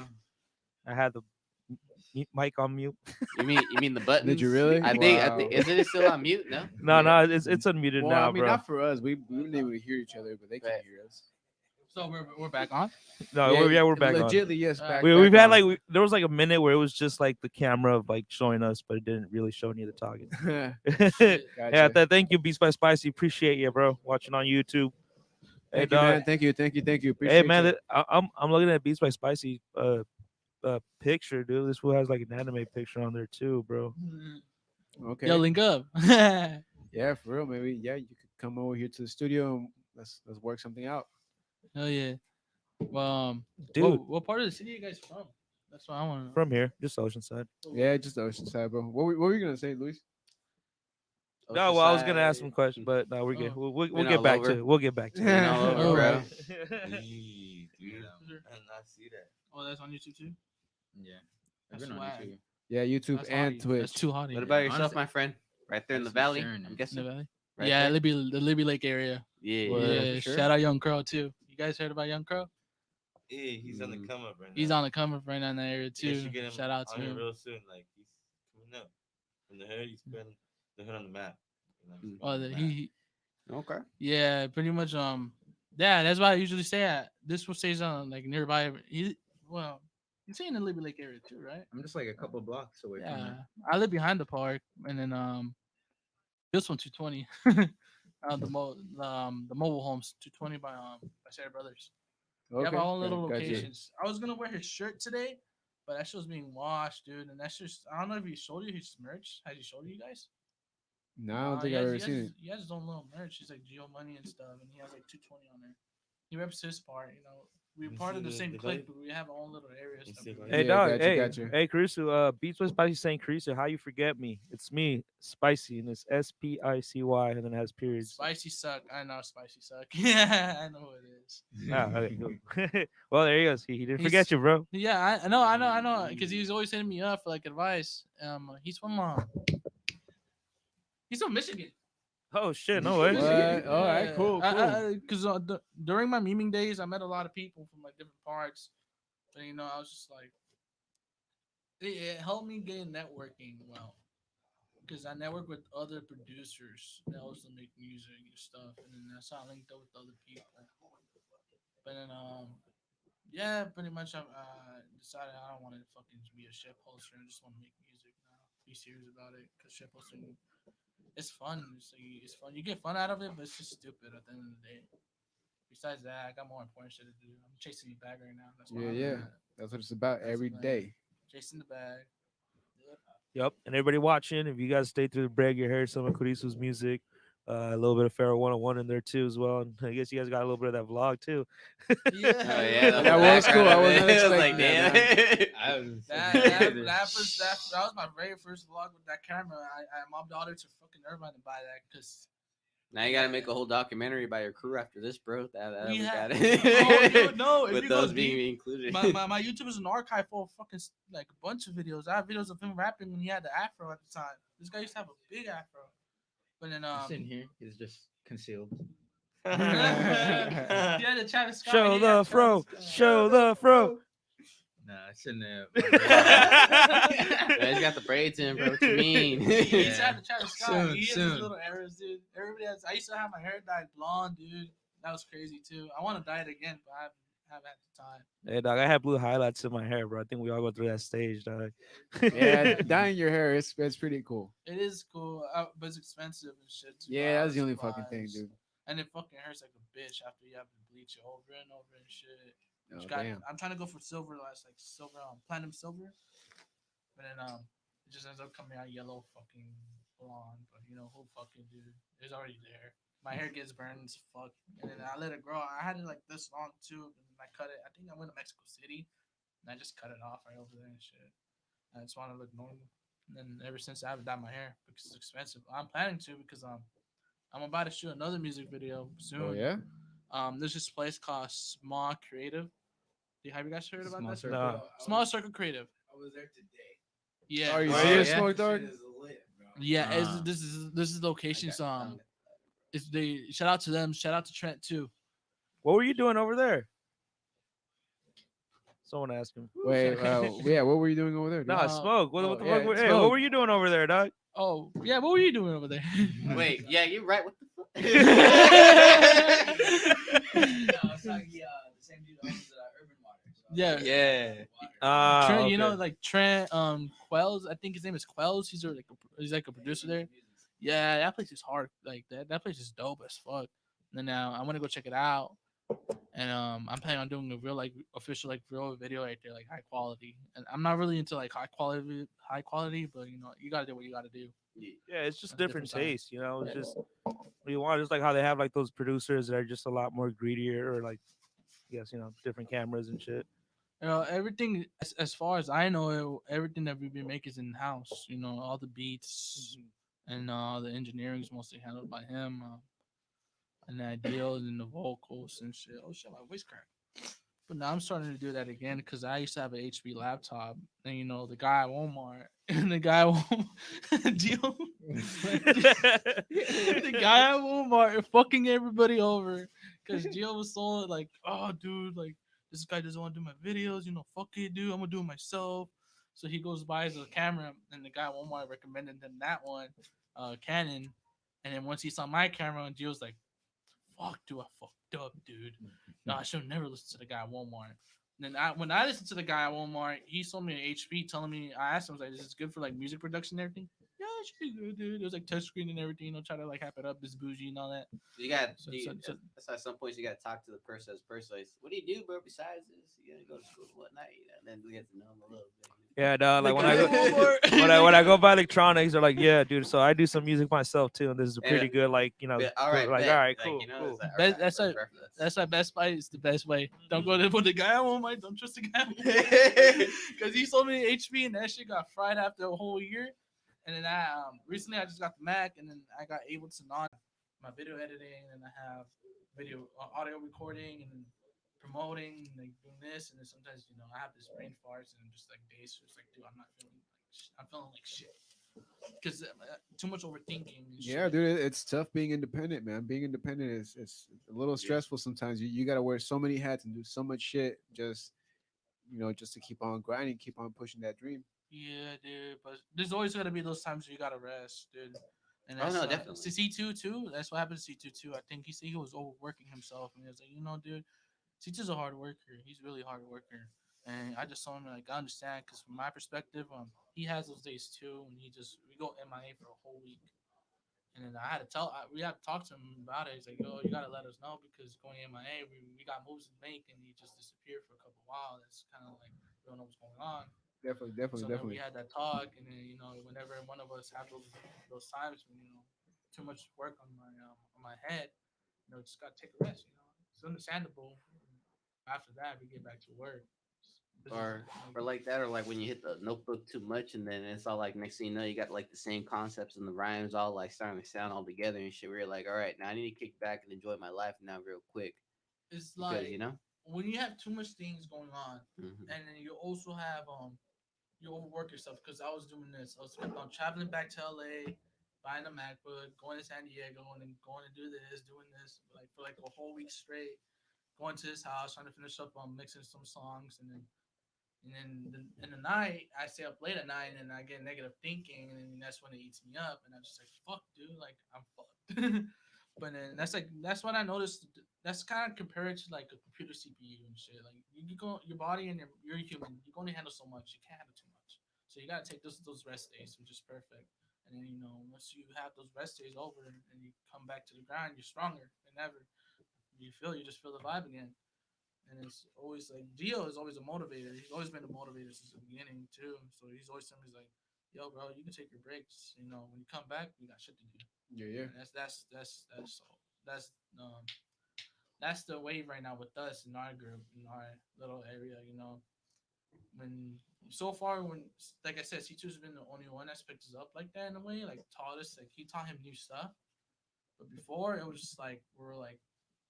now. I had the mic on mute. You mean the buttons? Did you really? I think Wow. isn't it still on mute? No. No, it's unmuted Well, now, I mean, bro. not for us. We didn't even hear each other, but they can Right. hear us. So we're back on. No, we're back on. legitly, yes. Back, We've back had on. like there was like a minute where it was just like the camera of like showing us, but it didn't really show any of the talking. Yeah, Gotcha. thank you, Beats by Spicy. Appreciate you, bro. Watching on YouTube. Hey, Thank you, dog. man. Thank you. Appreciate Hey, man, you. I'm looking at Beats by Spicy picture, dude. This fool has like an anime picture on there too, bro. Okay. Yo, link up. Yeah, for real. Maybe you could come over here to the studio and let's work something out. Hell yeah. Well, Dude. what part of the city are you guys from? That's what I want to know. From here, just Oceanside. Yeah, just the Oceanside, bro. What were you gonna say, Luis? No, well, I was gonna ask some questions, but no, we're good. Oh. We'll Been get all back over. to it. We'll get back to Been all it. over, bro. Gee, dude, I did not see that. Oh, that's on YouTube too. Yeah. I've That's been on swag. YouTube. Yeah, YouTube That's and hottie. Twitch. That's too hotty. What about Yeah, yourself, honestly, my friend? Right there in the that's my valley. surname. I'm In guessing. the valley? Right Yeah, there? the Libby Lake area. Yeah. Word. Yeah, for sure. shout out Young Crow too. You guys heard about Young Crow? Yeah, he's on the come up right now. He's on the come up right now in that area You guys too. should get him Shout out to on here him. real soon. Like he's coming up. From the hood, he's putting the hood on the map. You know, he's Oh, on the map. Okay. yeah, pretty much. Yeah, that's why I usually stay at. This will stays on like nearby. You're staying in the Libby Lake area too, right? I'm just like a couple blocks away from Yeah, there. I live behind the park, and then this one 220. The mobile homes 220 by Sarah Brothers. We have our own little gotcha. locations. I was gonna wear his shirt today, but that show's being washed, dude. And that's just I don't know if he showed you his merch. Has he showed you guys? No, I don't think he I've has- ever he seen has, it. He has his own little merch. He's like Geo Money and stuff, and he has like 220 on there. He reps his part, you know. We're You part see of the the same value? clique, but we have our own little areas. You that see we the rep. Hey, Yeah, dog. gotcha, Hey, gotcha. hey, Kurisu. Beats by Spicy saying Kurisu. How you forget me? It's me, Spicy, and it's SPICY, and then it has periods. Spicy suck. I know spicy suck. Yeah, I know who it is. Ah, okay, cool. Well, there he goes. He didn't He's- forget you, bro. Yeah, I know, because he was always hitting me up for like advice. He's from Michigan. Oh shit, no way. What? All right, cool, cool. Because during my memeing days, I met a lot of people from like different parts, but you know, I was just like, it helped me gain networking well, because I network with other producers that also make music and stuff, and then that's how I linked up with other people. But then, yeah, pretty much I decided I don't want to fucking be a shit poster. I just want to make music now. Be serious about it, because shit posting, it's fun. It's fun. You get fun out of it, but it's just stupid at the end of the day. Besides that, I got more important shit to do. I'm chasing the bag right now. That's why Yeah. That's what it's about every the plan. day. Chasing the bag. Yep. And everybody watching, if you guys stay through the break, you heard some of Kurisu's music. A little bit of Pharaoh 101 in there too as well. And I guess you guys got a little bit of that vlog too. Oh yeah, That was cool. I wasn't It was like, expecting that, damn. I was That was my very first vlog with that camera. I mobbed daughter to fucking everybody to buy that because Now you gotta make a whole documentary by your crew after this, bro. we We had. got Oh, it. dude, no, if With it those goes being deep, included. my YouTube is an archive full of fucking like a bunch of videos. I have videos of him rapping when he had the afro at the time. This guy used to have a big afro, but then It's in here. It's just concealed. he had the Travis Scott. Show he the had fro. Travis Scott. Show the fro. Nah, it's in there. Yeah, he's got the braids in, bro. What you mean? He used to Yeah. have the Travis Scott. Soon, He has soon. his little errors, dude. Everybody has. I used to have my hair dyed blonde, dude. That was crazy too. I want to dye it again, but I haven't had the time. Hey, dog, I had blue highlights in my hair, bro. I think we all go through that stage, dog. Yeah, dyeing your hair is pretty cool. It is cool, but it's expensive and shit. to buy Yeah, all that's the only fucking supplies. thing, dude. And it fucking hurts like a bitch after you have to bleach it over and over and shit. Oh, Just got- damn. I'm trying to go for silver, platinum silver, but then it just ends up coming out yellow fucking blonde. But you know who fucking dude? It's already there. My hair gets burned as fuck, and then I let it grow. I had it like this long too, and I cut it. I think I went to Mexico City, and I just cut it off right over there and shit. I just want to look normal. And then ever since I haven't dyed my hair because it's expensive. I'm planning to because I'm about to shoot another music video soon. Oh yeah. There's this place called Small Creative. Have you guys heard about Small that? Circle. Nah. Small Circle Creative. I was there today. Yeah. Are you Oh, serious, yeah? Smoke That Dog? shit is lit, bro. Yeah, Ah. this is locations. It's they shout out to them. Shout out to Trent too. What were you doing over there? Someone asked him. Wait, yeah, what were you doing over there, dude? Nah, smoke. What the fuck? Yeah, Hey, what Smoke. were you doing over there, dog? Oh yeah, what were you doing over there? Wait, yeah, you're right. What the fuck? Yeah, Yeah. Ah, Trent, you know, okay. like Trent, Quells. I think his name is Quells. He's like a producer there. Yeah, that place is hard. Like that place is dope as fuck. And then now I want to go check it out. And I'm planning on doing a real like official like real video right there, like high quality. And I'm not really into like high quality, but you know you gotta do what you gotta do. Yeah, it's just That's a different different side. taste, you know. It's just what you want. Just like how they have like those producers that are just a lot more greedier, or like, I guess, different cameras and shit. You know, everything as far as I know, everything that we've been making is in house. You know, all the beats and the engineering is mostly handled by him, and the ideals and the vocals and shit. Oh shit, my voice cracked. But now I'm starting to do that again because I used to have an HP laptop, and you know the guy at Walmart and the guy at Walmart, deal. The guy at Walmart fucking everybody over because Gio was so like, oh dude, like this guy doesn't want to do my videos, you know, fuck it, dude, I'm gonna do it myself. So he goes buys a camera, and the guy at Walmart recommended him that one, Canon. And then once he saw my camera, and Gio's like, fuck, dude, I fucked up, dude. No, I should never listen to the guy at Walmart. And then when I listened to the guy at Walmart, he sold me an HP, telling me, I asked him, I was like, "This is good for like music production and everything." Yeah, it should be good, dude. It was like touchscreen and everything. You know, try to like hype it up, it's bougie and all that. You got. So, You, so, so, that's why at some points you got to talk to the person as person. Like, what do you do, bro? Besides this, you gotta go to school and whatnot. And then we get to know him a little bit. Yeah, dog. Like The when guy I at go, Walmart. when I go buy electronics, they're like, "Yeah, dude. So I do some music myself too, and this is a pretty good, like, Yeah, all right, like, bet. all right, Like, cool, you know, cool." it's like, all Best, right, that's for why. reference. That's why Best Buy is the best way. Don't go there with the guy at Walmart. Don't trust the guy because he sold me an HP and that shit got fried after a whole year. And then I recently I just got the Mac, and then I got able to not my video editing, and I have video audio recording and promoting and like doing this. And then sometimes I have this brain farts and I'm just like days just like, dude, I'm not feeling like I'm feeling like shit because too much overthinking. And Yeah, shit. dude, it's tough being independent, man. Being independent is a little stressful sometimes. You got to wear so many hats and do so much shit just to keep on grinding, keep on pushing that dream. Yeah, dude. But there's always gonna be those times where you gotta rest, dude. And Oh that's no, definitely. C2 too. That's what happened to C2 too. I think he said he was overworking himself, and he was like, dude, C2's a hard worker. He's really a hard worker. And I just told him like I understand because from my perspective, he has those days too, and we go MIA for a whole week. And then we had to talk to him about it. He's like, yo, you gotta let us know because going MIA, we got moves to make, and he just disappeared for a couple of while. That's kind of like we don't know what's going on. Definitely, So definitely, then we definitely. had that talk, and then whenever one of us have those times when too much work on my head, just gotta take a rest. It's understandable. After that, we get back to work. Or like that, or like when you hit the notebook too much, and then it's all like next thing you know, you got like the same concepts and the rhymes all like starting to sound all together and shit. Where you're like, all right, now I need to kick back and enjoy my life now real quick It's because like when you have too much things going on, and then you also have you overwork yourself. Because I was doing this, I was traveling back to LA, buying a MacBook, going to San Diego, and then going to do this, doing this, like for like a whole week straight, going to his house, trying to finish up on mixing some songs, and then in the night, I stay up late at night, and I get negative thinking, and then that's when it eats me up, and I'm just like, fuck, dude, like I'm fucked. But then that's what I noticed. That's kind of compared to like a computer CPU and shit. Like you go your body and you're human. You can only handle so much. You can't handle too much. So you gotta take those rest days, which is perfect. And then once you have those rest days over and you come back to the grind, you're stronger than ever. You just feel the vibe again. And it's always like Dio is always a motivator. He's always been a motivator since the beginning too. So he's always telling me, he's like, "Yo, bro, you can take your breaks. When you come back, we got shit to do." Yeah, yeah. And that's that's the wave right now with us in our group, in our little area. When so far when like I said, C2's been the only one that's picked us up like that in a way, like taught us, like he taught him new stuff. But before it was just like we were like,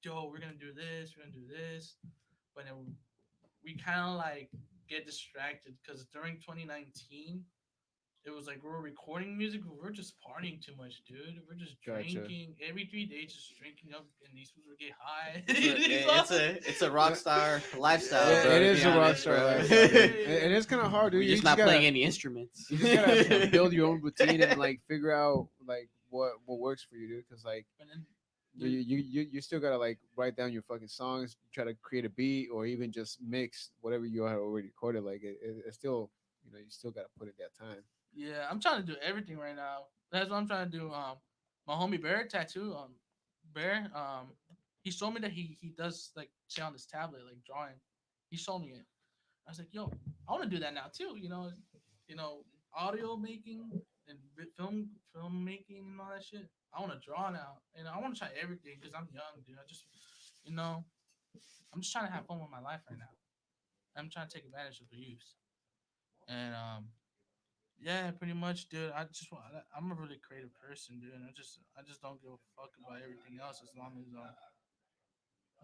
"Yo, we're gonna do this, we're gonna do this," but then we kind of like get distracted because during 2019, it was like we were recording music, but we're just partying too much, dude. We're just Gotcha. drinking every 3 days, just drinking up, and these people would get high. It's a rock star lifestyle, Yeah, bro. it to is be a rock honest, star bro. lifestyle. And it's kind of hard, dude. We're You just not gotta, playing any instruments. you just gotta build your own routine and like figure out like what works for you, dude. Because like And then, you still gotta like write down your fucking songs, try to create a beat, or even just mix whatever you have already recorded. Like it's still, you still gotta put in that time. yeah, I'm trying to do everything right now. That's what I'm trying to do. My homie Bear tattoo. Bear. He showed me that he does like shit on his tablet, like drawing. He showed me it. I was like, yo, I want to do that now too. Audio making and film making and all that shit. I want to draw now, and I want to try everything because I'm young, dude. I'm just trying to have fun with my life right now. I'm trying to take advantage of the youth, and yeah, pretty much, dude. I'm a really creative person, dude. And I just don't give a fuck about everything else as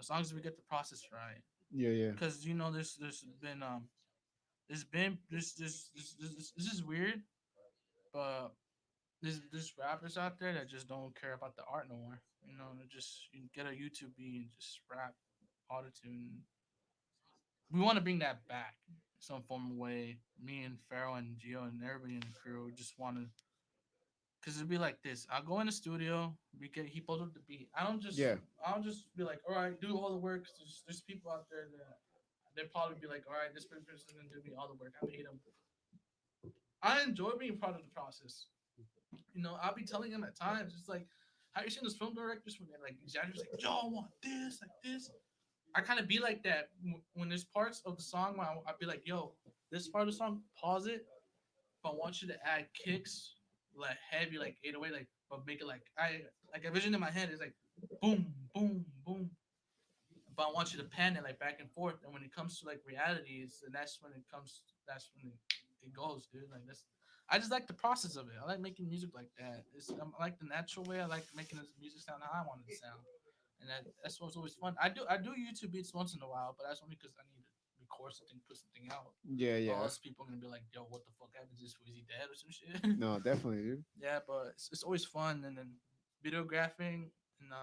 long as we get the process right. Yeah, yeah. Because this is weird, but there's rappers out there that just don't care about the art no more. They just you get a YouTube beat and just rap autotune. We want to bring that back some form of way. Me and Pharaoh and Gio and everybody in the crew just want to, cause it'd be like this. I go in the studio, he pulls up the beat. Yeah. I don't just be like, all right, do all the work. 'Cause there's people out there that they'd probably be like, all right, this person's gonna do me all the work. I hate them. I enjoy being part of the process. I'll be telling him at times, it's like, how you seen those film directors when they're like exaggerating, like, yo, I want this, like this. I kind of be like that when there's parts of the song where I'd be like, yo, this part of the song, pause it, but I want you to add kicks, like heavy, like 808, like, but make it like a vision in my head is like boom, boom, boom. But I want you to pan it like back and forth. And when it comes to like realities, and that's when it goes, dude. Like I just like the process of it. I like making music like that. I like the natural way. I like making the music sound how I want it to sound. And that's what's always fun. I do YouTube beats once in a while, but that's only because I need to record something, put something out. Yeah, yeah. Or else people are gonna be like, "Yo, what the fuck happened to this? Was he dead or some shit?" No, definitely, dude. Yeah, but it's always fun, and then videographing and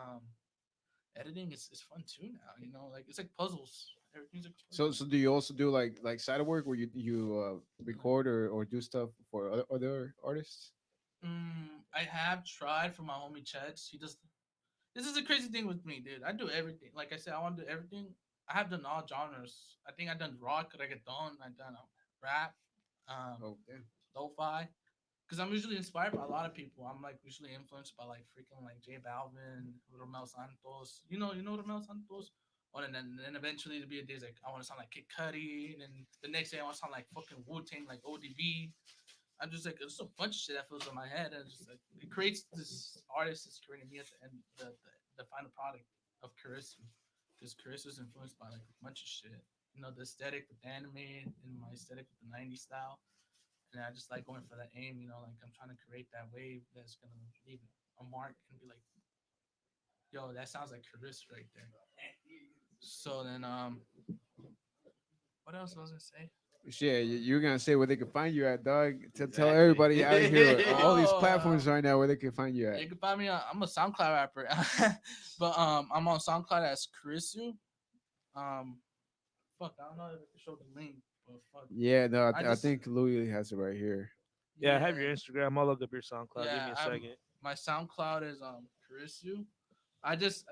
editing is fun too now. Like it's like puzzles. Everything's like puzzles. So do you also do like side work where you record or do stuff for other artists? I have tried for my homie Cheds. He does. This is the crazy thing with me, dude. I do everything. Like I said, I want to do everything. I have done all genres. I think I've done rock, reggaeton. I've done rap, Oh, damn. lo-fi. Because I'm usually inspired by a lot of people. I'm like usually influenced by like freaking like J Balvin, Romel Santos. You know Romel Santos. Oh, and then eventually there'll be a days like I want to sound like Kid Cudi, and then the next day I want to sound like fucking Wu Tang, like ODB. I'm just like there's a bunch of shit that fills in my head, and it's just like it creates this artist that's creating me at the end, the final product of Kurisu, because Kurisu is influenced by like a bunch of shit. The aesthetic with anime and my aesthetic with the '90s style, and I just like going for that aim. Like I'm trying to create that wave that's gonna leave a mark and be like, yo, that sounds like Kurisu right there. So then, what else was I gonna say? Yeah, you're gonna say where they can find you at, dog. Tell everybody out here on all these platforms right now where they can find you at. You can find me on. I'm a SoundCloud rapper, but I'm on SoundCloud as Kurisu. Fuck, I don't know if I can show the link, but fuck. Yeah, no, I think Louis has it right here. Yeah, I have your Instagram. I'll look up your SoundCloud. Give me a second. My SoundCloud is Kurisu. I just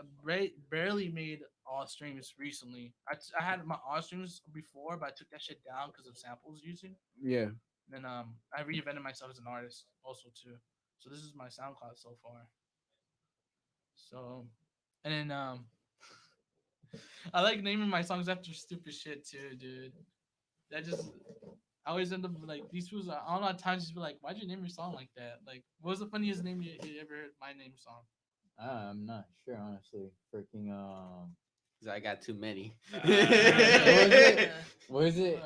barely made all streams recently. I had my all streams before, but I took that shit down because of samples using. Yeah. And I reinvented myself as an artist also too. So this is my SoundCloud so far. So, and then I like naming my songs after stupid shit too, dude. I always end up like these fools. I don't know at times just be like, why'd you name your song like that? Like, what was the funniest name you ever heard my name song? I'm not sure, honestly. Freaking I got too many. What is it?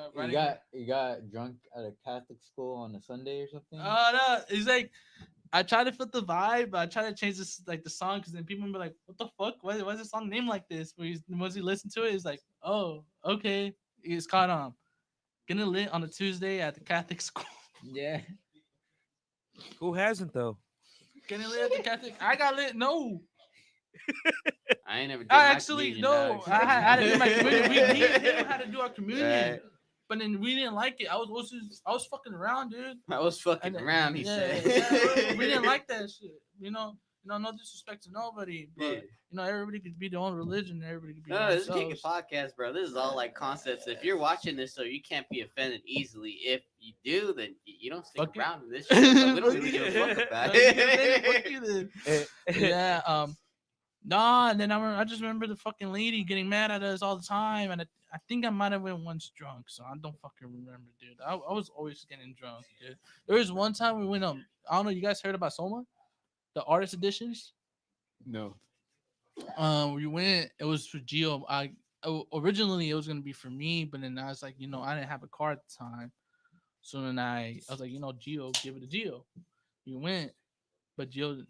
You got drunk at a Catholic school on a Sunday or something? Oh no, it's like I try to fit the vibe, but I try to change this like the song because then people will be like, "What the fuck? Why is the song named like this?" But once you listen to it, it's like, "Oh, okay." It's called "Getting Lit on a Tuesday at the Catholic School." Yeah. Who hasn't though? Getting lit at the Catholic. I got lit. No, I ain't never did I my actually communion, no. dog. I had to do my communion. Me and him had to do our communion, Right. but then we didn't like it. I was fucking around, dude. I was fucking And, around, he yeah, said. yeah, we didn't like that shit. No disrespect to nobody, but Yeah. everybody could be their own religion. Everybody could be No, their own this is Kick It selves. Podcast, bro. This is all like concepts. If you're watching this, so you can't be offended easily. If you do, then you don't stick Fuck it. around in this shit. But we don't really give a fuck about Fuck it. you then. Eh, Yeah. Nah, and then I just remember the fucking lady getting mad at us all the time, and I think I might have been once drunk, so I don't fucking remember, dude. I was always getting drunk, dude. There was one time we went I don't know, you guys heard about Soma, the artist editions? No. We went. It was for Geo. Originally it was gonna be for me, but then I was like, I didn't have a car at the time, so then I was like, Geo, give it to Geo. We went. But Gio,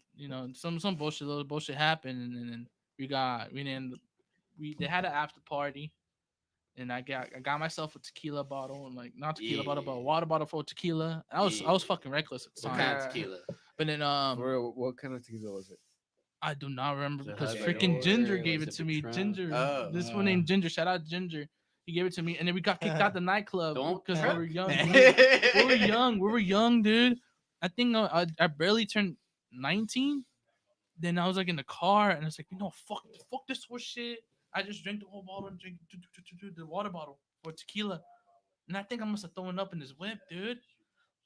some bullshit, little bullshit happened, and then we didn't they had an after party, and I got myself a tequila bottle, and like not tequila bottle, but a water bottle full of tequila. I was fucking reckless at the What time. kind of tequila? But then For real, what kind of tequila was it? I do not remember Was it because Hudson freaking or Ginger was gave it it to me. Patron? Ginger, Oh. this one named Ginger. Shout out Ginger. He gave it to me, and then we got kicked out the nightclub Don't because we trip. were young. We were young. We were young, dude. I think I barely turned 19. Then I was like in the car, and it's like, fuck this horse shit. I just drank the whole bottle and drank the water bottle for tequila, and I think I must have thrown up in his whip, dude.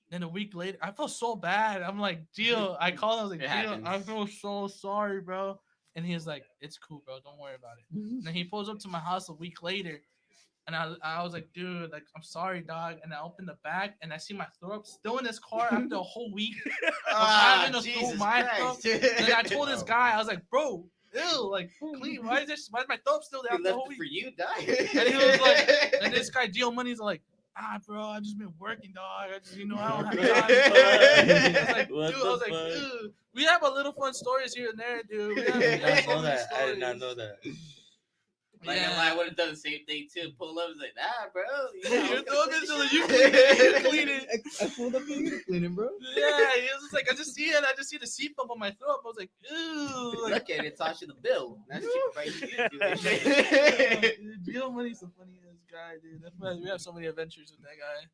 Then a week later, I felt so bad. I'm like, Gio, I called him. I was like, It Gio, I happens. feel so sorry, bro. And he was like, it's cool, bro. Don't worry about it. And then he pulls up to my house a week later, and I was like, dude, like, I'm sorry, dog. And I opened the bag, and I see my throw up still in this car after a whole week of having to throw my throw up. And I told this guy, I was like, bro, ew, like, clean. Why is my throw up still there He after the left whole it week? for you, dog. And he was like, and this guy, Gio Money's like, bro, I just been working, dog. I just, I don't have time. I was like, What dude, the I was like, fuck? dude, we have a little fun stories here and there, dude. We have, I did not so know many that. I did not stories. know that. Like, Yeah. I would have done the same thing too. Pull up and say, nah, bro. You're throwing it till you clean it. You clean it. I pulled up for you to clean it, bro. Yeah, he was just like, I just see it. I just see the seat bump on my throat. I was like, ew. Like, Look at it, toss you the bill. That's cheaper right here. Do that shit. Gio Money's the funniest guy, dude. That's why we have so many adventures with that guy.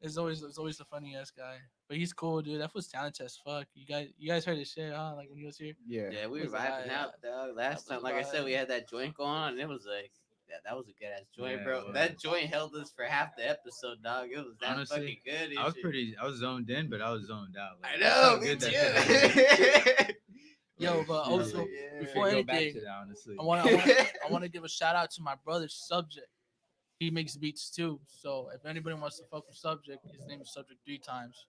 It's always the funniest guy. But he's cool, dude. That was talented as fuck. You guys heard his shit, huh? Like when he was here. Yeah. Yeah, we were Was a vibing vibe. out, dog. Last That time, was like a I said, vibe. we had that joint going on, and it was like, that was a good ass joint, Yeah, bro. yeah. That joint held us for half the episode, dog. It was that Honestly, fucking good. and I was shit. I was zoned in, but I was zoned out. I Like, know, so me good too. that Yo, but Yeah, also like, before go back anything, to that, honestly. I want to give a shout out to my brother Subject. He makes beats too. So if anybody wants to fuck with Subject, his name is Subject 3 times.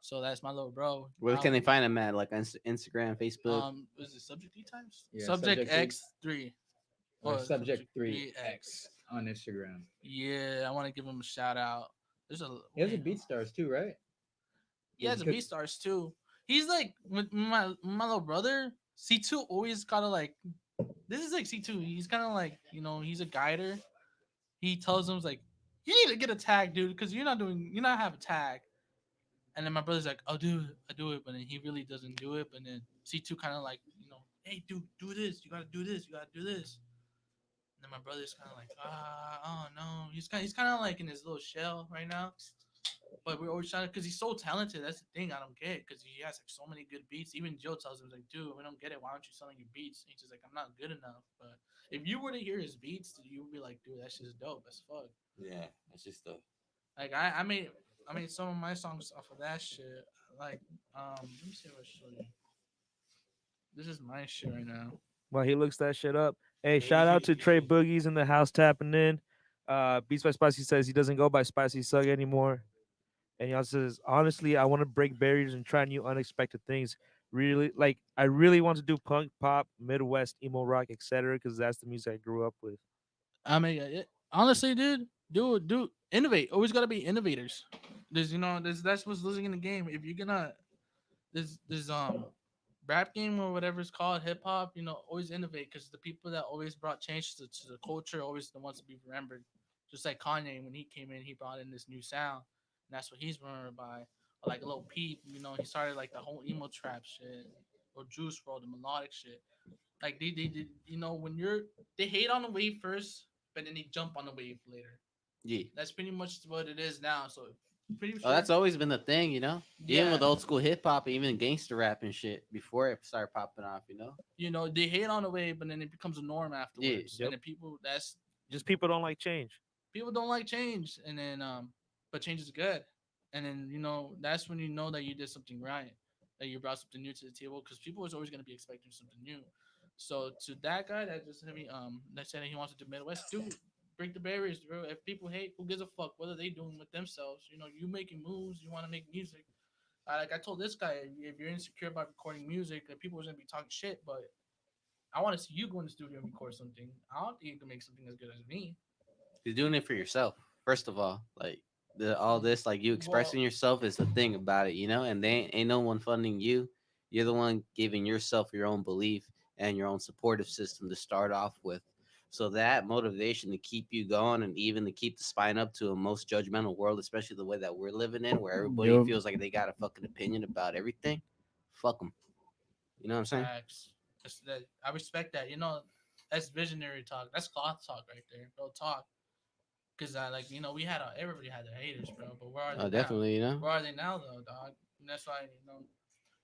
So that's my little bro. Where can they find him at? Like on Instagram, Facebook? Was it Subject 3 times? Yeah, Subject Subject X3. Or Or Subject 3X. 3X on Instagram. Yeah, I want to give him a shout out. There's a He has a BeatStars too, right? He has a Good- BeatStars too. He's like with my little brother. C2 always kind of like, this is like C2. He's kind of like, he's a guider. He tells him like, you need to get a tag, dude, because you're not have a tag. And then my brother's like, I'll do it, but then he really doesn't do it. But then C2 kind of like, hey, dude, do this. You gotta do this. You gotta do this. And then my brother's kind of like, oh no. He's kind of like in his little shell right now. But we're always trying to, because he's so talented. That's the thing I don't get, because he has like so many good beats. Even Joe tells him like, dude, we don't get it. Why aren't you selling your beats? And he's just like, I'm not good enough. But if you were to hear his beats, you would be like, dude, that's just dope as fuck. Yeah, that's just stuff. Like I made some of my songs off of that shit. Like let me see what I show you. This is my shit right now. Well, he looks that shit up. Hey, shout out to Trey Boogies in the house tapping in. Beats by Spicy says he doesn't go by Spicy Sug anymore. And he also says, honestly, I want to break barriers and try new unexpected things. I really want to do punk, pop, Midwest, emo rock, etc. because that's the music I grew up with. I mean, honestly, dude, do innovate. Always gotta be innovators. That's what's losing in the game. If you're gonna this rap game or whatever it's called, hip hop, always innovate, because the people that always brought change to the culture are always the ones to be remembered. Just like Kanye, when he came in, he brought in this new sound, and that's what he's remembered by. like a little peep. You know, he started like the whole emo trap shit or Juice WRLD, the melodic shit. Like they you know when they hate on the wave first, but then they jump on the wave later. Yeah. That's pretty much what it is now. So pretty Oh, sure. that's always been the thing, you know. Even Yeah, with old school hip hop, even gangster rap and shit, before it started popping off, you know. you know they hate on the wave, but then it becomes a norm afterwards. Yep. And then people that's Just people don't like change. people don't like change, and then but change is good. And then that's when you know that you did something right, that you brought something new to the table, because people is always going to be expecting something new. So to that guy that just hit me, that said that he wants to do Midwest, dude, break the barriers, bro. If people hate, who gives a fuck? What are they doing with themselves? You making moves, you want to make music. Like I told this guy, if you're insecure about recording music, people are gonna be talking shit, but I want to see you go in the studio and record something. I don't think you can make something as good as me. You're doing it for yourself, first of all. Like all this, like you Well, expressing yourself is the thing about it, you know. And they ain't no one funding you. You're the one giving yourself your own belief and your own supportive system to start off with. So that motivation to keep you going and even to keep the spine up to a most judgmental world, especially the way that we're living in, where everybody Yup. feels like they got a fucking opinion about everything. Fuck them. You know what I'm saying? facts. I respect that. That's visionary talk. That's cloth talk right there. Real talk. Cause we had everybody had their haters, bro. But where are they Oh, now? definitely. You know. Where are they now, though, dog? And that's why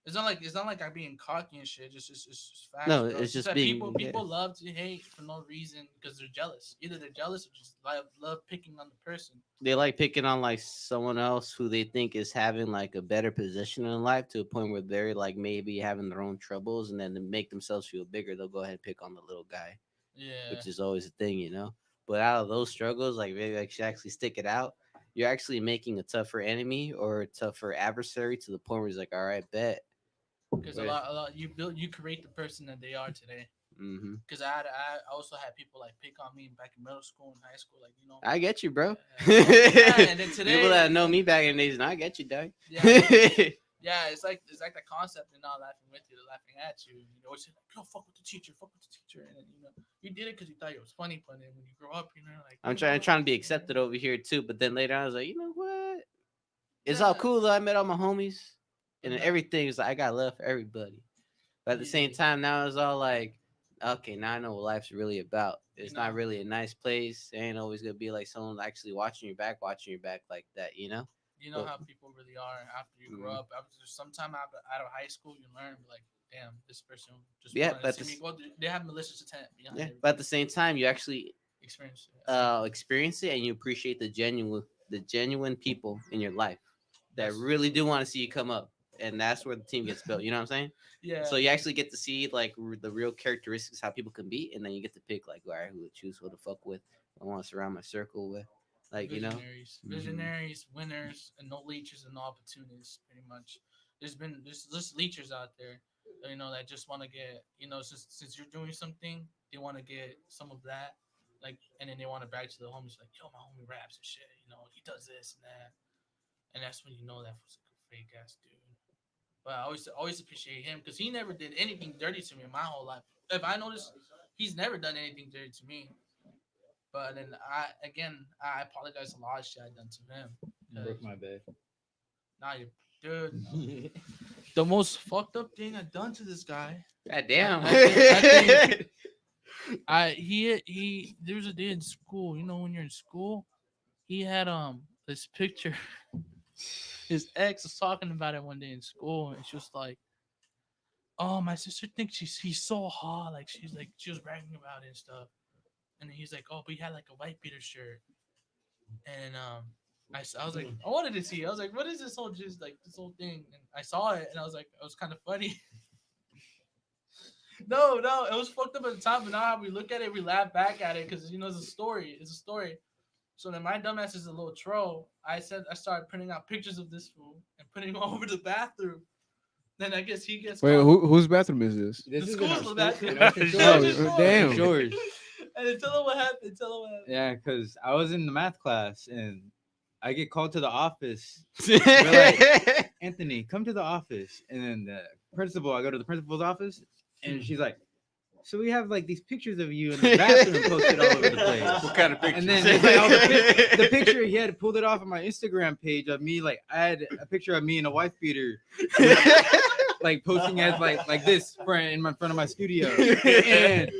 it's not like I'm being cocky and shit. It's facts, No, bro. it's just that being. people love to hate for no reason because they're jealous. Either they're jealous or just love picking on the person. They like picking on like someone else who they think is having like a better position in life to a point where they're like maybe having their own troubles, and then to make themselves feel bigger, they'll go ahead and pick on the little guy, Yeah, which is always a thing, you know. But out of those struggles, like maybe I should actually stick it out. You're actually making a tougher enemy or a tougher adversary to the point where he's like, all right, bet. because a lot you create the person that they are today. Mm-hmm. Because I also had people like pick on me back in middle school and high school, like I get you, bro. yeah, and then today People that know me back in the days, and I get you, dog. yeah, yeah, it's like the concept. They're not laughing with you, they're laughing at you. You always say, "Yo, fuck with the teacher, fuck with the teacher," and then you did it because you thought it was funny, but then when you grow up, like I'm trying to be accepted over here too, but then later on, I was like, you know what? It's all Yeah. cool though. I met all my homies, and Yeah. everything is like I got love for everybody. But at the same Yeah. time, now it's all like, okay, now I know what life's really about. It's not know. really a nice place. It ain't always gonna be like someone actually watching your back like that, you know. You know But- how people really are after you grow Mhm. up. After sometime out of high school, you learn like, damn, this person just Yeah, wanted but to see this- me go. They have malicious intent behind Yeah, everything. but at the same time, you actually Experience. experience it and you appreciate the genuine people in your life that That's- really do want to see you come up, and that's where the team gets built. You know what I'm saying? Yeah. So you actually get to see like the real characteristics how people can be, and then you get to pick like, all right, who to choose, who to fuck with, I want to surround my circle with, like you know. visionaries, Mhm. visionaries, winners, and no leechers and no opportunists. Pretty much, there's just leechers out there, that just want to get, since you're doing something, they want to get some of that, like, and then they want to brag to the homies like, yo, my homie raps and shit, he does this and that, and that's when you know that was a fake ass dude. But I always appreciate him because he never did anything dirty to me in my whole life. If I notice, he's never done anything dirty to me. But then I apologize a lot of shit I done to him. Broke my bed. Nah, dude. The most fucked up thing I done to this guy. God damn. He there was a day in school. When you're in school, he had this picture. His ex was talking about it one day in school, and she was like, "Oh, my sister thinks he's so hot. Like she was bragging about it and stuff." And then he's like, "Oh, but he had like a white beater shirt." And I was like, I wanted to see it. I was like, what is this whole this whole thing? And I saw it, and I was like, it was kind of funny. No, it was fucked up at the time, but now how we look at it, we laugh back at it because it's a story. It's a story. So then my dumbass is a little troll. I started printing out pictures of this fool and putting them over the bathroom. Then I guess he gets Wait, caught. whose bathroom is this? This The is in our school's school- bathroom. in Oceanside. Tell Oh, the story. damn. George. And then tell him what happened. Yeah, because I was in the math class and I get called to the office. They're like, Anthony, come to the office. And then the principal, I go to the principal's office and she's like, So we have like these pictures of you in the bathroom posted all over the place. What kind of pictures? And then it's like all the picture he had pulled it off of my Instagram page of me. Like I had a picture of me in a wife beater, like posting as like this in front of my studio. And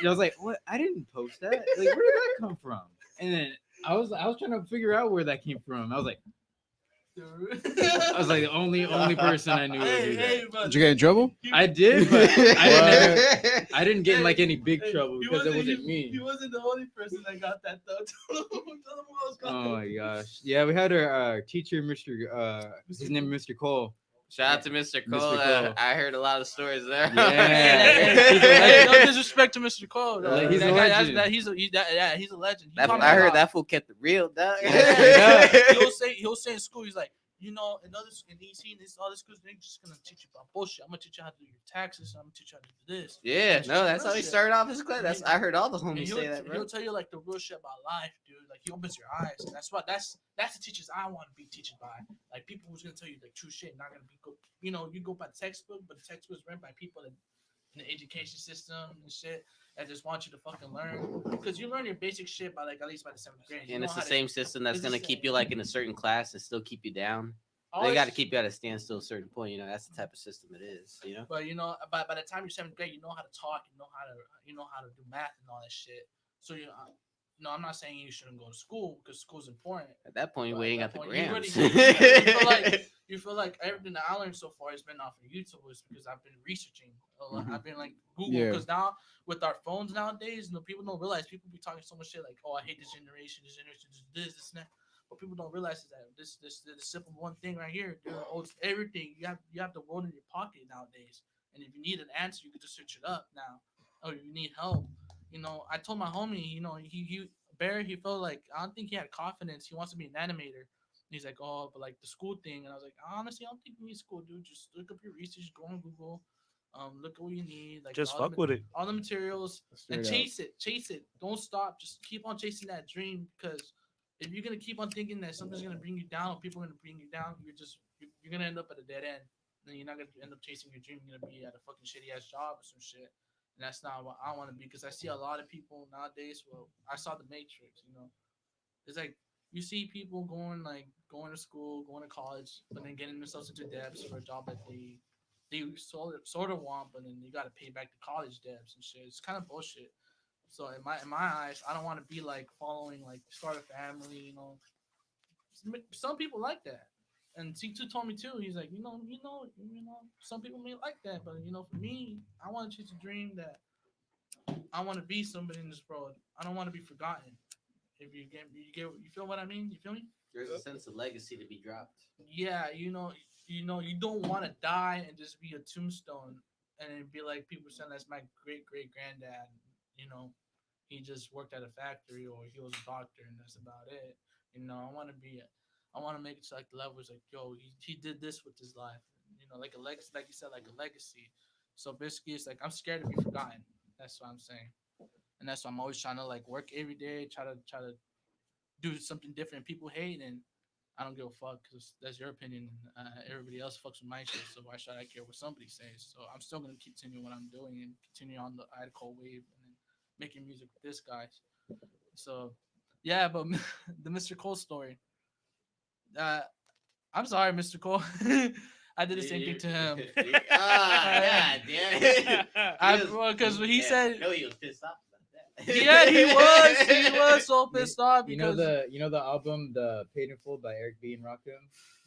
I was like, what? I didn't post that. Like where did that come from? And then I was trying to figure out where that came from. I was like the only person I knew would do that. Did you get in trouble? I did, but I didn't get in like any big trouble because it wasn't me. He wasn't the only person that got that though. Tell him who else got Oh that. my gosh. Yeah, we had our teacher, Mr. His name is Mr. Cole. Shout out to Mr. Cole. Cole. I heard a lot of stories there. Yeah. No disrespect to Mr. Cole. Like, he's a That guy- legend. he's a legend. He That, taught me I a heard lot. that fool kept it real, dog. Yeah. He'll say in school, he's like, in all the schools, they're just gonna teach you about bullshit. I'm gonna teach you how to do your taxes. I'm gonna teach you how to do this. Yeah, no, that's how he Shit. started off his class. I heard all the And homies say that, bro. he'll tell you like the real shit about life, dude. Like he opens your eyes. And that's the teachers I want to be teaching by. Like people who's gonna tell you like true shit, not gonna be you go by the textbook, but the textbook is written by people that in the education system and shit that just want you to fucking learn. Because you learn your basic shit by like at least by the 7th grade. You And know it's the how to- same system that's it's the gonna same. keep you like in a certain class and still keep you down. They Always- got to keep you at a standstill at a certain point. You know, that's the type of system it is. You know. But by the time you're 7th grade, you know how to talk, you know how to do math and all that shit. So I'm not saying you shouldn't go to school because school's important. At that point, But we ain't at got the that point, grams. you feel like everything that I learned so far has been off of YouTube is because I've been researching. I've been like Google Yeah. because now with our phones nowadays, people don't realize people be talking so much shit like, oh, I hate this generation is this and that. What people don't realize is that this simple one thing right here, dude, holds everything. You have the world in your pocket nowadays, and if you need an answer, you can just search it up now. Or if you need help, I told my homie, he felt like I don't think he had confidence. He wants to be an animator. And he's like, oh, but like the school thing, and I was like, honestly, I don't think you need school, dude. Just look up your research, go on Google, look at what you need, like Just all fuck the, with it. all the materials, and Straight up. chase it. Don't stop. Just keep on chasing that dream because if you're gonna keep on thinking that something's gonna bring you down, or people are gonna bring you down, you're gonna end up at a dead end. Then you're not gonna end up chasing your dream. You're gonna be at a fucking shitty ass job or some shit. And that's not what I want to be because I see a lot of people nowadays. Well, I saw the Matrix. It's like you see people going to school, going to college, but then getting themselves into debts for a job that they sort of want, but then you got to pay back the college debts and shit. It's kind of bullshit. So in my eyes, I don't want to be like following like start a family. Some people like that, and C2 told me too. He's like, some people may like that, but for me, I want to chase a dream that I want to be somebody in this world. I don't want to be forgotten. If you feel what I mean? You feel me? There's a sense of legacy to be dropped. Yeah, you don't want to die and just be a tombstone and then be like people saying that's my great granddad. He just worked at a factory or he was a doctor and that's about it. I want to make it to like the level is like, yo, he did this with his life. Like a legacy, like you said, like a legacy. So basically, it's like I'm scared to be forgotten. That's what I'm saying, and that's why I'm always trying to like work every day, try to do something different. People hate, and I don't give a fuck because that's your opinion. Everybody else fucks with my shit, so why should I care what somebody says? So I'm still gonna continue what I'm doing and continue on the Idaho wave and then making music with this guys. So yeah, but the Mr. Cole story. I'm sorry, Mr. Cole. I did the same thing to him. God damn. Because he said, no, he was pissed off about that. yeah, he was so pissed off because You know the album, The Paid in Full by Eric B and Rakim?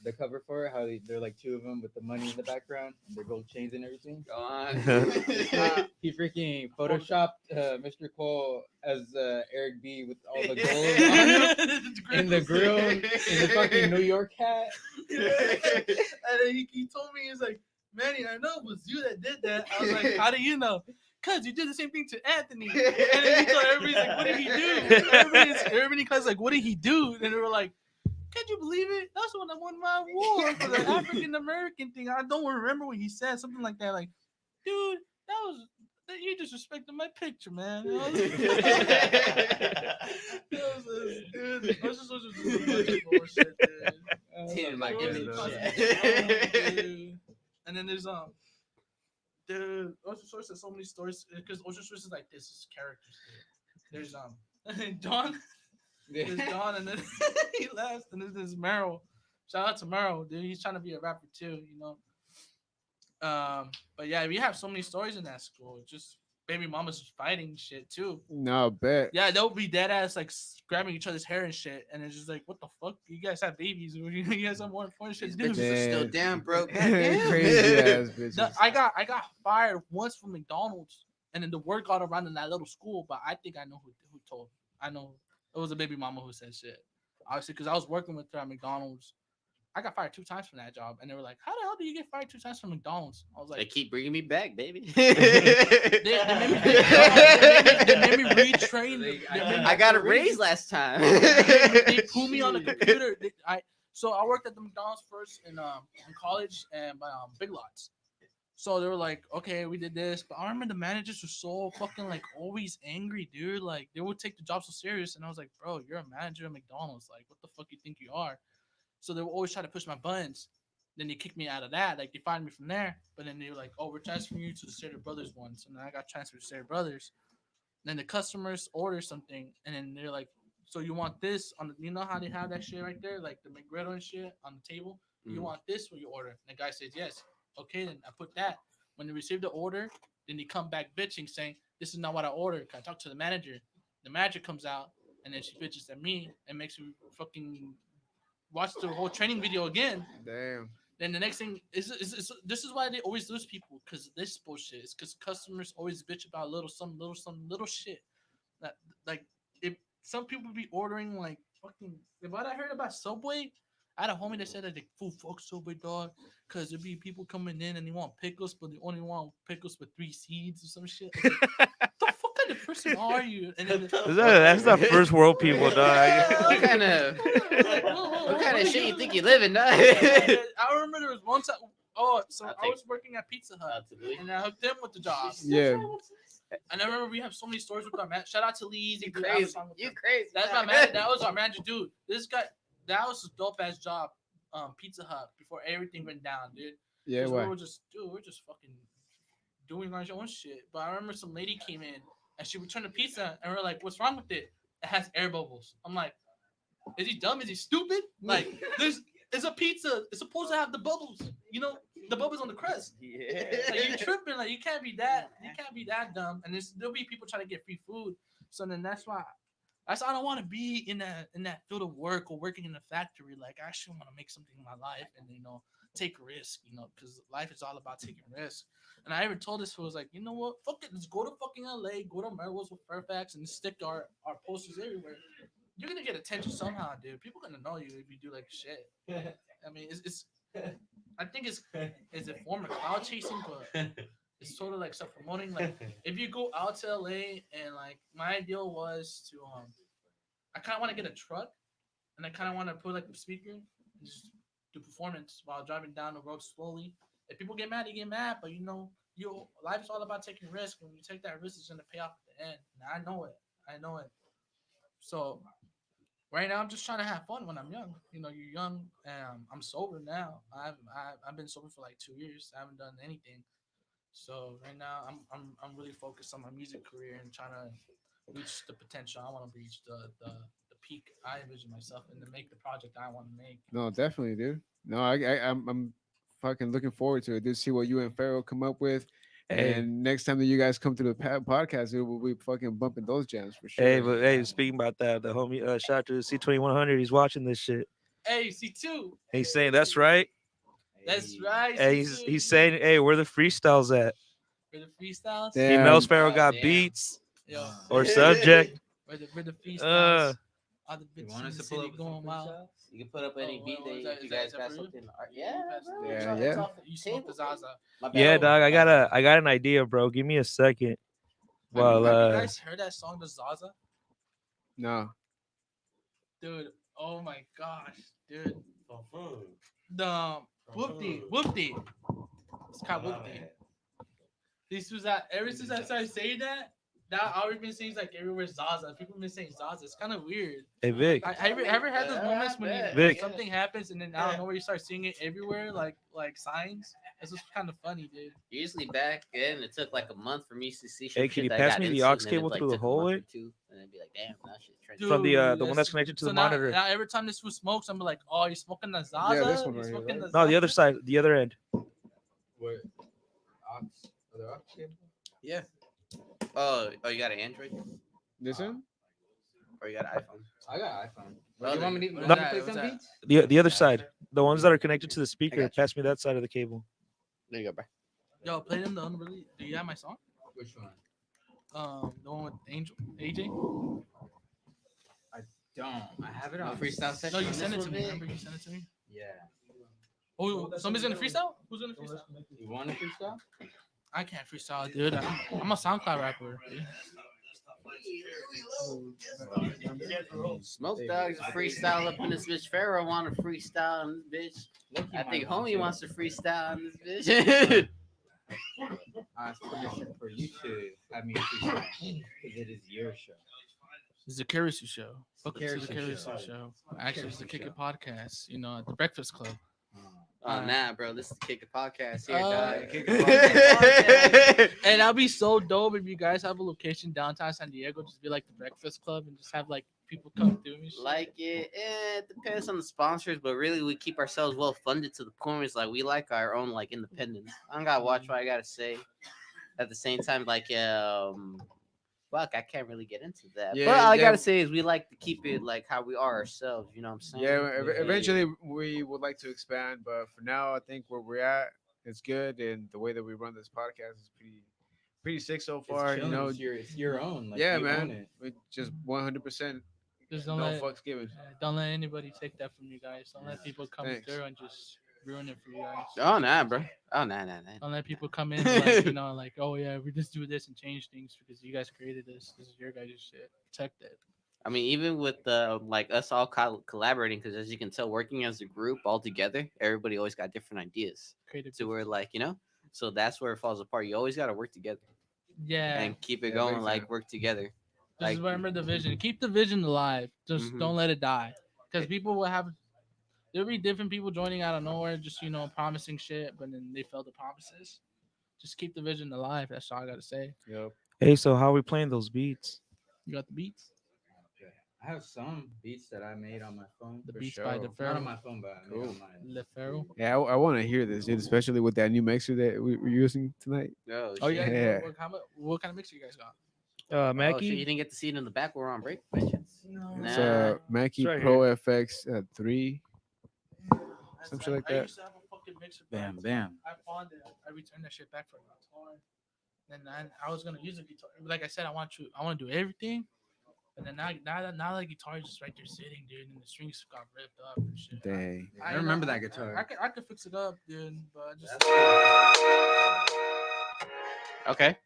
The cover for it, how they're like two of them with the money in the background, and their gold chains and everything. Go on. He freaking photoshopped Mr. Cole as Eric B with all the gold on him, in the grill, in the fucking New York hat. And then he told me, he's like, Manny, I know it was you that did that. I was like, how do you know? Cause you did the same thing to Anthony. And then he told everybody's like, what did he do? Everybody was like, what did he do? And they were like, can't you believe it? That's when I won my award for the African American thing. I don't remember what he said, something like that. Like, dude, you disrespected my picture, man. That was just a bunch of bullshit, dude. Dude, my Dude. image. And then there's Dude, Ocean Source has so many stories because Ocean Source is like this is characters. Dude. There's Don, there's Don, and then he left, and then there's Meryl. Shout out to Meryl, dude. He's trying to be a rapper too, you know. But yeah, we have so many stories in that school. Just baby mamas fighting shit too. No, bet. Yeah, they'll be dead ass like grabbing each other's hair and shit, and it's just like, what the fuck? You guys have babies, or you guys have more important shit to do. Bitches are still Man. damn broke. Crazy Goddamn. ass bitches. No, I got fired once from McDonald's, and then the word got around in that little school. But I think I know who told. I know it was a baby mama who said shit. Obviously, because I was working with her at McDonald's. I got fired 2 times from that job, and they were like, "How the hell do you get fired 2 times from McDonald's?" I was They like, keep bringing me back, baby. "They made me retrain. I got a raise last time. They put me on the computer. So I worked at the McDonald's first in college and Big Lots. So they were like, okay, we did this, but I remember the managers were so fucking like always angry, dude. Like they would take the job so serious, and I was like, bro, you're a manager at McDonald's. Like, what the fuck you think you are? So they would always try to push my buttons. Then they kicked me out of that. Like they fired me from there. But then they were like, oh, we're transferring you to the Stater Brothers one. So then I got transferred to Stater Brothers. Then the customers order something, and then they're like, so you want this on the, you know how they have that shit right there, like the McGriddle and shit on the table? You want this when you order? And the guy says yes. Okay, then I put that. When they receive the order, then they come back bitching, saying, this is not what I ordered. Can I talk to the manager? The manager comes out, and then she bitches at me and makes me fucking watch the whole training video again. Damn. Then the next thing is this is why they always lose people, because this bullshit. It's because customers always bitch about some little shit. That like if some people be ordering like fucking. What I heard about Subway, I had a homie that said that the food fuck Subway dog, because there be people coming in and they want pickles, but they only want pickles with 3 seeds or some shit. Like, the fuck kind of person are you? And then, That's the first world people, dog. What kind of shit you think you live in, dog? I remember there was one time. Oh, so I was working at Pizza Hut, and I hooked them with the job. Yeah. And I remember we have so many stories with our man. Shout out to Lee's. You crazy. You crazy. That's my man. That was our manager, dude. This guy, that was a dope ass job. Pizza Hut before everything went down, dude. Yeah. We Why? were just fucking doing our own shit. But I remember some lady came in and she returned the pizza, and we're like, "What's wrong with it? It has air bubbles." I'm like, "Is he dumb? Is he stupid? Like, it's a pizza. It's supposed to have the bubbles. You know, the bubbles on the crust. Yeah. Like, you tripping? Like, you can't be that dumb." And there'll be people trying to get free food. So then that's why I don't want to be in that field of work or working in a factory. Like, I actually want to make something in my life and take risk. Because life is all about taking risks. And I ever told this fool, was like, you know what? Fuck it, let's go to fucking LA, go to Melrose with Fairfax, and stick our posters everywhere. You're gonna get attention somehow, dude. People gonna know you if you do like shit. I mean, it's I think it's a form of cloud chasing, but it's sort of like self promoting. Like if you go out to LA, and like my ideal was to I kind of want to get a truck, and I kind of want to put like a speaker and just do performance while driving down the road slowly. If people get mad, they get mad, but life is all about taking risk. When you take that risk, it's gonna pay off at the end. And I know it. So right now, I'm just trying to have fun when I'm young. You're young, and I'm sober now. I've been sober for like 2 years. I haven't done anything. So right now, I'm really focused on my music career and trying to reach the potential. I want to reach the peak I envision myself and to make the project I want to make. No, definitely, dude. No, I'm fucking looking forward to it. To see what you and Pharaoh come up with. Hey. And next time that you guys come to the podcast, we'll be fucking bumping those jams for sure. Hey, speaking about that, the homie, shout out to C2100. He's watching this shit. Hey, C2. He's saying that's right. That's right. Hey, he's saying, hey, where the freestyles at? For the freestyles. Damn. He knows Pharaoh got damn. beats Yo, or subject. where the freestyles. All the You bitches want in us the to pull city up going some wild. freestyles? You can put up any Oh, beat well, that is you that guys for got real? something. Yeah, bro. Yeah, It's yeah. off the You smoke the table, bro. Zaza. My bad. Yeah, dog. I got an idea, bro. Give me a second. Well, Have you guys heard that song, the Zaza? No. Dude, oh my gosh, dude. The Whoopty. It's called Whoopty. This was that ever since I started saying that I've always been saying like everywhere Zaza. People have been saying Zaza. It's kind of weird. hey, Vic. I ever had those moments when Vic. something happens and then I don't know where you start seeing it everywhere, like signs. This was kind of funny, dude. Usually back then, it took like a month for me to see Hey, some can shit you that I pass got me the into, aux and then it, cable like, through the took a month hallway? or two, and then be like, damn, that shit trending. From the one Dude, that's connected to so the now, monitor. now every time this fool smokes, I'm like, oh, you smoking the Zaza? Yeah, this one You right here, smoking right? the No, the Zaza? other side, the other end. What? Other aux cable? Yeah. Oh, you got an Android This one? or you got an iPhone? I got iPhone. Oh, You want me to, What's want me to that? play What's some that? beats? The other side, the ones that are connected to the speaker. got you. Pass me that side of the cable. There you go, bro. Yo, play them the unreleased. Do you have my song? Which one? The one with Angel, AJ. Don't. I have it No on freestyle No, section. you on sent this it to one, me. big? Remember, you sent it to me. Yeah. Oh, somebody's gonna freestyle. Who's gonna freestyle? You want to freestyle? I can't freestyle, dude. I'm a SoundCloud rapper. Dude. Smoke Dogs freestyle up in this bitch. Pharaoh want to freestyle in this bitch. I think Homie wants to freestyle in this bitch. Ask permission for you to have me freestyle because it is your show. It's the Kurisu show. Welcome to the Kurisu Kurisu show. show. Actually, it's the Kurisu Kick It show. podcast. You know, at the Breakfast Club. Oh, nah, bro. This is the Kick It Podcast here, Oh, dog. Kick It Podcast. And that'd be so dope if you guys have a location downtown San Diego. Just be like the Breakfast Club and just have like people come through and shit. Like it depends on the sponsors, but really we keep ourselves well funded to the point where it's like we like our own like independence. I don't gotta watch what I gotta say. At the same time, like fuck, I can't really get into that. Yeah, but all I yeah. gotta say is we like to keep it like how we are ourselves. You know what I'm saying? Yeah, eventually we would like to expand, but for now, I think where we're at is good, and the way that we run this podcast is pretty sick so far. You know, it's your own. Like, yeah, you man, own it. we just 100%. Just No don't let fucks given. don't let anybody take that from you guys. Don't let people come Thanks. through and just ruin it for you guys. Oh nah, bro. Oh nah. Don't let people come in like, you know, like, oh yeah, we just do this and change things because you guys created this. This is your guys' shit. Protect it. I mean, even with like us all collaborating, because as you can tell, working as a group all together, everybody always got different ideas. Creative. So we're like, you know, so that's where it falls apart. You always got to work together Yeah. and keep it Yeah, going, big like time. work together. Just remember the vision. Keep the vision alive. Just Mhm. don't let it die. Because people will have there'll be different people joining out of nowhere, just promising shit, but then they fail the promises. Just keep the vision alive. That's all I gotta say. Yep. Hey, so how are we playing those beats? You got the beats? Okay. I have some beats that I made on my phone. The For beats by sure. the Not Pharaoh. on my phone, but I made on mine. Le Pharaoh. Yeah, I want to hear this, dude, especially with that new mixer that we're using tonight. Oh yeah. Yeah. What kind of mixer you guys got? Oh, shit, Mackie. you didn't get to see it in the back. We're on break, by chance. It's Nah. Mackie It's right Pro FX 3. Some shit like I that. used to have a fucking mixer. Bam, bam. I pawned it. I returned that shit back for a guitar. And then I was gonna use a guitar. Like I said, I want to do everything. And then now the guitar is just right there sitting, dude, and the strings got ripped up and shit. Dang. I remember that guitar. I could fix it up, dude, but I just Okay.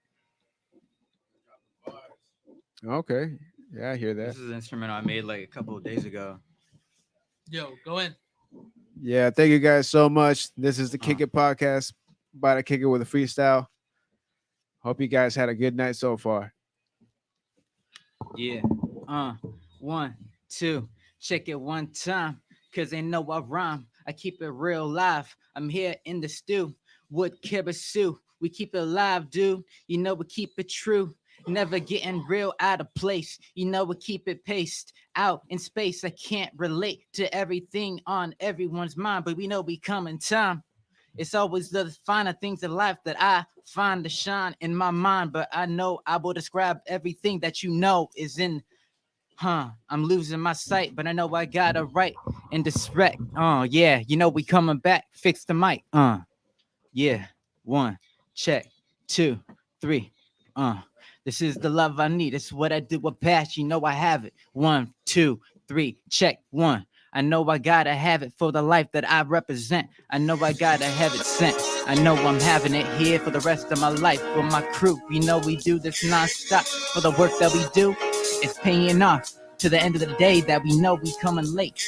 Okay. Yeah, I hear that. This is an instrumental I made like a couple of days ago. yo go in. Yeah, thank you guys so much. This is the Kick It Podcast. About to kick it with a freestyle. Hope you guys had a good night so far. Yeah. 1, 2, check it one time. Cause they know I rhyme. I keep it real live. I'm here in the stew with Kurisu. We keep it live, dude. You know we keep it true. Never getting real out of place. You know we keep it paced out in space. I can't relate to everything on everyone's mind, but we know we come in time. It's always the finer things in life that I find to shine in my mind. But I know I will describe everything that you know is in. I'm losing my sight, but I know I got it right in this wreck. Yeah, you know we coming back. Fix the mic. Yeah. 1, check. 2, 3. This is the love I need. It's what I do with passion. You know I have it. 1, 2, 3. Check. 1. I know I gotta have it for the life that I represent. I know I gotta have it sent. I know I'm having it here for the rest of my life with my crew. You know we do this non-stop for the work that we do. It's paying off to the end of the day that we know we coming late.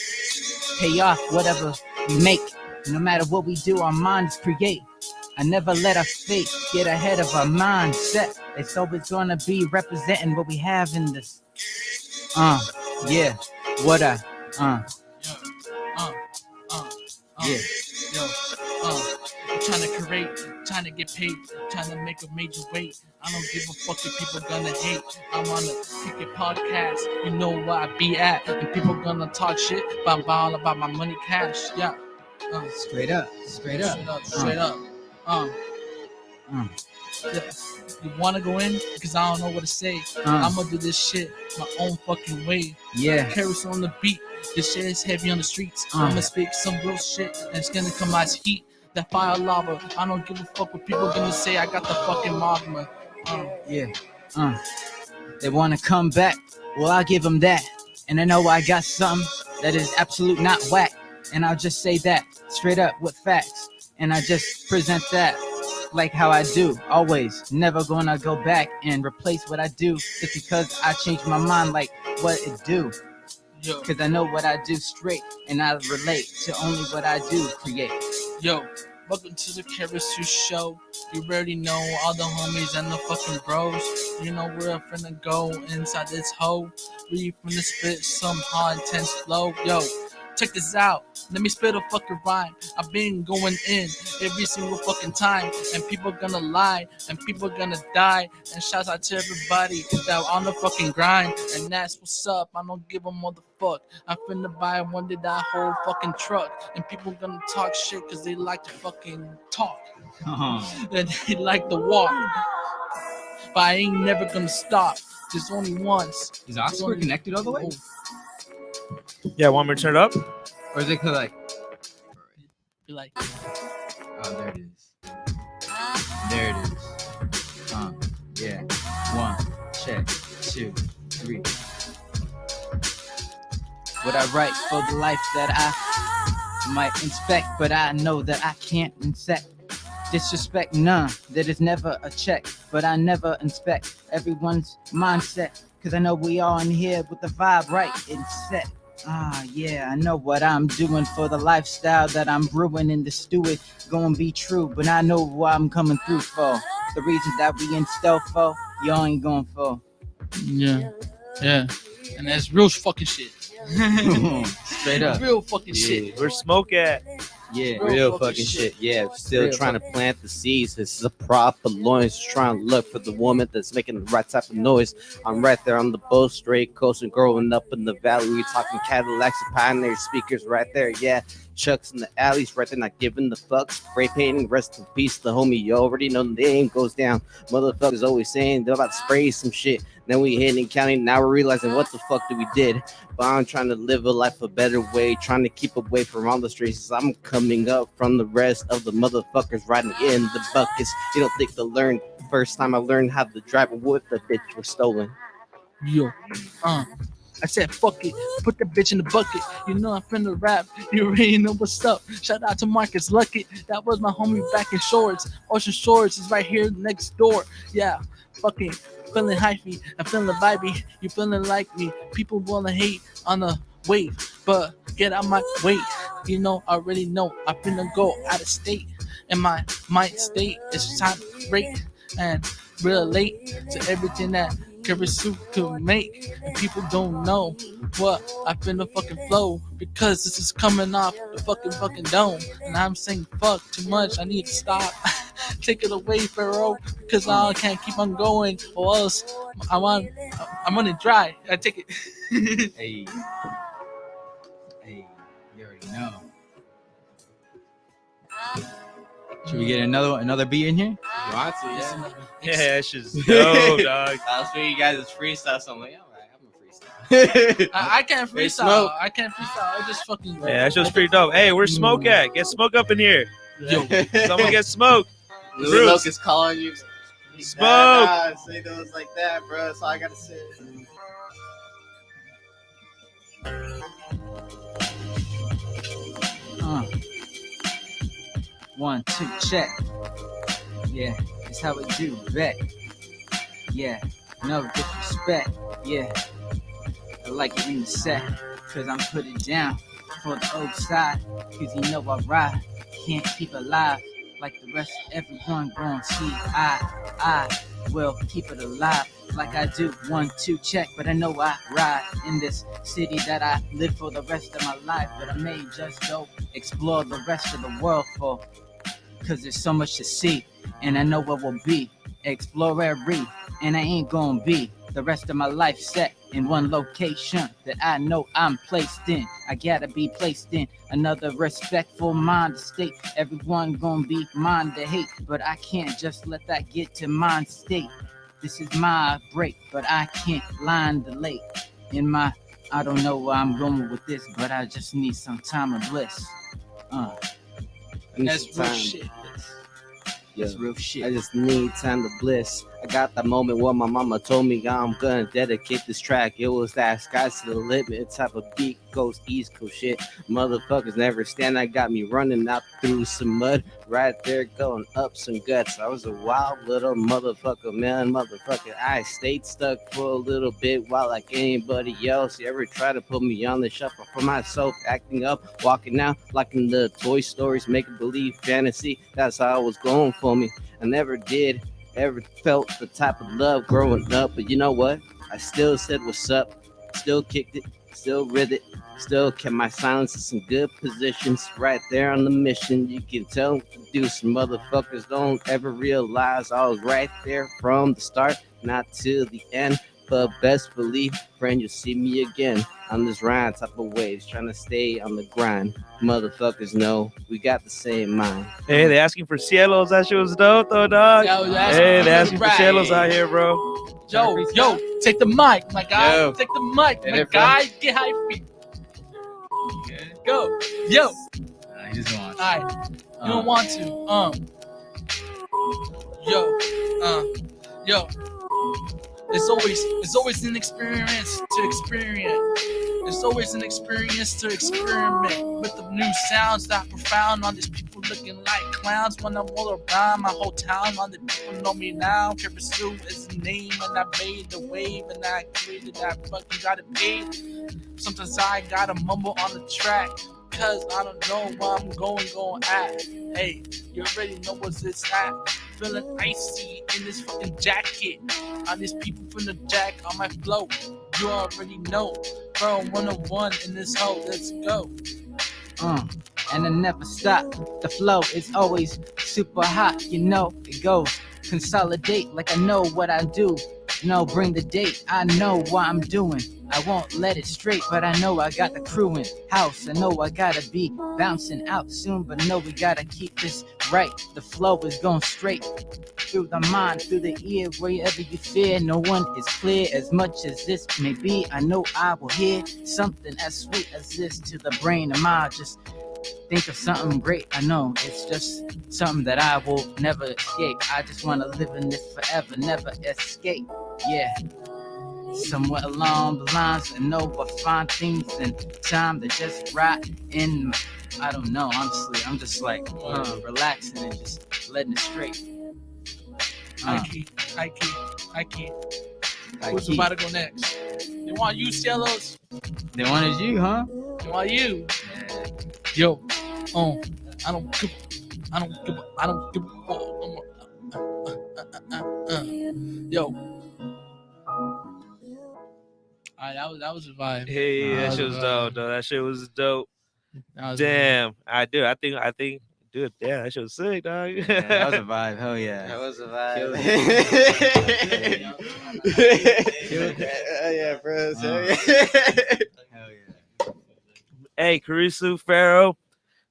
Pay off whatever we make. No matter what we do, our minds create. I never let our fate get ahead of our mindset. It's always gonna be representing what we have in this. Yeah, what I, yeah. Yo, trying to create, trying to get paid, trying to make a major weight. I don't give a fuck if people gonna hate. I'm on a Kick It podcast, you know where I be at, and people gonna talk shit all about my money cash. Yeah. Straight up. Straight up. Yeah. You wanna go in? Because I don't know what to say. I'ma do this shit my own fucking way. Yeah. Kurisu on the beat. This shit is heavy on the streets. I'ma speak some real shit, and it's gonna come as heat. That fire lava. I don't give a fuck what people gonna say. I got the fucking magma. Yeah. They wanna come back. Well, I'll give them that. And I know I got something that is absolute not whack. And I'll just say that straight up with facts. And I just present that like how I do, always. Never gonna go back and replace what I do just because I changed my mind like what it do. Yo. Cause I know what I do straight and I relate to only what I do create. Yo, welcome to the Kurisu show. You already know all the homies and the fucking bros. You know we're finna go inside this hole. We finna spit some hard intense flow. Yo, check this out. Let me spit a fucking rhyme. I've been going in every single fucking time, and people gonna lie, and people gonna die. And shouts out to everybody that on the fucking grind, and that's what's up. I don't give a motherfuck. I finna buy one of that whole fucking truck, and people gonna talk shit because they like to fucking talk, and they like to walk. But I ain't never gonna stop. Just only once. Is Oxford connected all the way? Yeah, want me to turn it up? Or is it like? Be like, Oh, there it is. There it is. Yeah. 1, check, 2, 3. What I write for the life that I might inspect, but I know that I can't insect. Disrespect none, that is never a check, but I never inspect everyone's mindset. Cause I know we all in here with the vibe right and set. Yeah, I know what I'm doing for the lifestyle that I'm brewing in the stew. It gonna be true, but I know what I'm coming through for. The reason that we in stealth for, y'all ain't going for. yeah, and that's real fucking shit. Straight up. Real fucking shit. Where's Smoke at? Yeah. Real fucking shit. Yeah, still Real trying to plant the seeds. This is a proper loins. Trying to look for the woman that's making the right type of noise. I'm right there on the boat, straight coast and growing up in the valley. We talking Cadillacs and Pioneer speakers right there. Yeah, Chucks in the alleys right there, not giving the fucks. Spray painting, rest in peace, the homie. You already know the name goes down. Motherfuckers always saying they're about to spray some shit. Then we hitting counting. Now we're realizing what the fuck did we did. But I'm trying to live a life a better way, trying to keep away from all the streets. I'm coming up from the rest of the motherfuckers riding in the buckets. You don't think to learn. First time I learned how to drive a wood, the bitch was stolen. Yo, I said fuck it, put the bitch in the bucket. You know I'm finna rap, you already know what's up. Shout out to Marcus Luckett, that was my homie back in Shorts. Ocean Shores is right here next door. Yeah, fucking feeling hyphy, I'm feeling vibey. You feeling like me? People wanna hate on the wave, but get out my way. You know, I already know I'm finna go out of state, and my mind state is time to break and relate to everything that Kurisu could make. And people don't know what I finna fucking flow, because this is coming off the fucking dome, and I'm saying fuck too much. I need to stop. Take it away, Pharaoh, because I can't keep on going, or else I'm running dry. I take it. Hey, you already know. Should we get another beat in here? You want to, yeah. Yeah, that's just dope, dog. I was figuring you guys is freestyle, so I'm like, all right, I'm a freestyle. I can't Hey, freestyle. Smoke. I can't freestyle. I just fucking. Yeah, that's just pretty dope. Hey, where's Smoke at? Get Smoke up in here. Yo, Someone get Smoke. Lil Bruce. Milk is calling you. Smoke. Nah, say those like that, bro. That's all I gotta say. Uh. 1, 2, check. Yeah, it's how we do, bet. Yeah, no disrespect. Yeah, I like it in the set, cause I'm put it down for the old side. Cause you know I ride, can't keep alive like the rest of everyone gon' see. I will keep it alive like I do. 1, 2, check, but I know I ride in this city that I live for the rest of my life. But I may just go explore the rest of the world for Cause there's so much to see, and I know what will be. Explorery, and I ain't gonna be the rest of my life set in one location that I know I'm placed in. I gotta be placed in another respectful mind state. Everyone gonna be mine to hate, but I can't just let that get to mind state. This is my break, but I can't line the late. In my, I don't know where I'm going with this, but I just need some time of bliss. That's real shit. That's real shit. I just need time to bliss. I got that moment where my mama told me I'm gonna dedicate this track. It was that sky's to the limit type of beat, goes East Coast shit. Motherfuckers never stand. I got me running out through some mud. Right there going up some guts. I was a wild little motherfucker, man. Motherfucker, I stayed stuck for a little bit while like anybody else. You ever try to put me on the shuffle for myself? Acting up, walking out like in the Toy Stories, making believe fantasy. That's how it was going for me. I never did ever felt the type of love growing up, but you know what? I still said what's up, still kicked it, still read it, still kept my silence in some good positions. Right there on the mission, you can tell do some motherfuckers don't ever realize I was right there from the start, not till the end. But best believe, friend, you'll see me again on this rhyme type of waves, trying to stay on the grind. Motherfuckers know we got the same mind. Hey, they asking for cielos. That shit was dope, though, dog. That was Hey, they asking for cielos out here, bro. Yo, take the mic, my guy. Yo. Take the mic, my it, guy. Get how you feel. Go. Yo. He just wants. Alright. You don't want to. Yo. It's always an experience to experience. It's always an experience to experiment with the new sounds that profound on these people looking like clowns. When I'm all around my whole town, all the people know me now. Kurisu is the name, and I made the wave, and I created that fucking got it paid. Sometimes I gotta mumble on the track, cause I don't know where I'm going at. Hey, you already know what's this at. Feeling icy in this fucking jacket. On these people from the jack on my flow. You already know. Bro, 101 in this hole. Let's go. And I never stop. The flow is always super hot. You know it goes. Consolidate like I know what I do. No, bring the date. I know what I'm doing. I won't let it straight, but I know I got the crew in house. I know I gotta be bouncing out soon, but no, we gotta keep this right. The flow is going straight through the mind, through the ear, wherever you fear. No one is clear as much as this may be. I know I will hear something as sweet as this to the brain of mine. Just think of something great. I know it's just something that I will never escape. I just want to live in this forever, never escape. Yeah. Somewhere along the lines, I know I find things in time that just right in. I don't know, honestly. I'm just like relaxing and just letting it straight. High key. Who's about to go next? They want you, Cielos. They wanted you, huh? They want you. Yo, I don't give a fuck no more. Yo. Alright, that was a vibe. Hey, that shit was dope, though. That shit was dope. That was Damn, I think, dude, yeah, that shit was sick, dog. Yeah, that was a vibe. Hell yeah. That was a vibe. Yeah, bro. Hell yeah. Hey, Kurisu, Pharaoh,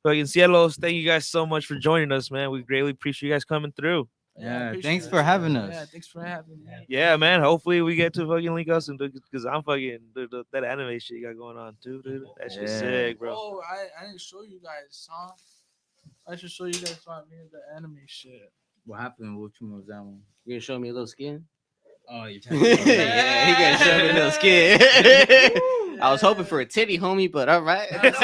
fucking Cielos, thank you guys so much for joining us, man. We greatly appreciate you guys coming through. Yeah, appreciate thanks it. for having us. Yeah, thanks for having me. Yeah, man. Hopefully we get to fucking link us, and because I'm fucking that anime shit you got going on too, dude. That shit's Yeah. sick, bro. Oh, I didn't show you guys, huh? I should show you guys the anime shit. What happened? Which one was that one? You gonna show me a little skin? Oh, you're Yeah, he gonna show me a little skin. I was hoping for a titty, homie, but all right. That's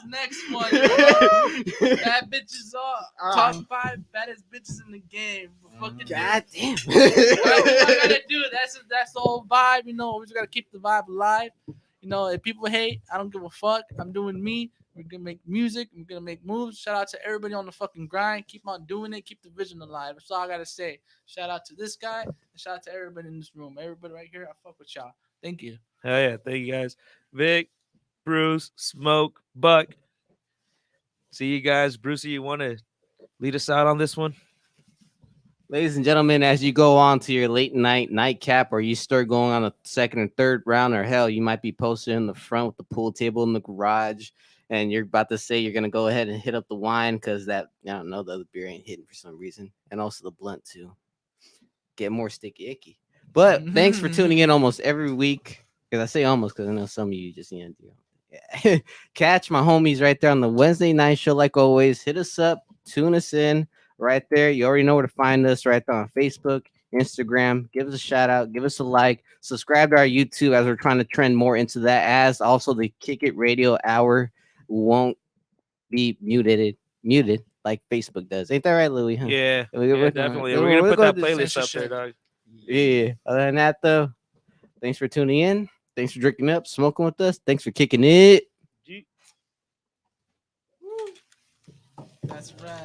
next one. Bad bitches are top 5 baddest bitches in the game. Fucking God damn. That's what I gotta do. That's the whole vibe. You know, we just gotta keep the vibe alive. You know, if people hate, I don't give a fuck. I'm doing me. We're gonna make music. We're gonna make moves. Shout out to everybody on the fucking grind. Keep on doing it. Keep the vision alive. That's all I gotta say. Shout out to this guy. And shout out to everybody in this room. Everybody right here. I fuck with y'all. Thank you. Hell yeah, thank you guys, Vic, Bruce, Smoke, Buck. See you guys. Brucey, you want to lead us out on this one? Ladies and gentlemen, as you go on to your late night nightcap, or you start going on a second or third round, or hell, you might be posted in the front with the pool table in the garage, and you're about to say you're gonna go ahead and hit up the wine because that I don't know the other beer ain't hitting for some reason, and also the blunt too. Get more sticky icky. But thanks for tuning in almost every week. Because I say almost because I know some of you just yeah. Catch my homies right there on the Wednesday night show. Like always, hit us up, tune us in. Right there. You already know where to find us right there on Facebook, Instagram. Give us a shout out, give us a like, subscribe to our YouTube as we're trying to trend more into that. As also the Kick It Radio Hour won't be muted like Facebook does. Ain't that right, Louis? Huh? Yeah, We're working on it. definitely. We're gonna We're put that going to playlist up there, censorship. dog. Yeah. Other than that, though, thanks for tuning in. Thanks for drinking up, smoking with us. Thanks for kicking it. That's right.